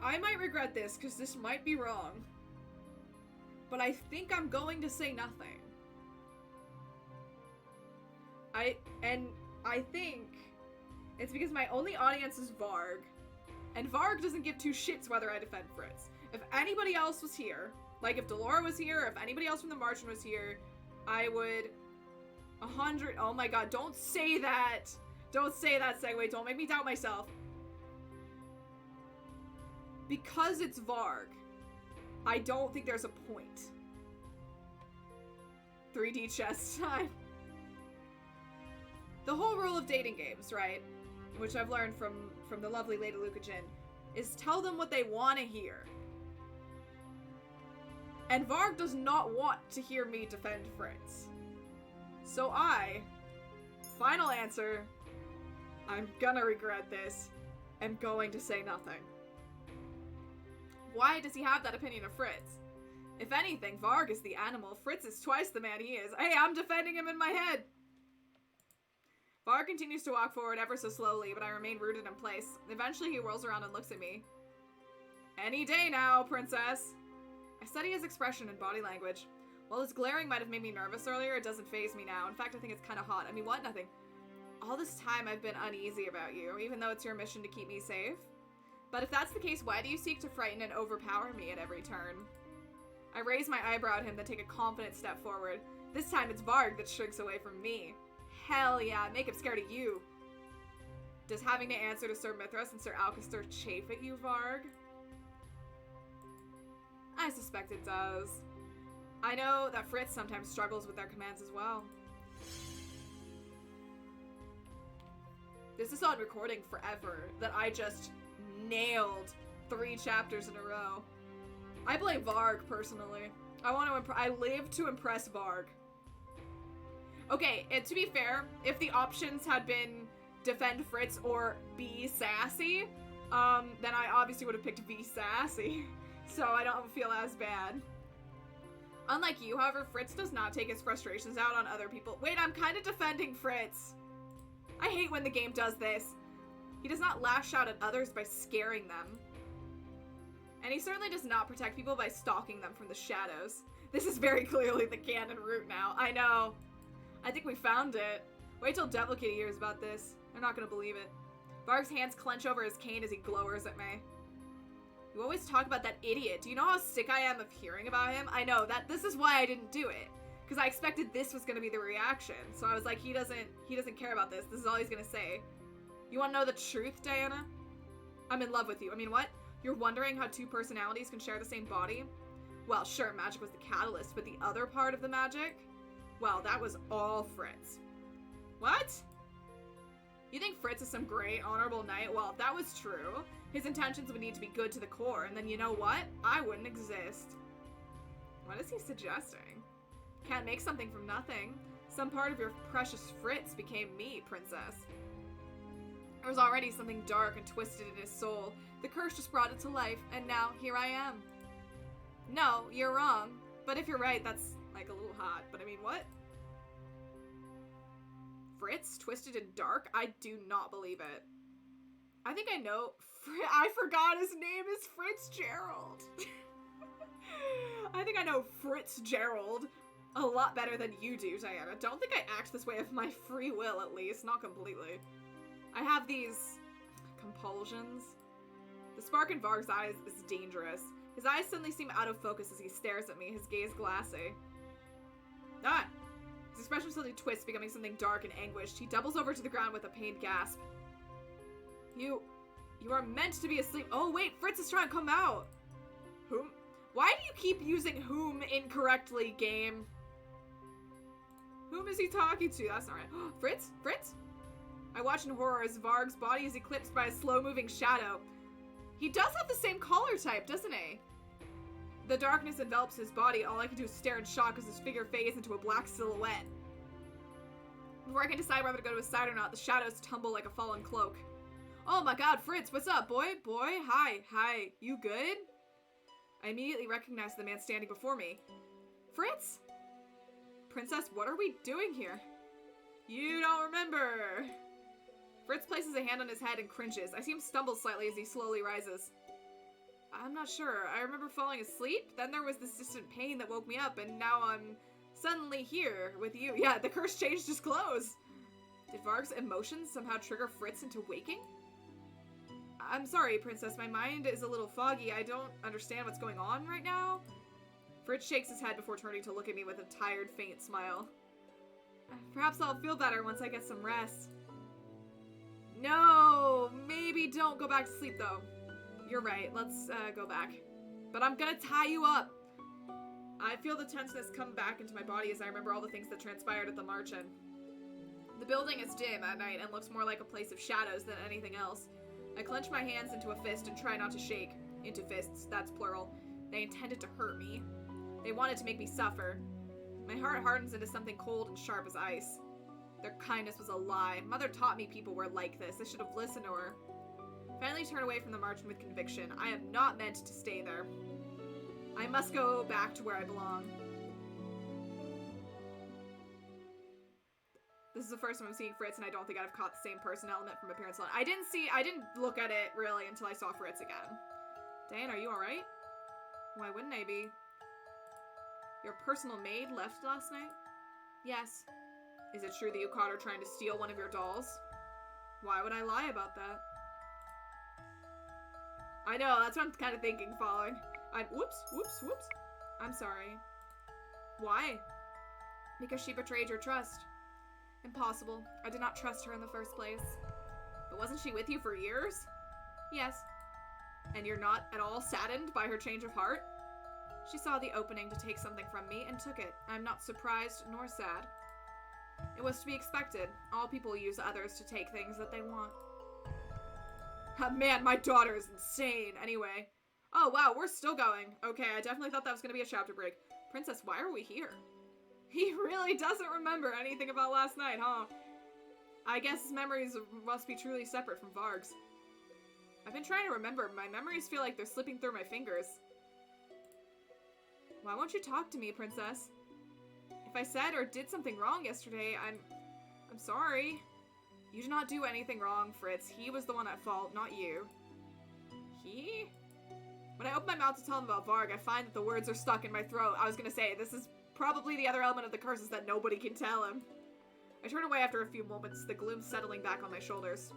I might regret this, because this might be wrong. But I think I'm going to say nothing. I think it's because my only audience is Varg. And Varg doesn't give two shits whether I defend Fritz. If anybody else was here, like if Delora was here, if anybody else from the Martian was here, I would 100... Oh my god, don't say that! Don't say that, Segway. Don't make me doubt myself. Because it's Varg, I don't think there's a point. 3D chess time. The whole rule of dating games, right, which I've learned from the lovely Lady Luca Jin, is tell them what they want to hear. And Varg does not want to hear me defend Fritz. So final answer, I'm gonna regret this, am going to say nothing. Why does he have that opinion of Fritz? If anything, Varg is the animal. Fritz is twice the man he is. Hey, I'm defending him in my head. Varg continues to walk forward ever so slowly, but I remain rooted in place. Eventually, he whirls around and looks at me. Any day now, princess. I study his expression and body language. While his glaring might have made me nervous earlier, it doesn't faze me now. In fact, I think it's kind of hot. I mean, what? Nothing. All this time, I've been uneasy about you, even though it's your mission to keep me safe. But if that's the case, why do you seek to frighten and overpower me at every turn? I raise my eyebrow at him, then take a confident step forward. This time it's Varg that shrinks away from me. Hell yeah, make him scared of you. Does having to answer to Sir Mithras and Sir Alcester chafe at you, Varg? I suspect it does. I know that Fritz sometimes struggles with their commands as well. This is on recording forever that I just nailed 3 chapters in a row. I blame Varg, personally. I live to impress Varg. Okay, and to be fair, if the options had been defend Fritz or be sassy, then I obviously would have picked be sassy. So I don't feel as bad. Unlike you, however, Fritz does not take his frustrations out on other people. Wait, I'm kind of defending Fritz. I hate when the game does this. He does not lash out at others by scaring them. And he certainly does not protect people by stalking them from the shadows. This is very clearly the canon route now. I know. I think we found it. Wait till Devil Kitty hears about this. They're not gonna believe it. Varg's hands clench over his cane as he glowers at me. You always talk about that idiot. Do you know how sick I am of hearing about him? I know, this is why I didn't do it. Because I expected this was gonna be the reaction. So I was like, he doesn't care about this. This is all he's gonna say. You wanna know the truth, Diana? I'm in love with you. I mean, what? You're wondering how 2 personalities can share the same body? Well, sure, magic was the catalyst, but the other part of the magic? Well, that was all Fritz. What? You think Fritz is some great, honorable knight? Well, if that was true, his intentions would need to be good to the core, and then you know what? I wouldn't exist. What is he suggesting? Can't make something from nothing. Some part of your precious Fritz became me, princess. There was already something dark and twisted in his soul. The curse just brought it to life, and now here I am. No, you're wrong. But if you're right, that's like a little hot. But I mean, what? Fritz, twisted and dark? I do not believe it. I think I know. I forgot his name is Fitzgerald. I think I know Fitzgerald a lot better than you do, Diana. Don't think I act this way of my free will, at least. Not completely. I have these compulsions. The spark in Varg's eyes is dangerous. His eyes suddenly seem out of focus as he stares at me, his gaze glassy. Ah! His expression suddenly twists, becoming something dark and anguished. He doubles over to the ground with a pained gasp. You are meant to be asleep. Oh wait, Fritz is trying to come out. Whom? Why do you keep using whom incorrectly, game? Whom is he talking to? That's not right. Fritz? Fritz? I watch in horror as Varg's body is eclipsed by a slow-moving shadow. He does have the same color type, doesn't he? The darkness envelops his body. All I can do is stare in shock as his figure fades into a black silhouette. Before I can decide whether to go to his side or not, the shadows tumble like a fallen cloak. Oh my god, Fritz, what's up, boy? Boy, hi, you good? I immediately recognize the man standing before me. Fritz? Princess, what are we doing here? You don't remember. Fritz places a hand on his head and cringes. I see him stumble slightly as he slowly rises. I'm not sure. I remember falling asleep, then there was this distant pain that woke me up, and now I'm suddenly here with you. Yeah, the curse changed his clothes. Did Varg's emotions somehow trigger Fritz into waking? I'm sorry, Princess. My mind is a little foggy. I don't understand what's going on right now. Fritz shakes his head before turning to look at me with a tired, faint smile. Perhaps I'll feel better once I get some rest. No, maybe don't go back to sleep, though. You're right, let's go back. But I'm gonna tie you up. I feel the tenseness come back into my body as I remember all the things that transpired at the march-in. The building is dim at night and looks more like a place of shadows than anything else. I clench my hands into a fist and try not to shake. Into fists, that's plural. They intended to hurt me. They wanted to make me suffer. My heart hardens into something cold and sharp as ice. Their kindness was a lie. Mother taught me people were like this. I should have listened to her. Finally turn away from the march with conviction. I am not meant to stay there. I must go back to where I belong. This is the first time I'm seeing Fritz, and I don't think I've caught the same person element from appearance alone. I didn't look at it really until I saw Fritz again. Dan, are you alright? Why wouldn't I be? Your personal maid left last night? Yes. Is it true that you caught her trying to steal one of your dolls? Why would I lie about that? I know, that's what I'm kind of thinking, following. Whoops. I'm sorry. Why? Because she betrayed your trust. Impossible. I did not trust her in the first place. But wasn't she with you for years? Yes. And you're not at all saddened by her change of heart? She saw the opening to take something from me and took it. I'm not surprised nor sad. It was to be expected. All people use others to take things that they want. Man, my daughter is insane. Anyway. Oh, wow, we're still going. Okay, I definitely thought that was going to be a chapter break. Princess, why are we here? He really doesn't remember anything about last night, huh? I guess his memories must be truly separate from Varg's. I've been trying to remember. My memories feel like they're slipping through my fingers. Why won't you talk to me, Princess? If I said or did something wrong yesterday, I'm sorry. You did not do anything wrong, Fritz. He was the one at fault, not you. He? When I open my mouth to tell him about Varg, I find that the words are stuck in my throat. I was gonna say, this is probably the other element of the curse is that nobody can tell him. I turn away after a few moments, the gloom settling back on my shoulders.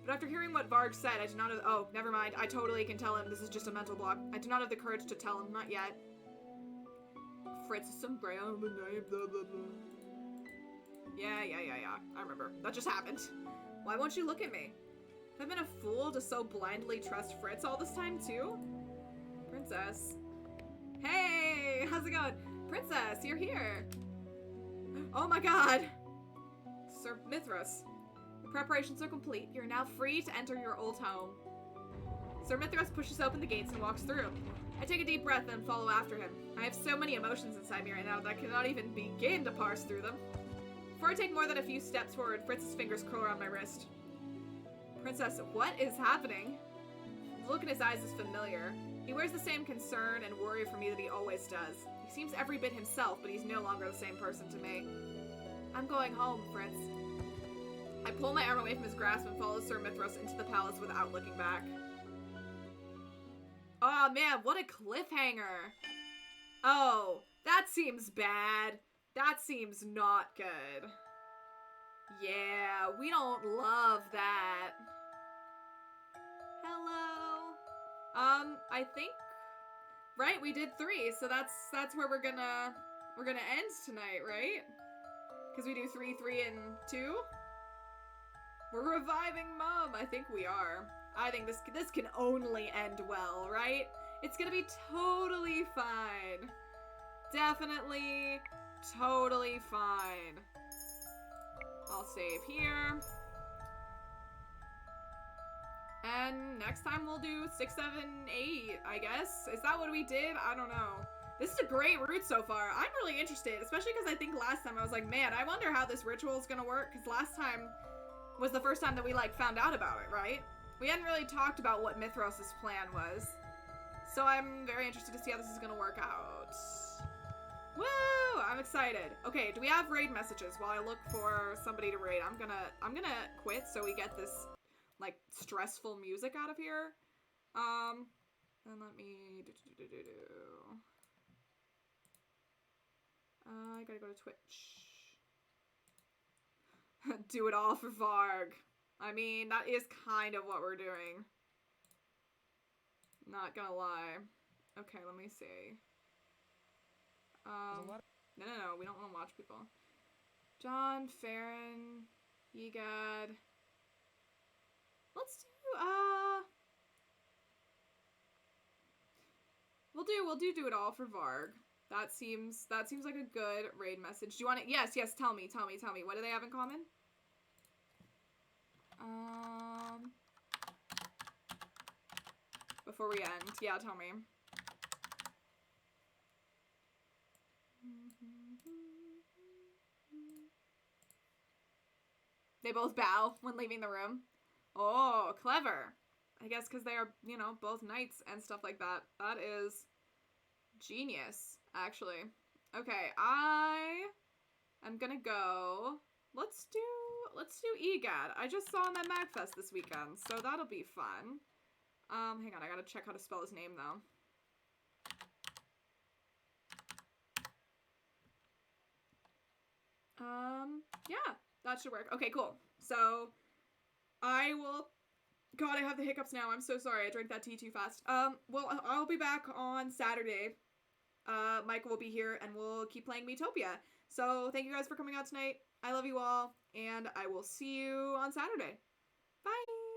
But after hearing what Varg said, I do not have— oh, never mind. I totally can tell him this is just a mental block. I do not have the courage to tell him, not yet. Fritz is some brown, blah, blah, blah. Yeah. I remember. That just happened. Why won't you look at me? Have I been a fool to so blindly trust Fritz all this time, too? Princess. Hey! How's it going? Princess, you're here! Oh my god! Sir Mithras. The preparations are complete. You're now free to enter your old home. Sir Mithras pushes open the gates and walks through. I take a deep breath and follow after him. I have so many emotions inside me right now that I cannot even begin to parse through them. Before I take more than a few steps forward, Fritz's fingers curl around my wrist. Princess, what is happening? The look in his eyes is familiar. He wears the same concern and worry for me that he always does. He seems every bit himself, but he's no longer the same person to me. I'm going home, Fritz. I pull my arm away from his grasp and follow Sir Mithras into the palace without looking back. Oh man, what a cliffhanger. Oh, that seems bad. That seems not good. Yeah, we don't love that. Hello. I think, right? We did 3, so that's where we're gonna end tonight, right? Because we do 3, 3, and 2. We're reviving Mom. I think we are. I think this can only end well, right? It's gonna be totally fine. Definitely, totally fine. I'll save here. And next time we'll do 6, 7, 8, I guess. Is that what we did? I don't know. This is a great route so far. I'm really interested, especially because I think last time I was like, man, I wonder how this ritual is gonna work, because last time was the first time that we, like, found out about it, right? We hadn't really talked about what Mithras' plan was. So I'm very interested to see how this is gonna work out. Woo! I'm excited. Okay, do we have raid messages while I look for somebody to raid? I'm gonna quit so we get this, like, stressful music out of here. And let me I gotta go to Twitch. Do it all for Varg. I mean, that is kind of what we're doing. Not gonna lie. Okay, let me see. No, we don't want to watch people. John, Farron, Egad. Let's do, we'll do it all for Varg. That seems like a good raid message. Do you want to, yes, tell me. What do they have in common? Before we end, yeah, tell me. They both bow when leaving the room. Oh, clever. I guess because they are, you know, both knights and stuff like that. That is genius, actually. Okay, I am gonna go. Let's do EGAD. I just saw him at MagFest this weekend, so that'll be fun. Hang on, I gotta check how to spell his name, though. Yeah, that should work. Okay, cool. So, I will... God, I have the hiccups now. I'm so sorry. I drank that tea too fast. Well, I'll be back on Saturday. Mike will be here, and we'll keep playing Miitopia. So, thank you guys for coming out tonight. I love you all, and I will see you on Saturday. Bye!